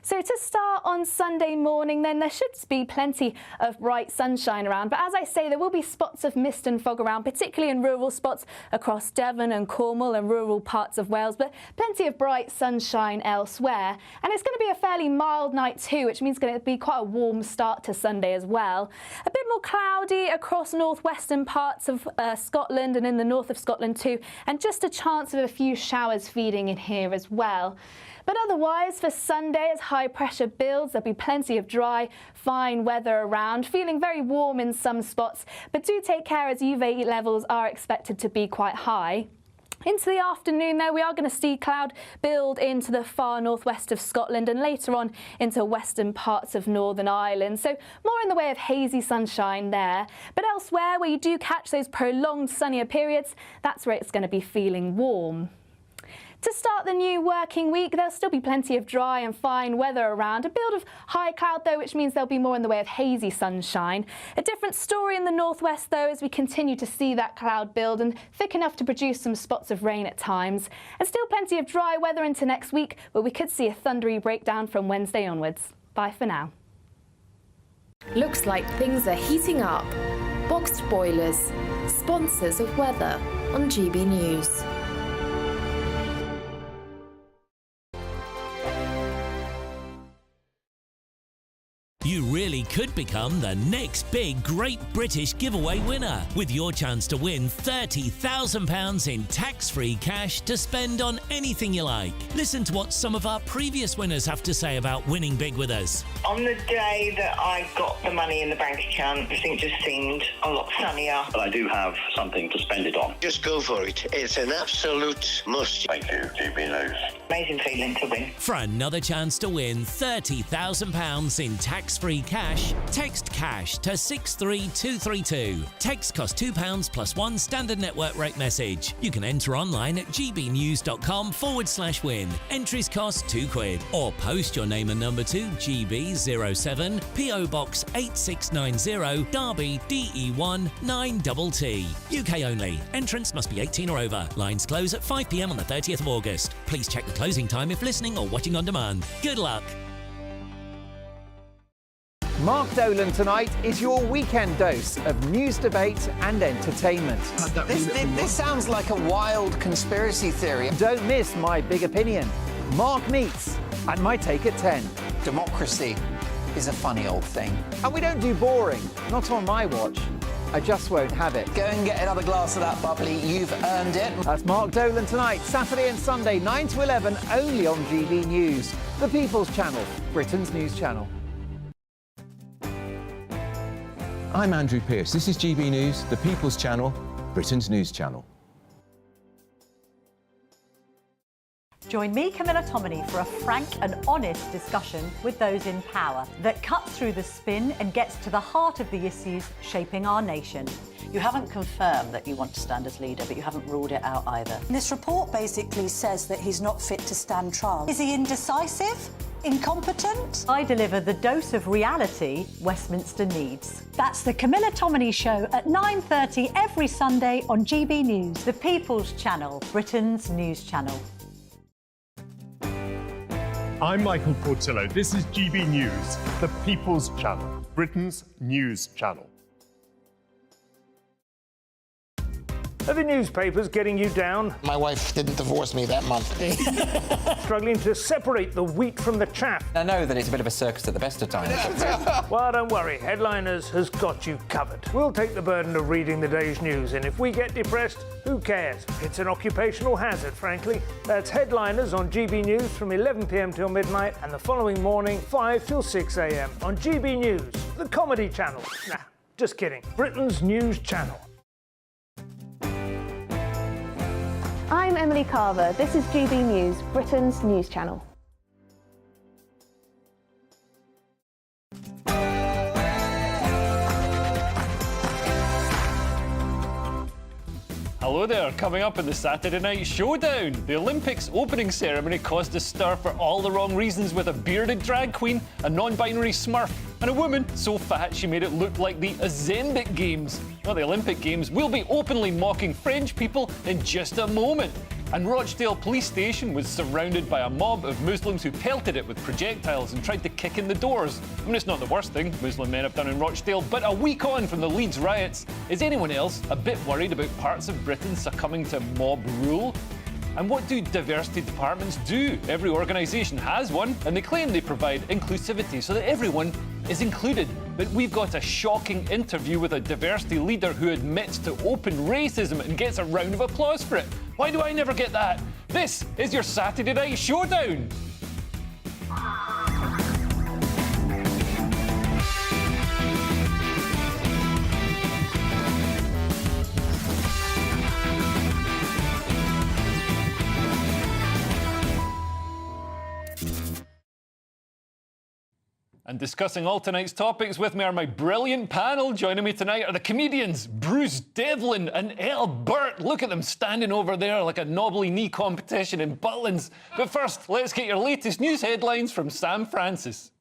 So to start on Sunday morning, then there should be plenty of bright sunshine around. But as I say, there will be spots of mist and fog around, particularly in rural spots across Devon and Cornwall and rural parts of Wales, but plenty of bright sunshine elsewhere. And it's going to be a fairly mild night too, which means it's going to be quite a warm start to Sunday as well. A bit more cloudy across northwestern parts of Scotland and in the north of Scotland too, and just a chance of a few showers feeding in here as well. But otherwise, for Sunday, as high pressure builds, there'll be plenty of dry, fine weather around, feeling very warm in some spots. But do take care as UV levels are expected to be quite high. Into the afternoon, though, we are going to see cloud build into the far northwest of Scotland and later on into western parts of Northern Ireland. So more in the way of hazy sunshine there. But elsewhere, where you do catch those prolonged sunnier periods, that's where it's going to be feeling warm. To start the new working week, there'll still be plenty of dry and fine weather around. A build of high cloud, though, which means there'll be more in the way of hazy sunshine. A different story in the northwest, though, as we continue to see that cloud build and thick enough to produce some spots of rain at times. And still plenty of dry weather into next week, where we could see a thundery breakdown from Wednesday onwards. Bye for now. Looks like things are heating up. Boxed boilers, sponsors of weather on GB News. You really could become the next big Great British Giveaway winner, with your chance to win £30,000 in tax-free cash to spend on anything you like. Listen to what some of our previous winners have to say about winning big with us. On the day that I got the money in the bank account, everything just seemed a lot sunnier. But I do have something to spend it on. Just go for it. It's an absolute must. Thank you, GB News. Amazing feeling to win. For another chance to win £30,000 in tax-free cash, text cash to 63232. Text costs £2 plus one standard network rate message. You can enter online at gbnews.com/win. Entries cost £2, or post your name and number to GB07 PO Box 8690 Derby DE1 9TT. UK only. Entrance must be 18 or over. Lines close at 5 p.m. on the 30th of August. Please check the closing time if listening or watching on demand. Good luck. Mark Dolan tonight is your weekend dose of news, debate and entertainment. This sounds like a wild conspiracy theory. Don't miss My Big Opinion, Mark Meets, and My Take at 10. Democracy is a funny old thing. And we don't do boring, not on my watch. I just won't have it. Go and get another glass of that bubbly, you've earned it. That's Mark Dolan tonight, Saturday and Sunday, 9 to 11, only on GB News, the People's Channel, Britain's news channel. I'm Andrew Pearce. This is GB News, the People's Channel, Britain's news channel. Join me, Camilla Tominey, for a frank and honest discussion with those in power that cuts through the spin and gets to the heart of the issues shaping our nation. You haven't confirmed that you want to stand as leader, but you haven't ruled it out either. This report basically says that he's not fit to stand trial. Is he indecisive? Incompetent? I deliver the dose of reality Westminster needs. That's the Camilla Tominey Show at 9:30 every Sunday on GB News. The People's Channel, Britain's news channel. I'm Michael Portillo. This is GB News, the People's Channel, Britain's news channel. Are the newspapers getting you down? My wife didn't divorce me that month. Struggling to separate the wheat from the chaff? I know that it's a bit of a circus at the best of times. Well, don't worry, Headliners has got you covered. We'll take the burden of reading the day's news, and if we get depressed, who cares? It's an occupational hazard, frankly. That's Headliners on GB News from 11 p.m. till midnight, and the following morning, 5 till 6 a.m. on GB News, the comedy channel. Nah, just kidding. Britain's news channel. I'm Emily Carver. This is GB News, Britain's news channel. Hello there, coming up in the Saturday Night Showdown. The Olympics opening ceremony caused a stir for all the wrong reasons, with a bearded drag queen, a non-binary smurf, and a woman so fat she made it look like the Azembic Games. Not the Olympic Games. We'll be openly mocking French people in just a moment. And Rochdale Police Station was surrounded by a mob of Muslims who pelted it with projectiles and tried to kick in the doors. I mean, it's not the worst thing Muslim men have done in Rochdale, but a week on from the Leeds riots, is anyone else a bit worried about parts of Britain succumbing to mob rule? And what do diversity departments do? Every organisation has one, and they claim they provide inclusivity so that everyone is included. But we've got a shocking interview with a diversity leader who admits to open racism and gets a round of applause for it. Why do I never get that? This is your Saturday Night Showdown. And discussing all tonight's topics with me are my brilliant panel. Joining me tonight are the comedians Bruce Devlin and Elle Burt. Look at them standing over there like a knobbly knee competition in Butlins. But first, let's get your latest news headlines from Sam Francis.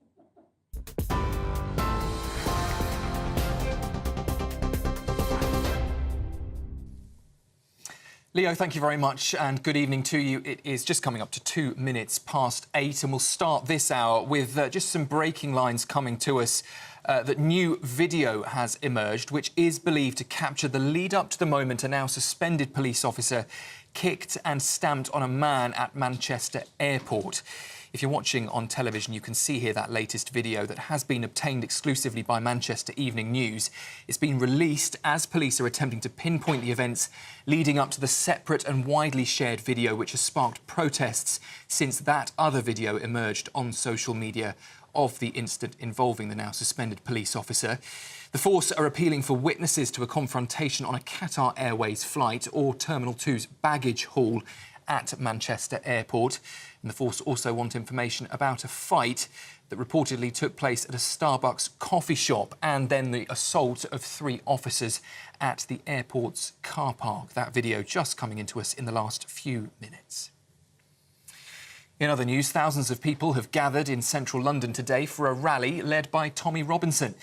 Leo, thank you very much and good evening to you. It is just coming up to 2 minutes past 8 and we'll start this hour with just some breaking lines coming to us. That new video has emerged which is believed to capture the lead up to the moment a now suspended police officer kicked and stamped on a man at Manchester Airport. If you're watching on television, you can see here that latest video that has been obtained exclusively by Manchester Evening News. It's been released as police are attempting to pinpoint the events leading up to the separate and widely shared video which has sparked protests since that other video emerged on social media of the incident involving the now suspended police officer. The force are appealing for witnesses to a confrontation on a Qatar Airways flight or Terminal 2's baggage hall at Manchester Airport. And the force also want information about a fight that reportedly took place at a Starbucks coffee shop and then the assault of 3 officers at the airport's car park. That video just coming into us in the last few minutes. In other news, thousands of people have gathered in central London today for a rally led by Tommy Robinson.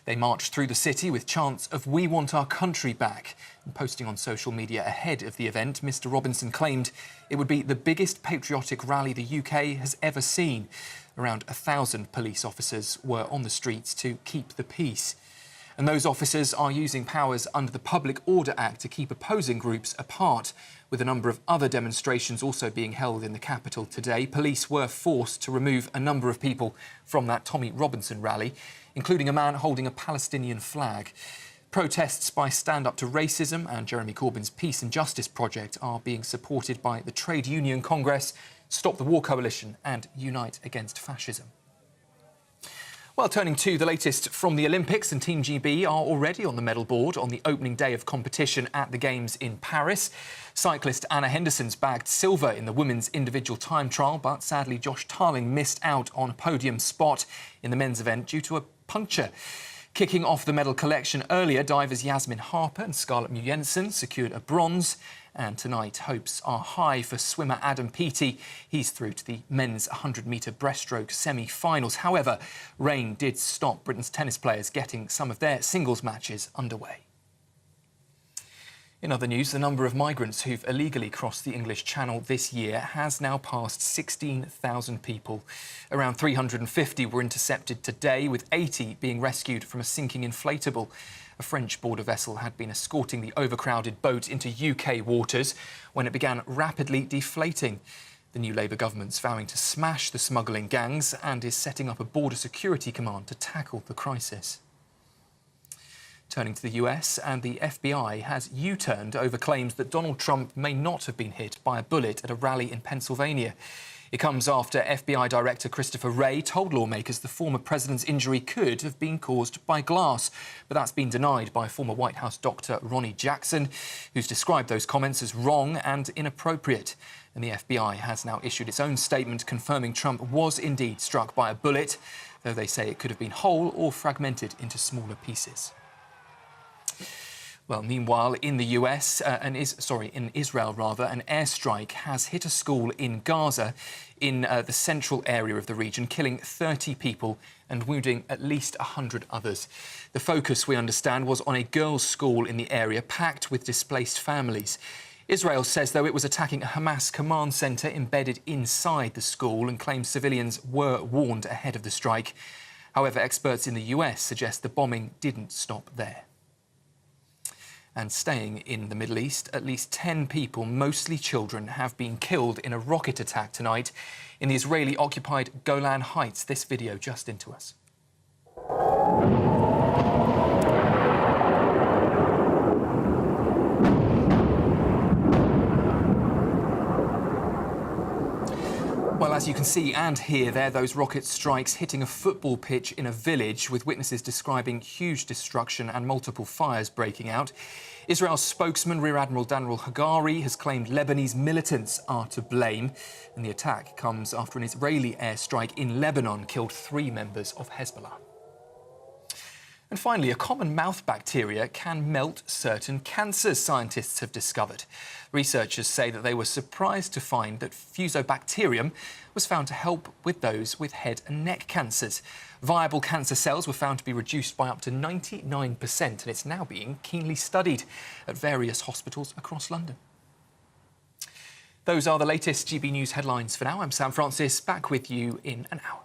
They marched through the city with chants of "We want our country back." And posting on social media ahead of the event, Mr Robinson claimed it would be the biggest patriotic rally the UK has ever seen. Around 1,000 police officers were on the streets to keep the peace. And those officers are using powers under the Public Order Act to keep opposing groups apart. With a number of other demonstrations also being held in the capital today, police were forced to remove a number of people from that Tommy Robinson rally, including a man holding a Palestinian flag. Protests by Stand Up to Racism and Jeremy Corbyn's Peace and Justice Project are being supported by the Trade Union Congress, Stop the War Coalition and Unite Against Fascism. Well, turning to the latest from the Olympics, and Team GB are already on the medal board on the opening day of competition at the Games in Paris. Cyclist Anna Henderson's bagged silver in the women's individual time trial, but sadly Josh Tarling missed out on a podium spot in the men's event due to a puncture. Kicking off the medal collection earlier, divers Yasmin Harper and Scarlett Jensen secured a bronze. And tonight, hopes are high for swimmer Adam Peaty. He's through to the men's 100-metre breaststroke semi-finals. However, rain did stop Britain's tennis players getting some of their singles matches underway. In other news, the number of migrants who've illegally crossed the English Channel this year has now passed 16,000 people. Around 350 were intercepted today, with 80 being rescued from a sinking inflatable. A French border vessel had been escorting the overcrowded boat into UK waters when it began rapidly deflating. The new Labour government's vowing to smash the smuggling gangs and is setting up a border security command to tackle the crisis. Turning to the US, and the FBI has U-turned over claims that Donald Trump may not have been hit by a bullet at a rally in Pennsylvania. It comes after FBI Director Christopher Wray told lawmakers the former president's injury could have been caused by glass. But that's been denied by former White House doctor Ronnie Jackson, who's described those comments as wrong and inappropriate. And the FBI has now issued its own statement confirming Trump was indeed struck by a bullet, though they say it could have been whole or fragmented into smaller pieces. Well, meanwhile, in the US, in Israel, an airstrike has hit a school in Gaza in the central area of the region, killing 30 people and wounding at least 100 others. The focus, we understand, was on a girls' school in the area, packed with displaced families. Israel says, though, it was attacking a Hamas command centre embedded inside the school and claims civilians were warned ahead of the strike. However, experts in the US suggest the bombing didn't stop there. And staying in the Middle East, at least 10 people, mostly children, have been killed in a rocket attack tonight in the Israeli-occupied Golan Heights. This video just into us. Well, as you can see and hear there, those rocket strikes hitting a football pitch in a village, with witnesses describing huge destruction and multiple fires breaking out. Israel's spokesman, Rear Admiral Daniel Hagari, has claimed Lebanese militants are to blame. And the attack comes after an Israeli airstrike in Lebanon killed 3 members of Hezbollah. And finally, a common mouth bacteria can melt certain cancers, scientists have discovered. Researchers say that they were surprised to find that Fusobacterium was found to help with those with head and neck cancers. Viable cancer cells were found to be reduced by up to 99%, and it's now being keenly studied at various hospitals across London. Those are the latest GB News headlines for now. I'm Sam Francis, back with you in an hour.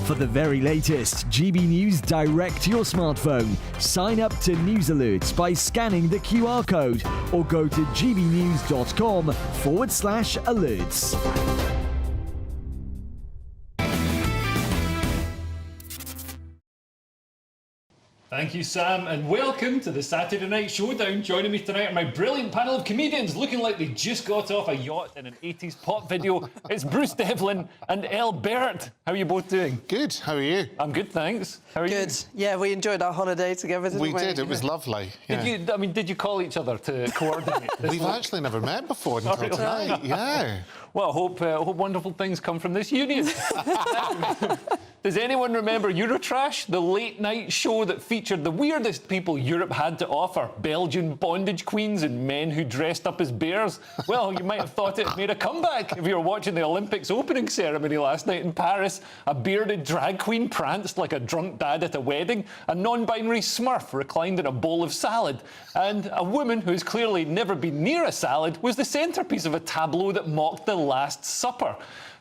For the very latest GB News direct to your smartphone, sign up to News Alerts by scanning the QR code or go to gbnews.com/alerts. Thank you, Sam, and welcome to the Saturday Night Showdown. Joining me tonight are my brilliant panel of comedians looking like they just got off a yacht in an 80s pop video. It's Bruce Devlin and Elle Bert. How are you both doing? Good. How are you? I'm good, thanks. How are you? Good. Yeah, we enjoyed our holiday together, didn't we? We did. It was lovely. Yeah. Did you call each other to coordinate this? We've actually never met before until tonight. Yeah. Well, I hope wonderful things come from this union. Does anyone remember Eurotrash, the late-night show that featured the weirdest people Europe had to offer? Belgian bondage queens and men who dressed up as bears? Well, you might have thought it made a comeback if you were watching the Olympics opening ceremony last night in Paris. A bearded drag queen pranced like a drunk dad at a wedding. A non-binary smurf reclined in a bowl of salad. And a woman who has clearly never been near a salad was the centrepiece of a tableau that mocked the Last Supper.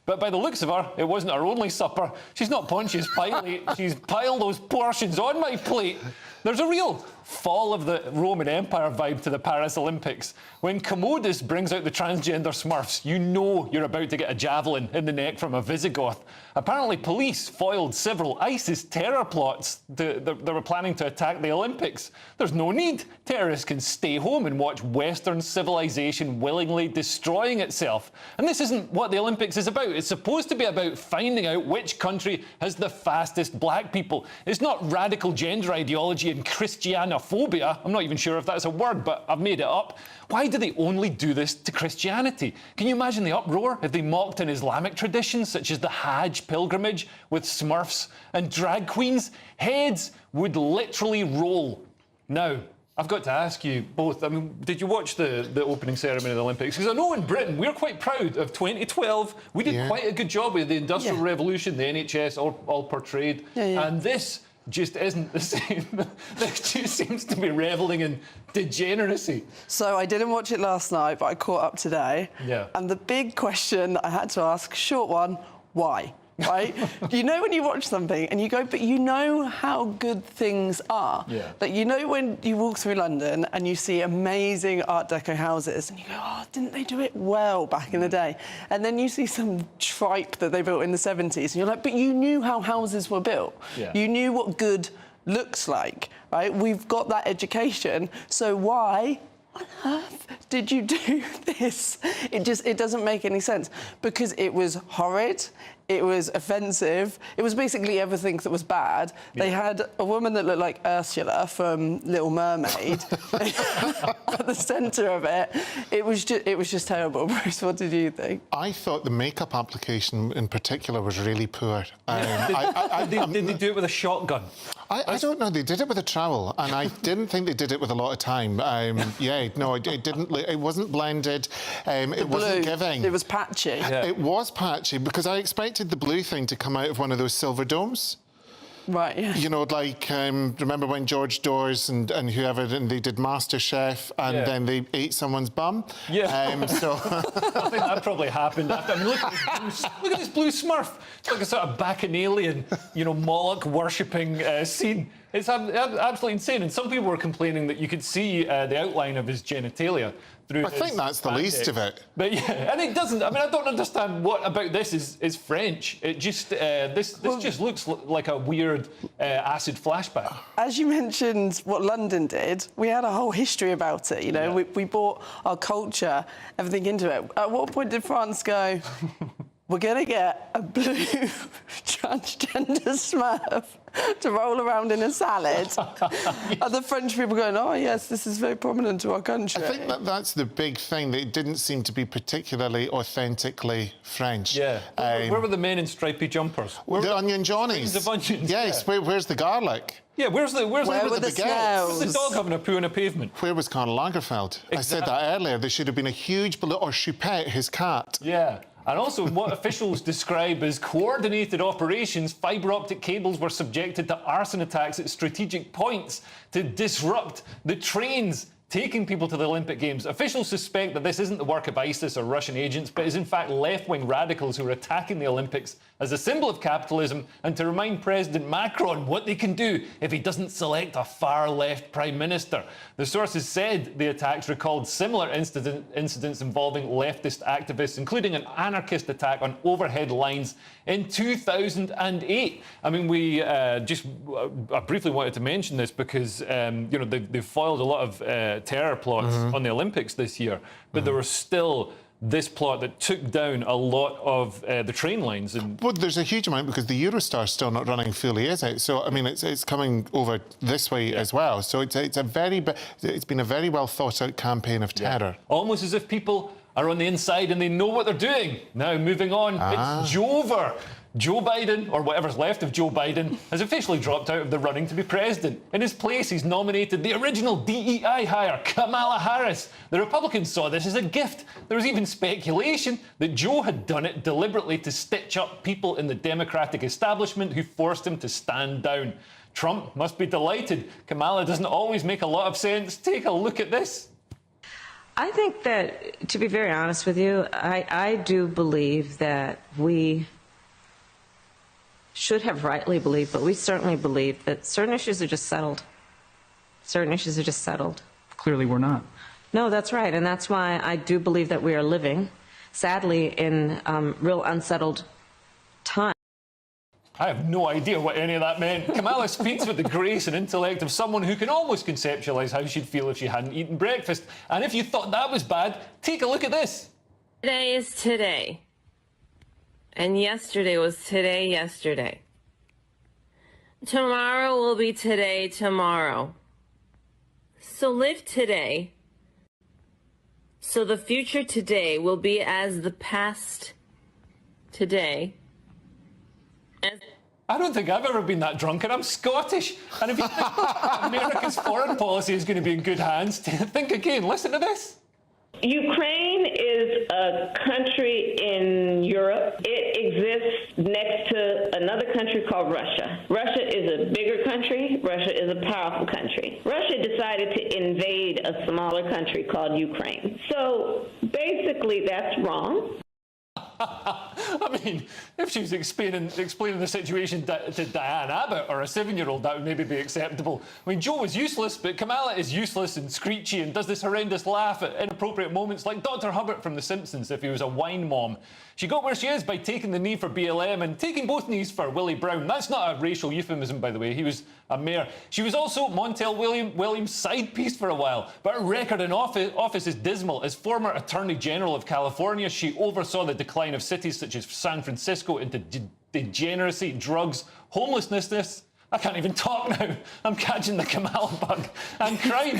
But by the looks of her, it wasn't her only supper. She's not Pontius Pilate. She's piled those portions on my plate. There's a real fall of the Roman Empire vibe to the Paris Olympics. When Commodus brings out the transgender Smurfs, you know you're about to get a javelin in the neck from a Visigoth. Apparently, police foiled several ISIS terror plots that were planning to attack the Olympics. There's no need. Terrorists can stay home and watch Western civilization willingly destroying itself. And this isn't what the Olympics is about. It's supposed to be about finding out which country has the fastest black people. It's not radical gender ideology and Christianophobia. I'm not even sure if that's a word, but I've made it up. Why do they only do this to Christianity? Can you imagine the uproar if they mocked an Islamic tradition such as the Hajj pilgrimage with Smurfs and drag queens? Heads would literally roll. Now, I've got to ask you both, I mean, did you watch the opening ceremony of the Olympics? Because I know in Britain, we're quite proud of 2012. We did quite a good job with the Industrial Revolution, the NHS, all portrayed. And this just isn't the same. This just seems to be revelling in degeneracy. So I didn't watch it last night, but I caught up today. Yeah. And the big question I had to ask, short one, why? Right? You know when you watch something and you go, but you know how good things are. Yeah. Like, you know when you walk through London and you see amazing Art Deco houses and you go, oh, didn't they do it well back in the day? And then you see some tripe that they built in the 70s and you're like, but you knew how houses were built. Yeah. You knew what good looks like, right? We've got that education. So why on earth did you do this? It doesn't make any sense, because it was horrid, it was offensive, it was basically everything that was bad. Yeah. They had a woman that looked like Ursula from Little Mermaid at the centre of it. It was just terrible. Bruce, what did you think? I thought the makeup application in particular was really poor. Did they do it with a shotgun? I don't know. They did it with a trowel, and I didn't think they did it with a lot of time. No, it didn't. It wasn't blended. It wasn't giving. It was patchy. Yeah. It was patchy because I expected the blue thing to come out of one of those silver domes. Right, yeah. You know, like, remember when George Dores and whoever, and they did MasterChef and then they ate someone's bum? Yeah. So I think that probably happened after. I mean, look at this blue Smurf. It's like a sort of bacchanalian, Moloch worshipping scene. It's absolutely insane. And some people were complaining that you could see the outline of his genitalia through I think that's the least of it. But yeah, and it doesn't. I mean, I don't understand what about this is French. It just this just looks like a weird acid flashback. As you mentioned, what London did, we had a whole history about it. We brought our culture, everything into it. At what point did France go? we're going to get a blue transgender Smurf to roll around in a salad. And the French people going, oh, yes, this is very prominent to our country. I think that's the big thing, that it didn't seem to be particularly authentically French. Yeah. Where were the men in stripy jumpers? The Onion Johnnies. Of onions. Yes, yeah. Where's the garlic? Yeah, where's the where were the baguettes? Where's the dog having a poo on a pavement? Where was Karl Lagerfeld? I said that earlier. There should have been a huge balloon, or Choupette, his cat. Yeah. And also, what officials describe as coordinated operations, fibre optic cables were subjected to arson attacks at strategic points to disrupt the trains taking people to the Olympic Games. Officials suspect that this isn't the work of ISIS or Russian agents, but is in fact left-wing radicals who are attacking the Olympics as a symbol of capitalism and to remind President Macron what they can do if he doesn't select a far-left Prime Minister. The sources said the attacks recalled similar incidents involving leftist activists, including an anarchist attack on overhead lines in 2008. I mean, I briefly wanted to mention this because, you know, they've foiled a lot of terror plots on the Olympics this year, but there was still this plot that took down a lot of the train lines. Well, there's a huge amount because the Eurostar's still not running fully, is it? So, I mean, it's coming over this way as well. So it's been a very well thought out campaign of terror. Almost as if people are on the inside and they know what they're doing. Now, moving on, it's Jover. Joe Biden, or whatever's left of Joe Biden, has officially dropped out of the running to be president. In his place, he's nominated the original DEI hire, Kamala Harris. The Republicans saw this as a gift. There was even speculation that Joe had done it deliberately to stitch up people in the Democratic establishment who forced him to stand down. Trump must be delighted. Kamala doesn't always make a lot of sense. Take a look at this. I think that, to be very honest with you, I do believe that we should have rightly believed, but we certainly believe that certain issues are just settled. Certain issues are just settled. Clearly we're not. No, that's right, and that's why I do believe that we are living, sadly, in real unsettled times. I have no idea what any of that meant. Kamala speaks with the grace and intellect of someone who can almost conceptualise how she'd feel if she hadn't eaten breakfast. And if you thought that was bad, take a look at this. Today is today. And yesterday was today, yesterday. Tomorrow will be today, tomorrow. So live today. So the future today will be as the past today. I don't think I've ever been that drunk, and I'm Scottish. And if you think America's foreign policy is going to be in good hands, think again. Listen to this. Ukraine is a country in Europe. It exists next to another country called Russia. Russia is a bigger country. Russia is a powerful country. Russia decided to invade a smaller country called Ukraine. So basically, that's wrong. I mean, if she was explaining the situation to Diane Abbott or a 7-year-old, that would maybe be acceptable. I mean, Joe was useless, but Kamala is useless and screechy and does this horrendous laugh at inappropriate moments like Dr. Hubbard from The Simpsons if he was a wine mom. She got where she is by taking the knee for BLM and taking both knees for Willie Brown. That's not a racial euphemism, by the way. He was a mayor. She was also Montel Williams' side piece for a while, but her record in office is dismal. As former Attorney General of California, she oversaw the decline of cities such as San Francisco into degeneracy, drugs, homelessness. I can't even talk now. I'm catching the Kamala bug. And crime.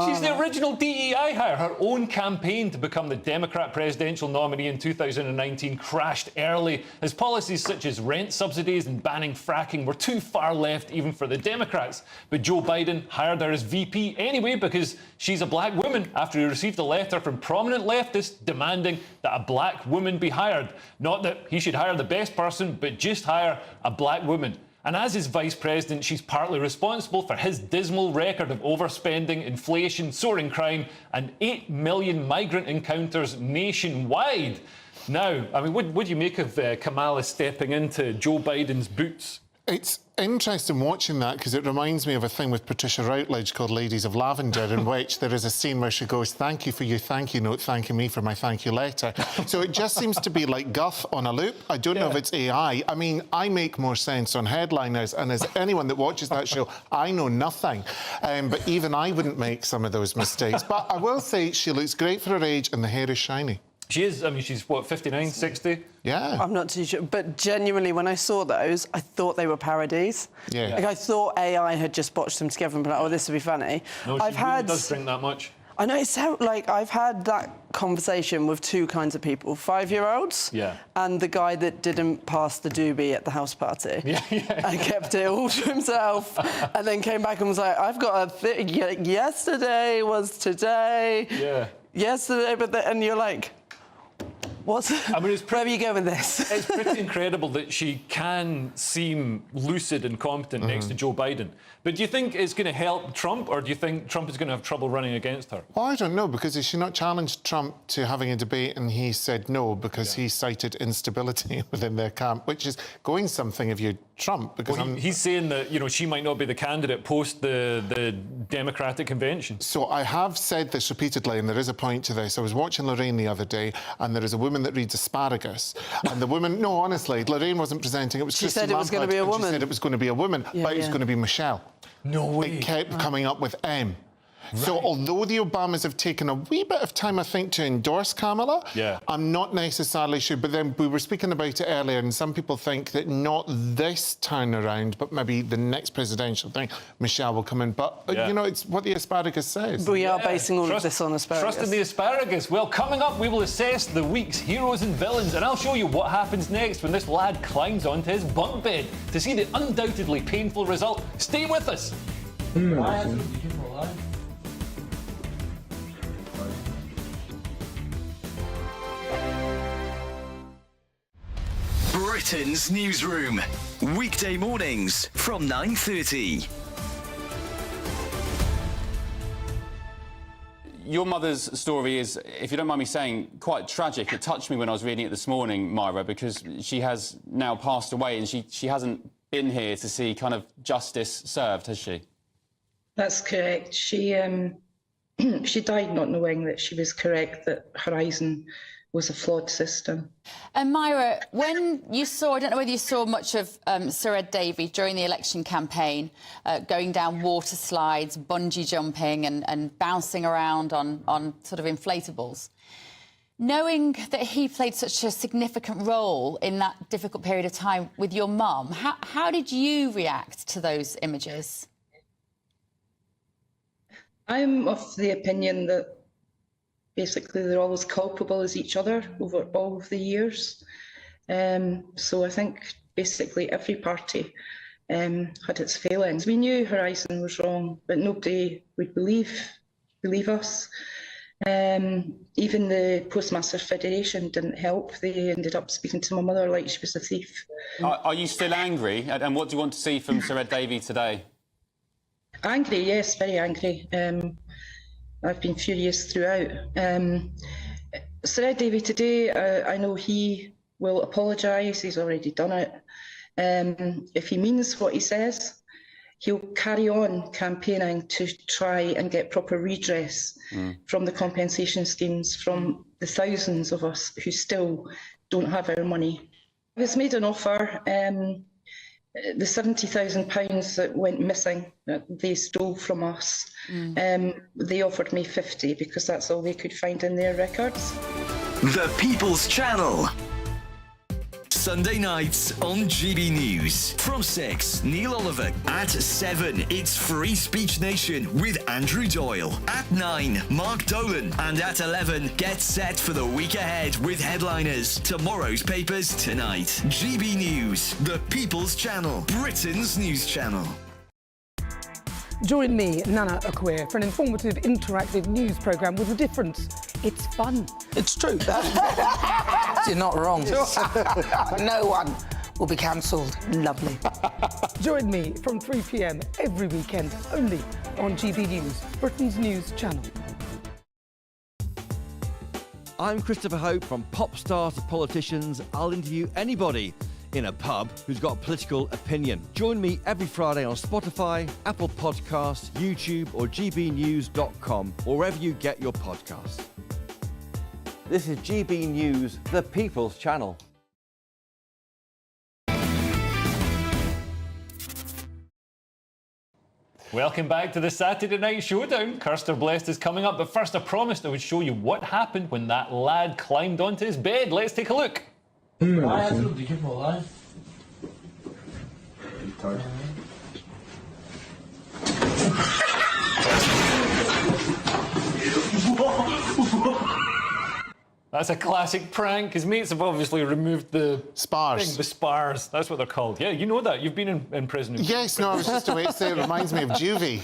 She's the original DEI hire. Her own campaign to become the Democrat presidential nominee in 2019 crashed early as policies such as rent subsidies and banning fracking were too far left even for the Democrats. But Joe Biden hired her as VP anyway because she's a black woman after he received a letter from prominent leftists demanding that a black woman be hired. Not that he should hire the best person, but just hire a black woman. And as his vice president, she's partly responsible for his dismal record of overspending, inflation, soaring crime, and 8 million migrant encounters nationwide. Now, I mean, what do you make of Kamala stepping into Joe Biden's boots? It's interesting watching that because it reminds me of a thing with Patricia Routledge called Ladies of Lavender, in which there is a scene where she goes, "Thank you for your thank you note, thanking me for my thank you letter." So it just seems to be like guff on a loop. I don't know if it's AI. I mean, I make more sense on headliners, and as anyone that watches that show, I know nothing. But even I wouldn't make some of those mistakes. But I will say she looks great for her age and the hair is shiny. She is, I mean, she's, what, 59, 60? Yeah. I'm not too sure. But genuinely, when I saw those, I thought they were parodies. Yeah. Like, I thought AI had just botched them together and been like, oh, this would be funny. No, she really does drink that much. I know, it's so, like, I've had that conversation with two kinds of people, 5-year-olds and the guy that didn't pass the doobie at the house party and kept it all to himself and then came back and was like, I've got a thing, yesterday was today, yesterday, and you're like, what's... I mean, where are you going with this? It's pretty incredible that she can seem lucid and competent next to Joe Biden. But do you think it's going to help Trump, or do you think Trump is going to have trouble running against her? Well, I don't know, because has she not challenged Trump to having a debate and he said no because he cited instability within their camp, which is going something if you're Trump. Because he's saying that, you know, she might not be the candidate post the Democratic convention. So I have said this repeatedly, and there is a point to this. I was watching Lorraine the other day, and there is a woman that reads asparagus. And the woman... No, honestly, Lorraine wasn't presenting. It was She said it was going to be a woman. She said it was going to be a woman, but it's going to be Michelle. No way. It kept coming up with M. So although the Obamas have taken a wee bit of time, I think, to endorse Kamala, I'm not necessarily sure. But then we were speaking about it earlier, and some people think that not this time around, but maybe the next presidential thing, Michelle will come in. But, you know, it's what the asparagus says. We are basing all of this on asparagus. Trust in the asparagus. Well, coming up, we will assess the week's heroes and villains, and I'll show you what happens next when this lad climbs onto his bunk bed to see the undoubtedly painful result. Stay with us. Britain's Newsroom. Weekday mornings from 9:30. Your mother's story is, if you don't mind me saying, quite tragic. It touched me when I was reading it this morning, Myra, because she has now passed away and she hasn't been here to see kind of justice served, has she? That's correct. She she died not knowing that she was correct, that Horizon was a flawed system. And Myra, when you saw, I don't know whether you saw much of Sir Ed Davey during the election campaign, going down water slides, bungee jumping and bouncing around on sort of inflatables. Knowing that he played such a significant role in that difficult period of time with your mum, how did you react to those images? I'm of the opinion that basically they're all as culpable as each other over all of the years. So I think basically every party had its failings. We knew Horizon was wrong, but nobody would believe us. Even the Postmasters Federation didn't help. They ended up speaking to my mother like she was a thief. Are you still angry? And what do you want to see from Sir Ed Davey today? Angry, yes, very angry. I've been furious throughout. Sir Ed Davey today, I know he will apologise. He's already done it. If he means what he says, he'll carry on campaigning to try and get proper redress from the compensation schemes, from the thousands of us who still don't have our money. I was made an offer. The £70,000 that went missing, that they stole from us, they offered me 50 because that's all they could find in their records. The People's Channel. Sunday nights on GB News. From 6, Neil Oliver. At 7, it's Free Speech Nation with Andrew Doyle. At 9, Mark Dolan. And at 11, get set for the week ahead with headliners. Tomorrow's papers tonight. GB News, the People's Channel, Britain's news channel. Join me, Nana Okoye, for an informative, interactive news programme with a difference. It's fun. It's true. You're not wrong. No one will be cancelled. Lovely. Join me from 3 p.m. every weekend, only on GB News, Britain's news channel. I'm Christopher Hope. From pop stars to politicians, I'll interview anybody in a pub who's got a political opinion. Join me every Friday on Spotify, Apple Podcasts, YouTube or gbnews.com, or wherever you get your podcasts. This is GB News, the People's Channel. Welcome back to the Saturday Night Showdown. Cursed or Blessed is coming up, but first I promised I would show you what happened when that lad climbed onto his bed. Let's take a look. That's a classic prank. His mates have obviously removed the spars. The spars. That's what they're called. Yeah, you know that. You've been in prison. Yes, no, I was just away to say it reminds me of Juvie,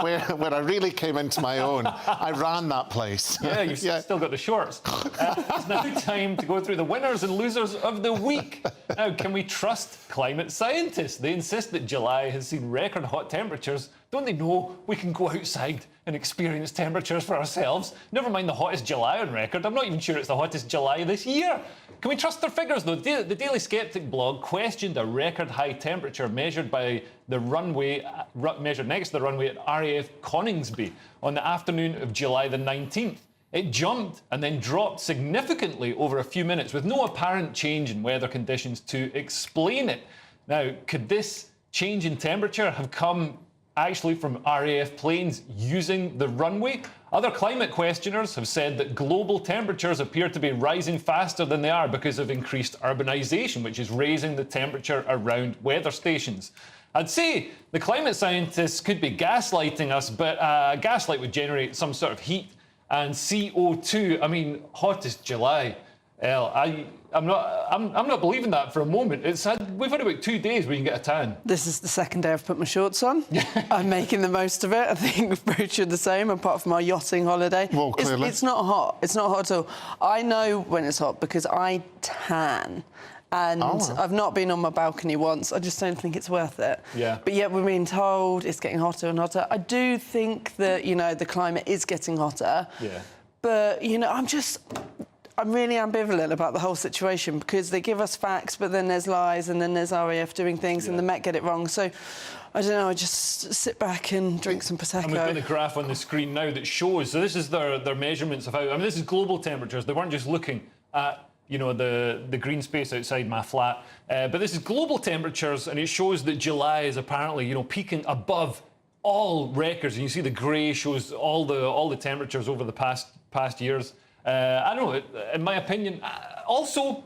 where I really came into my own. I ran that place. Yeah, you've still got the shorts. It's now time to go through the winners and losers of the week. Now, can we trust climate scientists? They insist that July has seen record hot temperatures. Don't they know we can go outside and experience temperatures for ourselves? Never mind the hottest July on record. I'm not even sure it's the hottest July this year. Can we trust their figures, though? The Daily Sceptic blog questioned a record high temperature measured by the runway, measured next to the runway at RAF Coningsby on the afternoon of July the 19th. It jumped and then dropped significantly over a few minutes with no apparent change in weather conditions to explain it. Now, could this change in temperature have come actually from RAF planes using the runway? Other climate questioners have said that global temperatures appear to be rising faster than they are because of increased urbanisation, which is raising the temperature around weather stations. I'd say the climate scientists could be gaslighting us, but gaslight would generate some sort of heat and CO2. I mean, hottest July. I'm not believing that for a moment. We've had about 2 days where you can get a tan. This is the second day I've put my shorts on. I'm making the most of it. I think we've both should the same, apart from our yachting holiday. Well, clearly. It's not hot. It's not hot at all. I know when it's hot because I tan. And I've not been on my balcony once. I just don't think it's worth it. Yeah. But yet we're being told it's getting hotter and hotter. I do think that, the climate is getting hotter. Yeah. But, I'm really ambivalent about the whole situation because they give us facts, but then there's lies, and then there's RAF doing things, and the Met get it wrong. So, I don't know, I just sit back and drink some Prosecco. And we've got the graph on the screen now that shows, so this is their measurements of how, this is global temperatures. They weren't just looking at, the green space outside my flat, but this is global temperatures, and it shows that July is apparently, peaking above all records. And you see the grey shows all the temperatures over the past years. I don't know, in my opinion, also,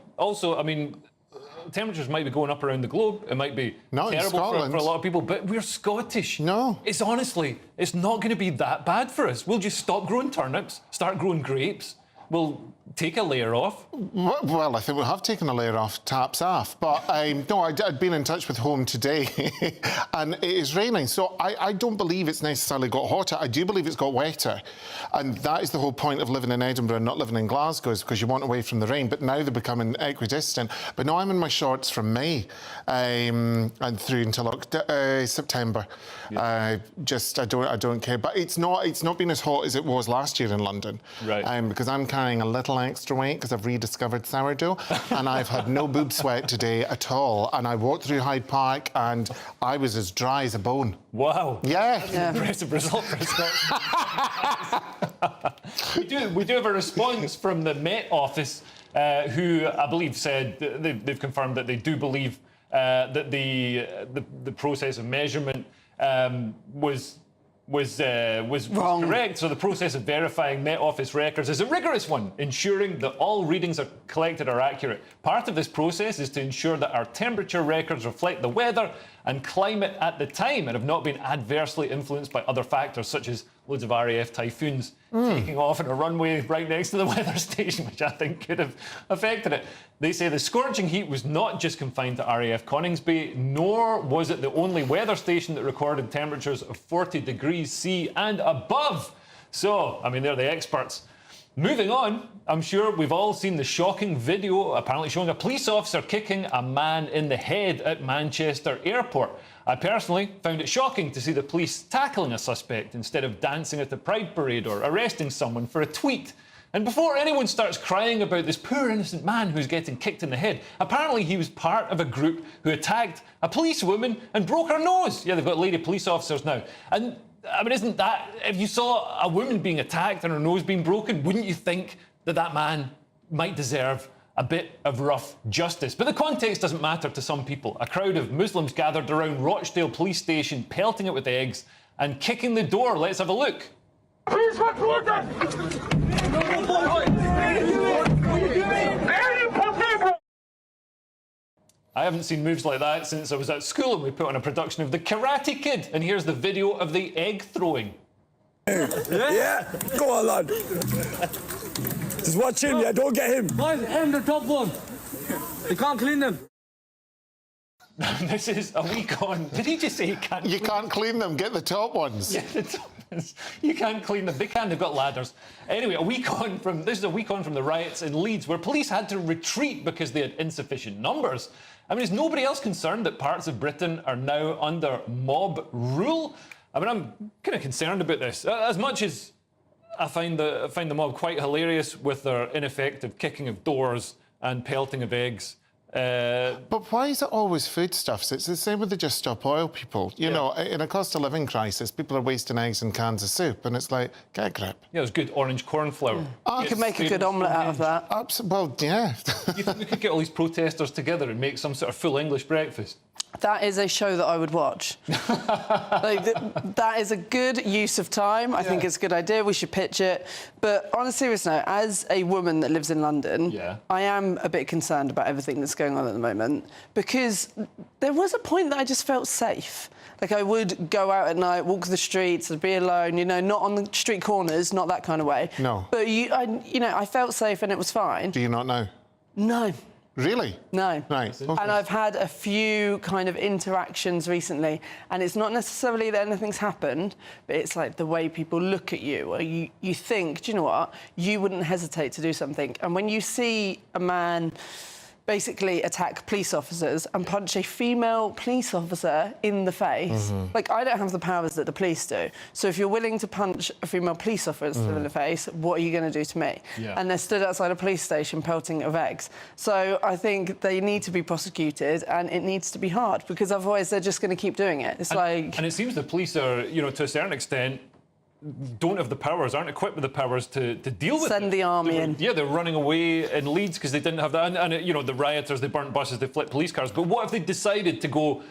temperatures might be going up around the globe. It might be terrible for a lot of people, but we're Scottish. No. It's not going to be that bad for us. We'll just stop growing turnips, start growing grapes. We'll take a layer off. Well, I think we have taken a layer off, taps off. But no, I'd been in touch with Home today, and it is raining. So I don't believe it's necessarily got hotter. I do believe it's got wetter. And that is the whole point of living in Edinburgh and not living in Glasgow, is because you want away from the rain. But now they're becoming equidistant. But no, I'm in my shorts from May and through until September. Yeah. I don't care. But it's not been as hot as it was last year in London. Right. Because I'm carrying a little extra weight because I've rediscovered sourdough, and I've had no boob sweat today at all. And I walked through Hyde Park and I was as dry as a bone. Wow. Yeah. That's an impressive result for a Scotsman. We do have a response from the Met Office, who I believe said they've confirmed that they do believe that the process of measurement was correct. So the process of verifying Met Office records is a rigorous one, ensuring that all readings are collected are accurate. Part of this process is to ensure that our temperature records reflect the weather and climate at the time and have not been adversely influenced by other factors, such as loads of RAF Typhoons taking off on a runway right next to the weather station, which I think could have affected it. They say the scorching heat was not just confined to RAF Coningsby, nor was it the only weather station that recorded temperatures of 40 degrees C and above. So, they're the experts. Moving on, I'm sure we've all seen the shocking video apparently showing a police officer kicking a man in the head at Manchester Airport. I personally found it shocking to see the police tackling a suspect instead of dancing at a pride parade or arresting someone for a tweet. And before anyone starts crying about this poor innocent man who's getting kicked in the head, apparently he was part of a group who attacked a policewoman and broke her nose. Yeah, they've got lady police officers now. And isn't that, if you saw a woman being attacked and her nose being broken, wouldn't you think that man might deserve a bit of rough justice. But the context doesn't matter to some people. A crowd of Muslims gathered around Rochdale police station, pelting it with eggs and kicking the door. Let's have a look. Please report us! I haven't seen moves like that since I was at school and we put on a production of The Karate Kid. And here's the video of the egg throwing. Yeah, go on, lad. Just watch him, yeah, don't get him. Why is him the top one? You can't clean them. This is a week on. Did he just say you can't? You can't clean them. Get the top ones. Yeah, the top ones. You can't clean them. They can. They've got ladders. Anyway, this is a week on from the riots in Leeds, where police had to retreat because they had insufficient numbers. I mean, is nobody else concerned that parts of Britain are now under mob rule? I mean, I'm kind of concerned about this. As much as I find the mob quite hilarious with their ineffective kicking of doors and pelting of eggs. But why is it always foodstuffs? It's the same with the Just Stop Oil people. You know, in a cost of living crisis, people are wasting eggs in cans of soup, and it's like, get a grip. Yeah, there's good orange cornflour. I could make a good omelette out of that. Well, yeah. You think we could get all these protesters together and make some sort of full English breakfast? That is a show that I would watch. That is a good use of time. I think it's a good idea. We should pitch it. But on a serious note, as a woman that lives in London, I am a bit concerned about everything that's going on at the moment, because there was a point that I just felt safe. Like, I would go out at night, walk the streets, I'd be alone, you know, not on the street corners, not that kind of way. No. But, I felt safe and it was fine. Do you not know? No. Really? No. Right. Okay. And I've had a few kind of interactions recently, and it's not necessarily that anything's happened, but it's like the way people look at you, or you think, do you know what, you wouldn't hesitate to do something. And when you see a man basically attack police officers and punch a female police officer in the face. Like, I don't have the powers that the police do. So if you're willing to punch a female police officer in the face, what are you going to do to me? And they're stood outside a police station pelting it with eggs. So I think they need to be prosecuted, and it needs to be hard, because otherwise they're just going to keep doing it. And it seems the police are, to a certain extent, don't have the powers, aren't equipped with the powers to deal with it. Send the army in. Yeah, they're running away in Leeds because they didn't have that. And the rioters, they burnt buses, they flipped police cars. But what if they decided to go,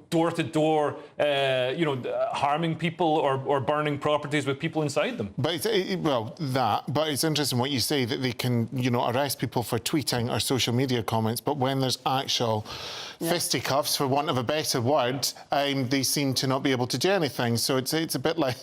door to door, harming people or burning properties with people inside them? But but it's interesting what you say, that they can, arrest people for tweeting or social media comments, but when there's actual fisticuffs, for want of a better word, they seem to not be able to do anything. So it's a bit like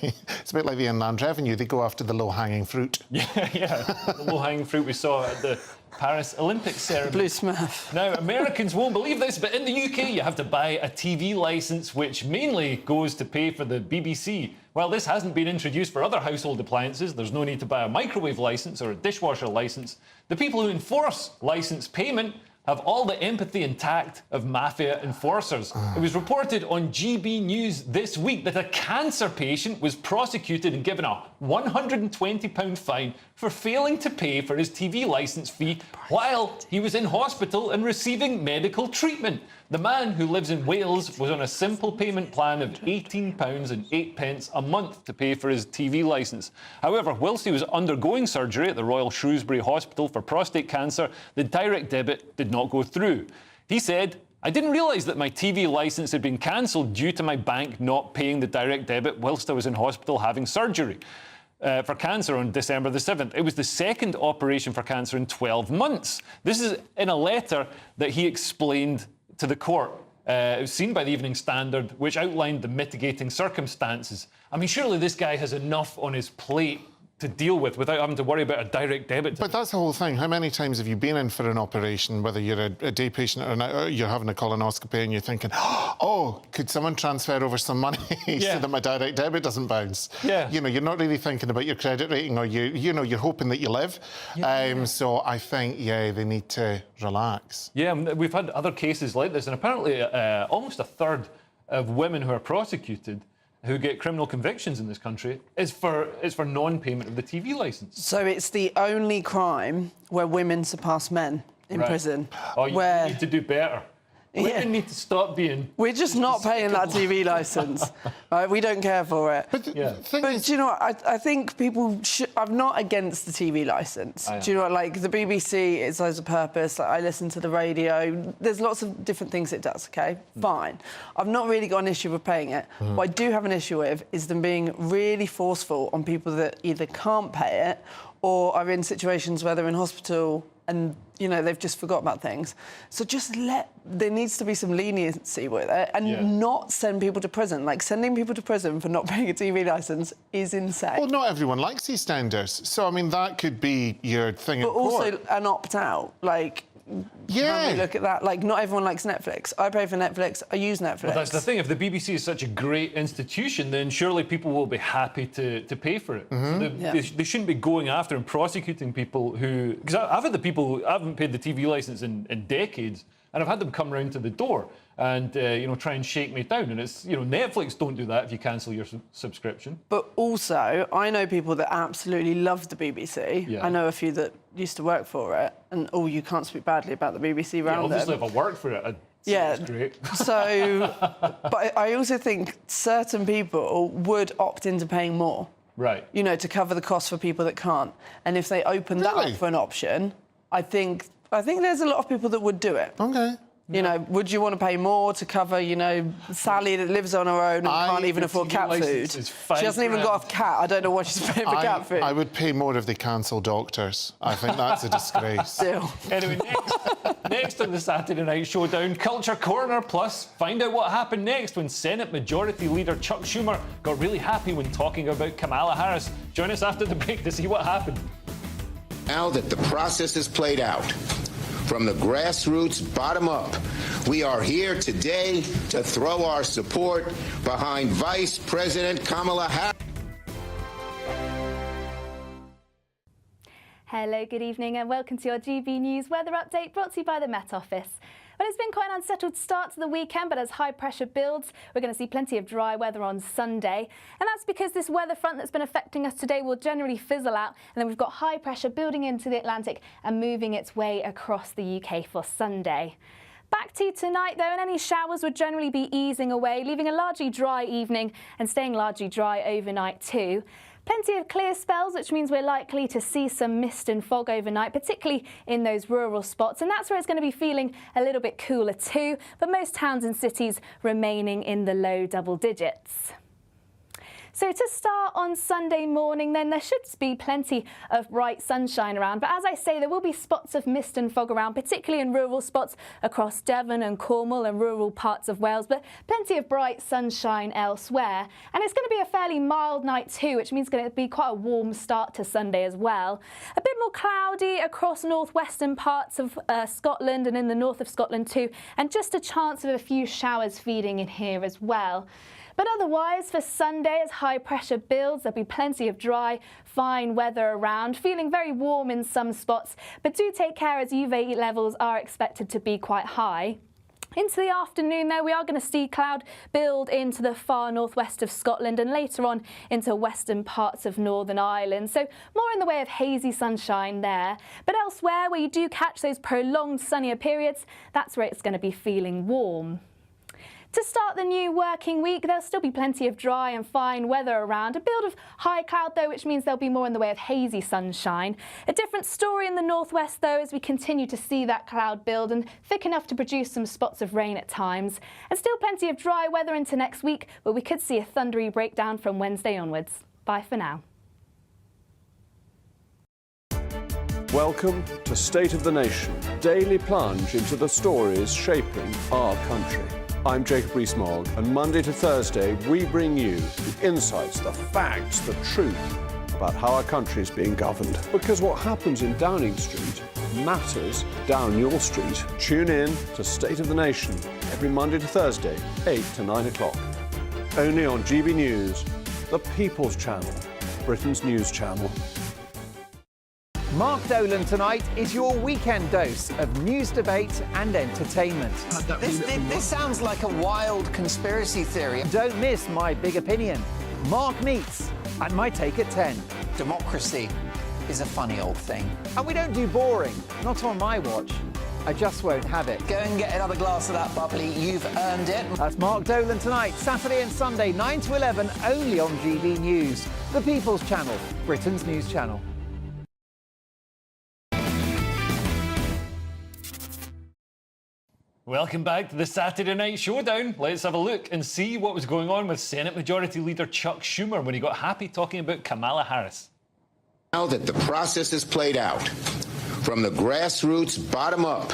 the Inland Revenue. They go after the low-hanging fruit. Yeah, the low-hanging fruit we saw at the Paris Olympics ceremony. Blue Smurf. Now, Americans won't believe this, but in the UK, you have to buy a TV licence, which mainly goes to pay for the BBC. While this hasn't been introduced for other household appliances, there's no need to buy a microwave licence or a dishwasher licence. The people who enforce licence payment have all the empathy and tact of mafia enforcers. It was reported on GB News this week that a cancer patient was prosecuted and given a £120 fine for failing to pay for his TV licence fee while he was in hospital and receiving medical treatment. The man, who lives in Wales, was on a simple payment plan of £18.08 a month to pay for his TV licence. However, whilst he was undergoing surgery at the Royal Shrewsbury Hospital for prostate cancer, the direct debit did not go through. He said, "I didn't realise that my TV licence had been cancelled due to my bank not paying the direct debit whilst I was in hospital having surgery for cancer on December the 7th. It was the second operation for cancer in 12 months. This is in a letter that he explained to the court. It was seen by the Evening Standard, which outlined the mitigating circumstances. I mean, surely this guy has enough on his plate to deal with without having to worry about a direct debit. But that's the whole thing. How many times have you been in for an operation, whether you're a day patient or you're having a colonoscopy, and you're thinking, oh, could someone transfer over some money so that my direct debit doesn't bounce? Yeah. You're not really thinking about your credit rating, or you're hoping that you live. So I think, they need to relax. Yeah, we've had other cases like this, and apparently almost a third of women who are prosecuted who get criminal convictions in this country is for non-payment of the TV licence. So it's the only crime where women surpass men in prison. Oh, you need to do better. Women need to stop being... We're just not paying that TV licence, right? We don't care for it. But, do you know what? I think people should... I'm not against the TV licence. Do you know what? Like, the BBC, it serves a purpose. Like, I listen to the radio. There's lots of different things it does, OK? Fine. I've not really got an issue with paying it. What I do have an issue with is them being really forceful on people that either can't pay it or are in situations where they're in hospital and, you know, they've just forgot about things. So just there needs to be some leniency with it and not send people to prison. Like, sending people to prison for not paying a TV licence is insane. Well, not everyone likes EastEnders. So, I mean, that could be your thing but in court. also an opt-out. Like, when we look at that, like, not everyone likes Netflix. I pay for Netflix. I use Netflix. Well, that's the thing. If the BBC is such a great institution, then surely people will be happy to pay for it. So they shouldn't be going after and prosecuting people who... Because I've had the people who haven't paid the TV licence in decades, and I've had them come round to the door and, you know, try and shake me down. And it's, you know, Netflix don't do that if you cancel your subscription. But also, I know people that absolutely love the BBC. Yeah. I know a few that used to work for it, and, you can't speak badly about the BBC around obviously, them. if I worked for it, I'd say it's great. So, but I also think certain people would opt into paying more. Right. You know, to cover the cost for people that can't. And if they open that up for an option, I think there's a lot of people that would do it. OK. You know, would you want to pay more to cover, you know, Sally that lives on her own and can't even afford cat food? She hasn't even got a cat. I don't know what she's paying for cat food. I would pay more if they cancel doctors. I think that's a disgrace. Still. Anyway, next on the Saturday Night Showdown, Culture Corner Plus. Find out what happened next when Senate Majority Leader Chuck Schumer got really happy when talking about Kamala Harris. Join us after the break to see what happened. Now that the process has played out, from the grassroots bottom up, we are here today to throw our support behind Vice President Kamala Harris. Hello, good evening and welcome to your GB News weather update brought to you by the Met Office. Well, it's been quite an unsettled start to the weekend, but as high pressure builds, we're going to see plenty of dry weather on Sunday. And that's because this weather front that's been affecting us today will generally fizzle out. And then we've got high pressure building into the Atlantic and moving its way across the UK for Sunday. Back to tonight, though, and any showers would generally be easing away, leaving a largely dry evening and staying largely dry overnight too. Plenty of clear spells, which means we're likely to see some mist and fog overnight, particularly in those rural spots. And that's where it's going to be feeling a little bit cooler too, but most towns and cities remaining in the low double digits. So to start on Sunday morning, then there should be plenty of bright sunshine around. But as I say, there will be spots of mist and fog around, particularly in rural spots across Devon and Cornwall and rural parts of Wales, but plenty of bright sunshine elsewhere. And it's going to be a fairly mild night too, which means it's going to be quite a warm start to Sunday as well. A bit more cloudy across northwestern parts of Scotland and in the north of Scotland too, and just a chance of a few showers feeding in here as well. But otherwise, for Sunday, as high pressure builds, there'll be plenty of dry, fine weather around, feeling very warm in some spots. But do take care as UV levels are expected to be quite high. Into the afternoon, though, we are going to see cloud build into the far northwest of Scotland and later on into western parts of Northern Ireland. So more in the way of hazy sunshine there. But elsewhere, where you do catch those prolonged sunnier periods, that's where it's going to be feeling warm. To start the new working week, there'll still be plenty of dry and fine weather around. A build of high cloud, though, which means there'll be more in the way of hazy sunshine. A different story in the northwest, though, as we continue to see that cloud build and thick enough to produce some spots of rain at times. And still plenty of dry weather into next week, but we could see a thundery breakdown from Wednesday onwards. Bye for now. Welcome to State of the Nation, daily plunge into the stories shaping our country. I'm Jacob Rees-Mogg, and Monday to Thursday we bring you the insights, the facts, the truth about how our country is being governed. Because what happens in Downing Street matters down your street. Tune in to State of the Nation every Monday to Thursday, 8 to 9 o'clock. Only on GB News, the People's Channel, Britain's news channel. Mark Dolan tonight is your weekend dose of news, debate and entertainment. This sounds like a wild conspiracy theory. Don't miss my big opinion. Mark Meets and my take at 10. Democracy is a funny old thing. And we don't do boring, not on my watch. I just won't have it. Go and get another glass of that bubbly. You've earned it. That's Mark Dolan tonight, Saturday and Sunday, 9 to 11, only on GB News, the People's Channel, Britain's news channel. Welcome back to the Saturday Night Showdown. Let's have a look and see what was going on with Senate Majority Leader Chuck Schumer when he got happy talking about Kamala Harris. Now that the process is played out, from the grassroots bottom up,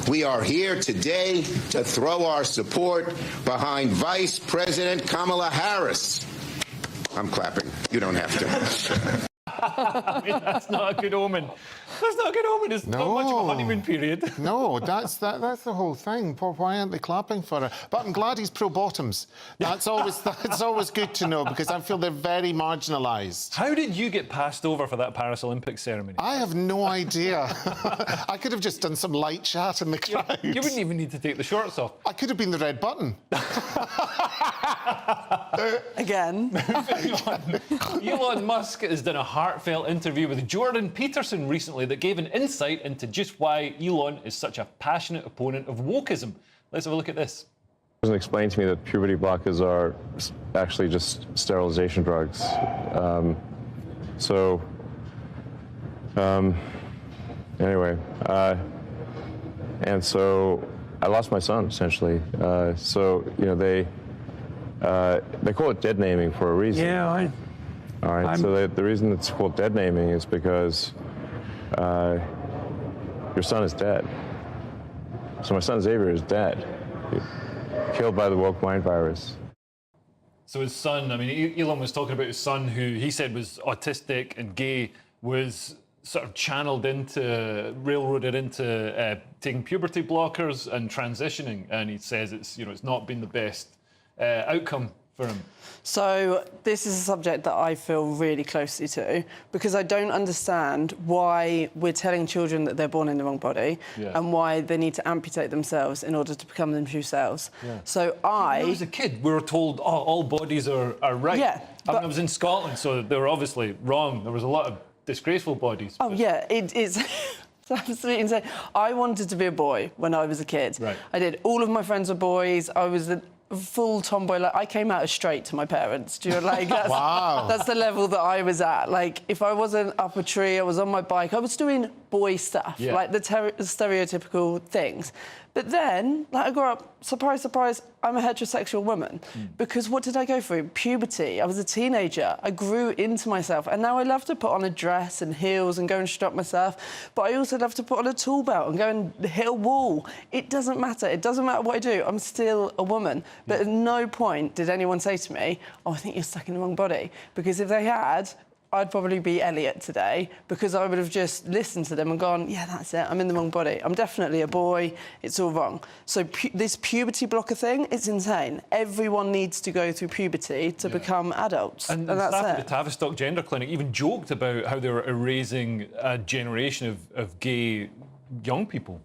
we are here today to throw our support behind Vice President Kamala Harris. I'm clapping. You don't have to. I mean, that's not a good omen. That's not a good omen. It's not much of a honeymoon period. No, that's the whole thing. Why aren't they clapping for her? But I'm glad he's pro-bottoms. That's always good to know, because I feel they're very marginalised. How did you get passed over for that Paris Olympics ceremony? I have no idea. I could have just done some light chat in the crowd. You wouldn't even need to take the shorts off. I could have been the red button. Again. Elon Musk has done a heartfelt interview with Jordan Peterson recently that gave an insight into just why Elon is such a passionate opponent of wokeism. Let's have a look at this. It was explained to me that puberty blockers are actually just sterilization drugs. Anyway, and so I lost my son, essentially. They call it dead naming for a reason. Yeah, All right, so the reason it's called dead naming is because your son is dead. So my son Xavier is dead, killed by the woke mind virus. So his son, I mean, Elon was talking about his son who he said was autistic and gay, was sort of channeled into, railroaded into taking puberty blockers and transitioning. And he says it's not been the best outcome for him. So this is a subject that I feel really closely to, because I don't understand why we're telling children that they're born in the wrong body and why they need to amputate themselves in order to become their true selves. So when I was a kid, we were told, all bodies are right. Yeah, I was in Scotland, so they were obviously wrong. There was a lot of disgraceful bodies. Oh, yeah, it's... It's absolutely insane. I wanted to be a boy when I was a kid. Right. I did. All of my friends were boys. I was a full tomboy. Like, I came out as straight to my parents. Do you know, like, that's, wow. That's the level that I was at. Like, if I wasn't up a tree, I was on my bike, I was doing boy stuff, like the stereotypical things. But then, like, I grew up, surprise, surprise, I'm a heterosexual woman. Because what did I go through? Puberty. I was a teenager. I grew into myself. And now I love to put on a dress and heels and go and strut myself. But I also love to put on a tool belt and go and hit a wall. It doesn't matter. It doesn't matter what I do. I'm still a woman. But at no point did anyone say to me, oh, I think you're stuck in the wrong body. Because if they had, I'd probably be Elliot today, because I would have just listened to them and gone, yeah, that's it, I'm in the wrong body. I'm definitely a boy, it's all wrong. So this puberty blocker thing, it's insane. Everyone needs to go through puberty to become adults, and that's staff it. at the Tavistock Gender Clinic even joked about how they were erasing a generation of gay young people.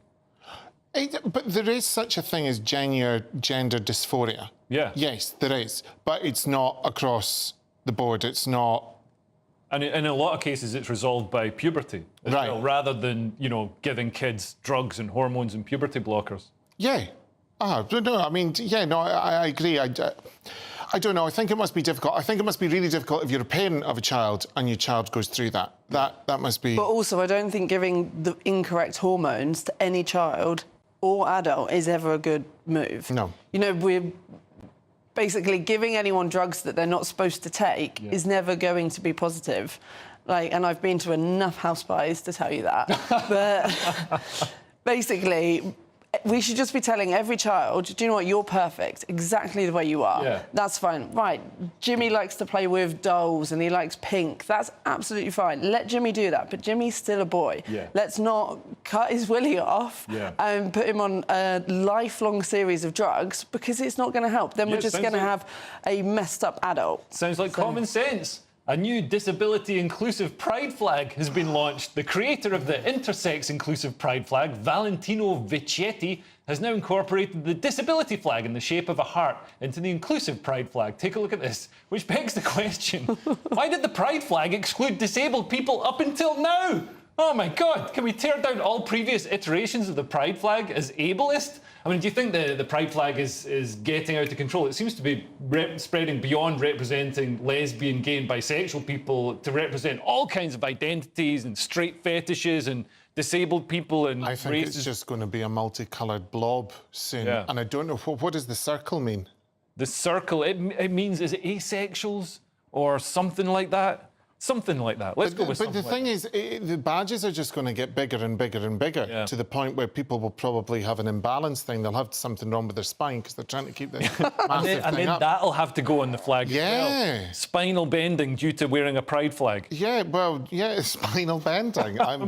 But there is such a thing as gender dysphoria. Yeah. Yes, there is. But it's not across the board. It's not... And in a lot of cases, it's resolved by puberty, as well, rather than, giving kids drugs and hormones and puberty blockers. Yeah. No, I mean, yeah, no, I agree. I don't know. I think it must be difficult. I think it must be really difficult if you're a parent of a child and your child goes through that. That must be... But also, I don't think giving the incorrect hormones to any child or adult is ever a good move. No. We're basically giving anyone drugs that they're not supposed to take is never going to be positive. And I've been to enough house parties to tell you that. But basically, we should just be telling every child, do you know what, you're perfect, exactly the way you are. Yeah. That's fine. Right, Jimmy likes to play with dolls and he likes pink. That's absolutely fine. Let Jimmy do that, but Jimmy's still a boy. Yeah. Let's not cut his willy off and put him on a lifelong series of drugs, because it's not going to help. Then we're just going to have a messed up adult. Sounds like common sense. A new disability-inclusive pride flag has been launched. The creator of the intersex-inclusive pride flag, Valentino Vicchetti, has now incorporated the disability flag in the shape of a heart into the inclusive pride flag. Take a look at this, which begs the question, why did the pride flag exclude disabled people up until now? Oh my God, can we tear down all previous iterations of the pride flag as ableist? I mean, do you think the pride flag is getting out of control? It seems to be spreading beyond representing lesbian, gay and bisexual people to represent all kinds of identities and straight fetishes and disabled people and I think races. it's just going to be a multicoloured blob soon. Yeah. And I don't know, what does the circle mean? The circle, it means, is it asexuals or something like that? Something like that. Let's go with something. But the thing is, the badges are just going to get bigger and bigger and bigger to the point where people will probably have an imbalance thing. They'll have something wrong with their spine because they're trying to keep the massive and then up. that'll have to go on the flag as well. Spinal bending due to wearing a pride flag. Yeah, well, yeah, spinal bending. I'm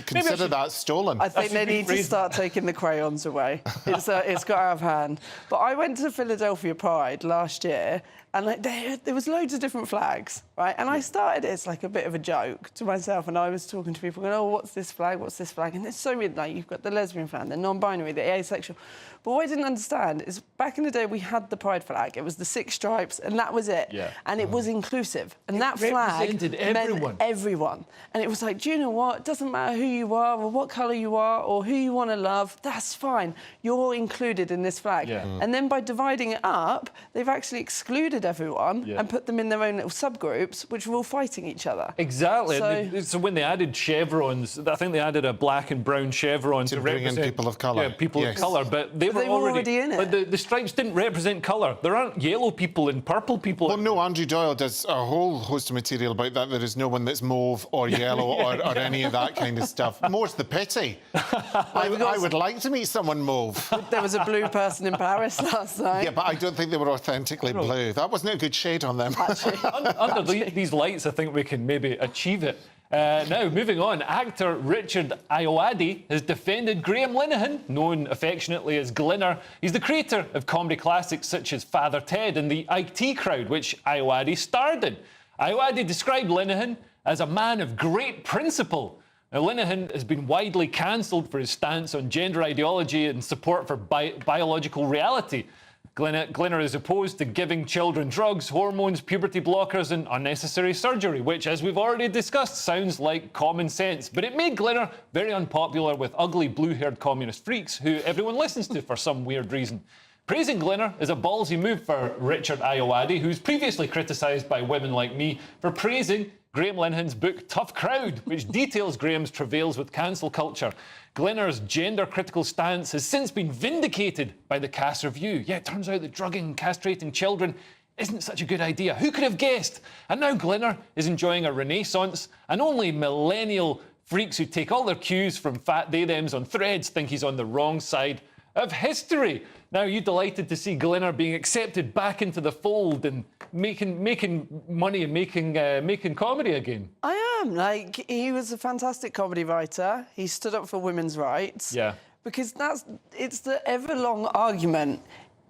consider that stolen. I think they need to start taking the crayons away. It's got out of hand. But I went to Philadelphia Pride last year, and there was loads of different flags, right? And I started it as like a bit of a joke to myself, and I was talking to people going, oh, what's this flag? What's this flag? And it's so weird, like, you've got the lesbian flag, the non-binary, the asexual. But what I didn't understand is back in the day we had the pride flag. It was the 6 stripes, and that was it. Yeah. And it was inclusive. And that flag represented everyone. meant everyone. And it was like, do you know what? It doesn't matter who you are or what colour you are or who you want to love. That's fine. You're included in this flag. Yeah. And then by dividing it up, they've actually excluded everyone and put them in their own little subgroups, which are all fighting each other. Exactly. So when they added chevrons, I think they added a black and brown chevron to bring represent in people of colour. Yeah, people of colour. But they were already in it. But the stripes didn't represent colour. There aren't yellow people and purple people. Well, no, Andrew Doyle does a whole host of material about that. There is no one that's mauve or yellow or any of that kind of stuff. More's the pity. I would like to meet someone mauve. There was a blue person in Paris last night. Yeah, but I don't think they were authentically blue. That wasn't a good shade on them. Under these lights, I think we can maybe achieve it. Now, moving on, actor Richard Ayoade has defended Graham Linehan, known affectionately as Glinner. He's the creator of comedy classics such as Father Ted and The IT Crowd, which Ayoade starred in. Ayoade described Linehan as a man of great principle. Now, Linehan has been widely cancelled for his stance on gender ideology and support for biological reality. Glinner is opposed to giving children drugs, hormones, puberty blockers and unnecessary surgery, which, as we've already discussed, sounds like common sense. But it made Glinner very unpopular with ugly blue-haired communist freaks who everyone listens to for some weird reason. Praising Glinner is a ballsy move for Richard Ayoade, who's previously criticised by women like me for praising Graham Linehan's book Tough Crowd, which details Graham's travails with cancel culture. Glinner's gender-critical stance has since been vindicated by the Cass Review. Yeah, it turns out that drugging and castrating children isn't such a good idea. Who could have guessed? And now Glinner is enjoying a renaissance, and only millennial freaks who take all their cues from fat they-thems on Threads think he's on the wrong side of history. Now, are you delighted to see Glinner being accepted back into the fold and making money and making comedy again? I am. Like, he was a fantastic comedy writer. He stood up for women's rights. Yeah. Because it's the ever-long argument.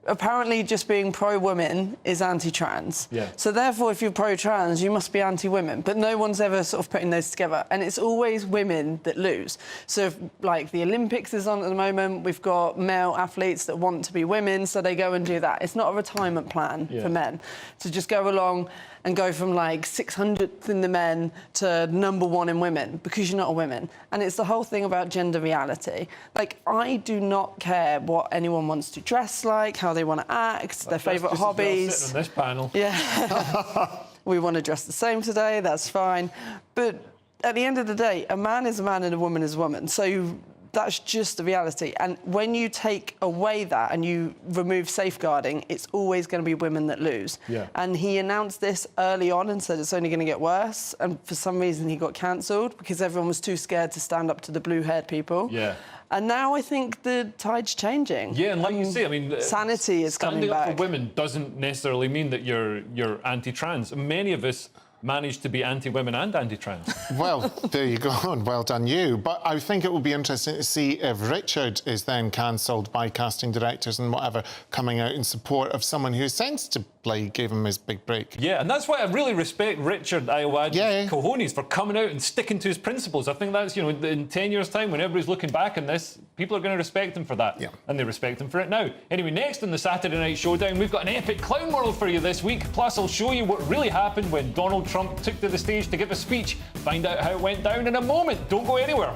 Apparently, just being pro-women is anti-trans. Yeah. So therefore, if you're pro-trans, you must be anti-women. But no one's ever sort of putting those together, and it's always women that lose. So, if, like, the Olympics is on at the moment, we've got male athletes that want to be women, so they go and do that. It's not a retirement plan for men to just go along and go from like 600th in the men to #1 in women because you're not a woman. And it's the whole thing about gender reality. Like, I do not care what anyone wants to dress like, how they want to act, their favourite hobbies. Sitting on this panel. Yeah. We want to dress the same today, that's fine. But at the end of the day, a man is a man and a woman is a woman. So that's just the reality. And when you take away that and you remove safeguarding, it's always going to be women that lose. Yeah. And he announced this early on and said it's only going to get worse. And for some reason, he got cancelled because everyone was too scared to stand up to the blue-haired people. Yeah. And now I think the tide's changing. Yeah, and like you say, I mean, sanity is coming back. Standing up for women doesn't necessarily mean that you're anti-trans. Many of us managed to be anti-women and anti-trans. Well, there you go, and well done you. But I think it will be interesting to see if Richard is then cancelled by casting directors and whatever, coming out in support of someone who tends to like, gave him his big break. Yeah, and that's why I really respect Richard Ayoade's cojones for coming out and sticking to his principles. I think that's, you know, in 10 years' time, when everybody's looking back on this, people are going to respect him for that. Yeah. And they respect him for it now. Anyway, next in the Saturday Night Showdown, we've got an epic clown world for you this week. Plus, I'll show you what really happened when Donald Trump took to the stage to give a speech. Find out how it went down in a moment. Don't go anywhere.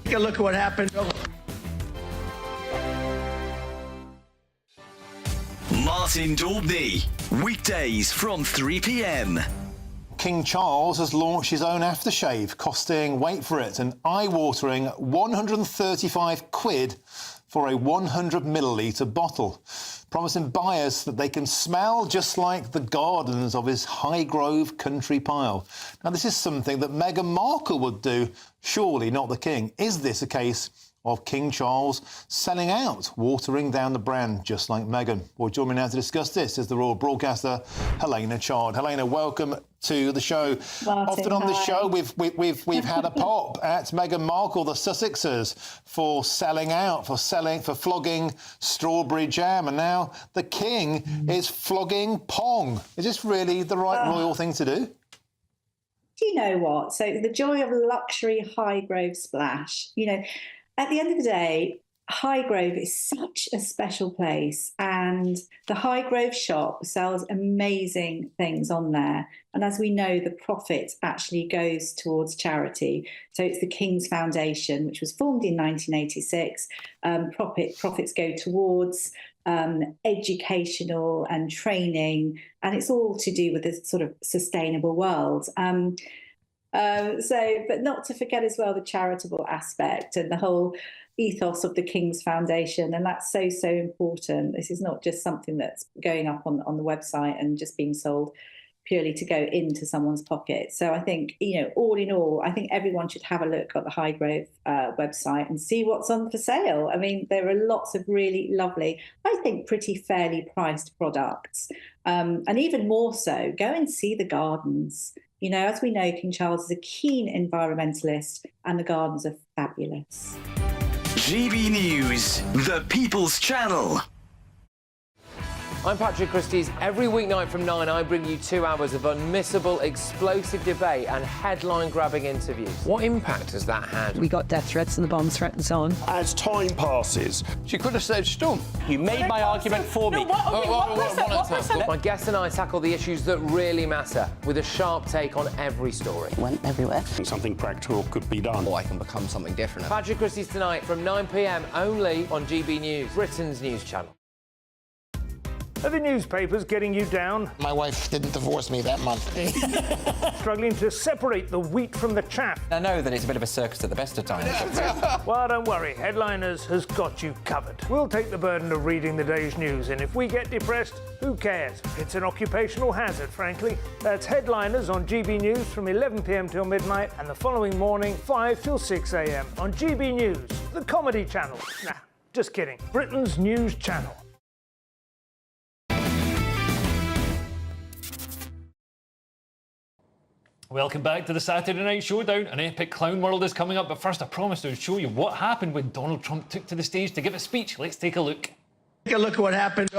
Take a look at what happened. Martin Daubney, weekdays from 3 p.m. King Charles has launched his own aftershave, costing, wait for it, an eye-watering 135 quid for a 100 millilitre bottle, promising buyers that they can smell just like the gardens of his Highgrove country pile. Now, this is something that Meghan Markle would do, surely not the King. Is this a case of King Charles selling out, watering down the brand, just like Meghan? Well, join me now to discuss this is the royal broadcaster, Helena Chard. Helena, welcome to the show. Martin, often on the hi. show, we've had a pop at Meghan Markle, the Sussexers, for selling out, for flogging strawberry jam, and now the King is flogging Pong. Is this really the right royal thing to do? Do you know what? So the joy of luxury Highgrove splash, you know, at the end of the day, Highgrove is such a special place, and the Highgrove shop sells amazing things on there. And as we know, the profit actually goes towards charity. So it's the King's Foundation, which was formed in 1986. Profits go towards educational and training, and it's all to do with this sort of sustainable world. But not to forget as well the charitable aspect and the whole ethos of the King's Foundation, and that's so important. This is not just something that's going up on the website and just being sold purely to go into someone's pocket. So I think, you know, all in all, I think everyone should have a look at the Highgrove website and see what's on for sale. I mean, there are lots of really lovely, I think, pretty fairly priced products, and even more so, go and see the gardens. You know, as we know, King Charles is a keen environmentalist, and the gardens are fabulous. GB News, the People's Channel. I'm Patrick Christie's. Every weeknight from 9, I bring you 2 hours of unmissable, explosive debate and headline-grabbing interviews. What impact has that had? We got death threats and the bomb threats on. As time passes, she could have saved Storm. You made my argument for me. My guests and I tackle the issues that really matter with a sharp take on every story. Went everywhere. Something practical could be done. Or I can become something different. Patrick Christie's tonight from 9 p.m. only on GB News, Britain's news channel. Are the newspapers getting you down? My wife didn't divorce me that month. Struggling to separate the wheat from the chaff? I know that it's a bit of a circus at the best of times. Well, don't worry, Headliners has got you covered. We'll take the burden of reading the day's news, and if we get depressed, who cares? It's an occupational hazard, frankly. That's Headliners on GB News from 11 p.m. till midnight, and the following morning, 5 till 6 a.m. on GB News, the comedy channel. Nah, just kidding. Britain's news channel. Welcome back to the Saturday Night Showdown. An epic clown world is coming up, but first I promised I would show you what happened when Donald Trump took to the stage to give a speech. Let's take a look. Take a look at what happened.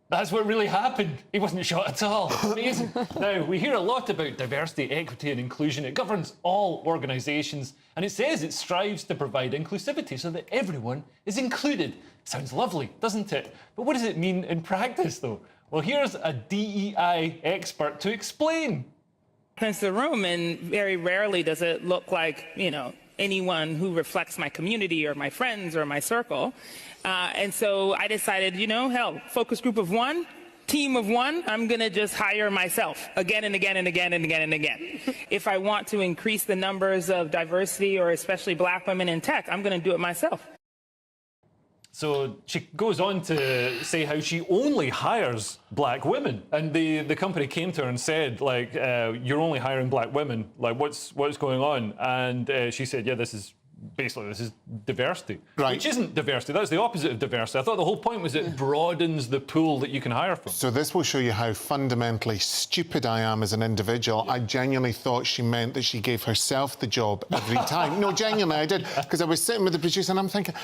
That's what really happened. He wasn't shot at all. Amazing. Now, we hear a lot about diversity, equity and inclusion. It governs all organisations, and it says it strives to provide inclusivity so that everyone is included. Sounds lovely, doesn't it? But what does it mean in practice, though? Well, here's a DEI expert to explain. Into the room, and very rarely does it look like, you know, anyone who reflects my community or my friends or my circle. And so I decided, you know, hell, focus group of one, team of one, I'm going to just hire myself again and again and again and again and again. If I want to increase the numbers of diversity, or especially black women in tech, I'm going to do it myself. So she goes on to say how she only hires black women, and the company came to her and said, like, you're only hiring black women, like what's going on? And she said, yeah, this is basically this is diversity. Right. Which isn't diversity, that's the opposite of diversity. I thought the whole point was it broadens the pool that you can hire from. So this will show you how fundamentally stupid I am as an individual. I genuinely thought she meant that she gave herself the job every time. No, genuinely, I did. Because I was sitting with the producer and I'm thinking,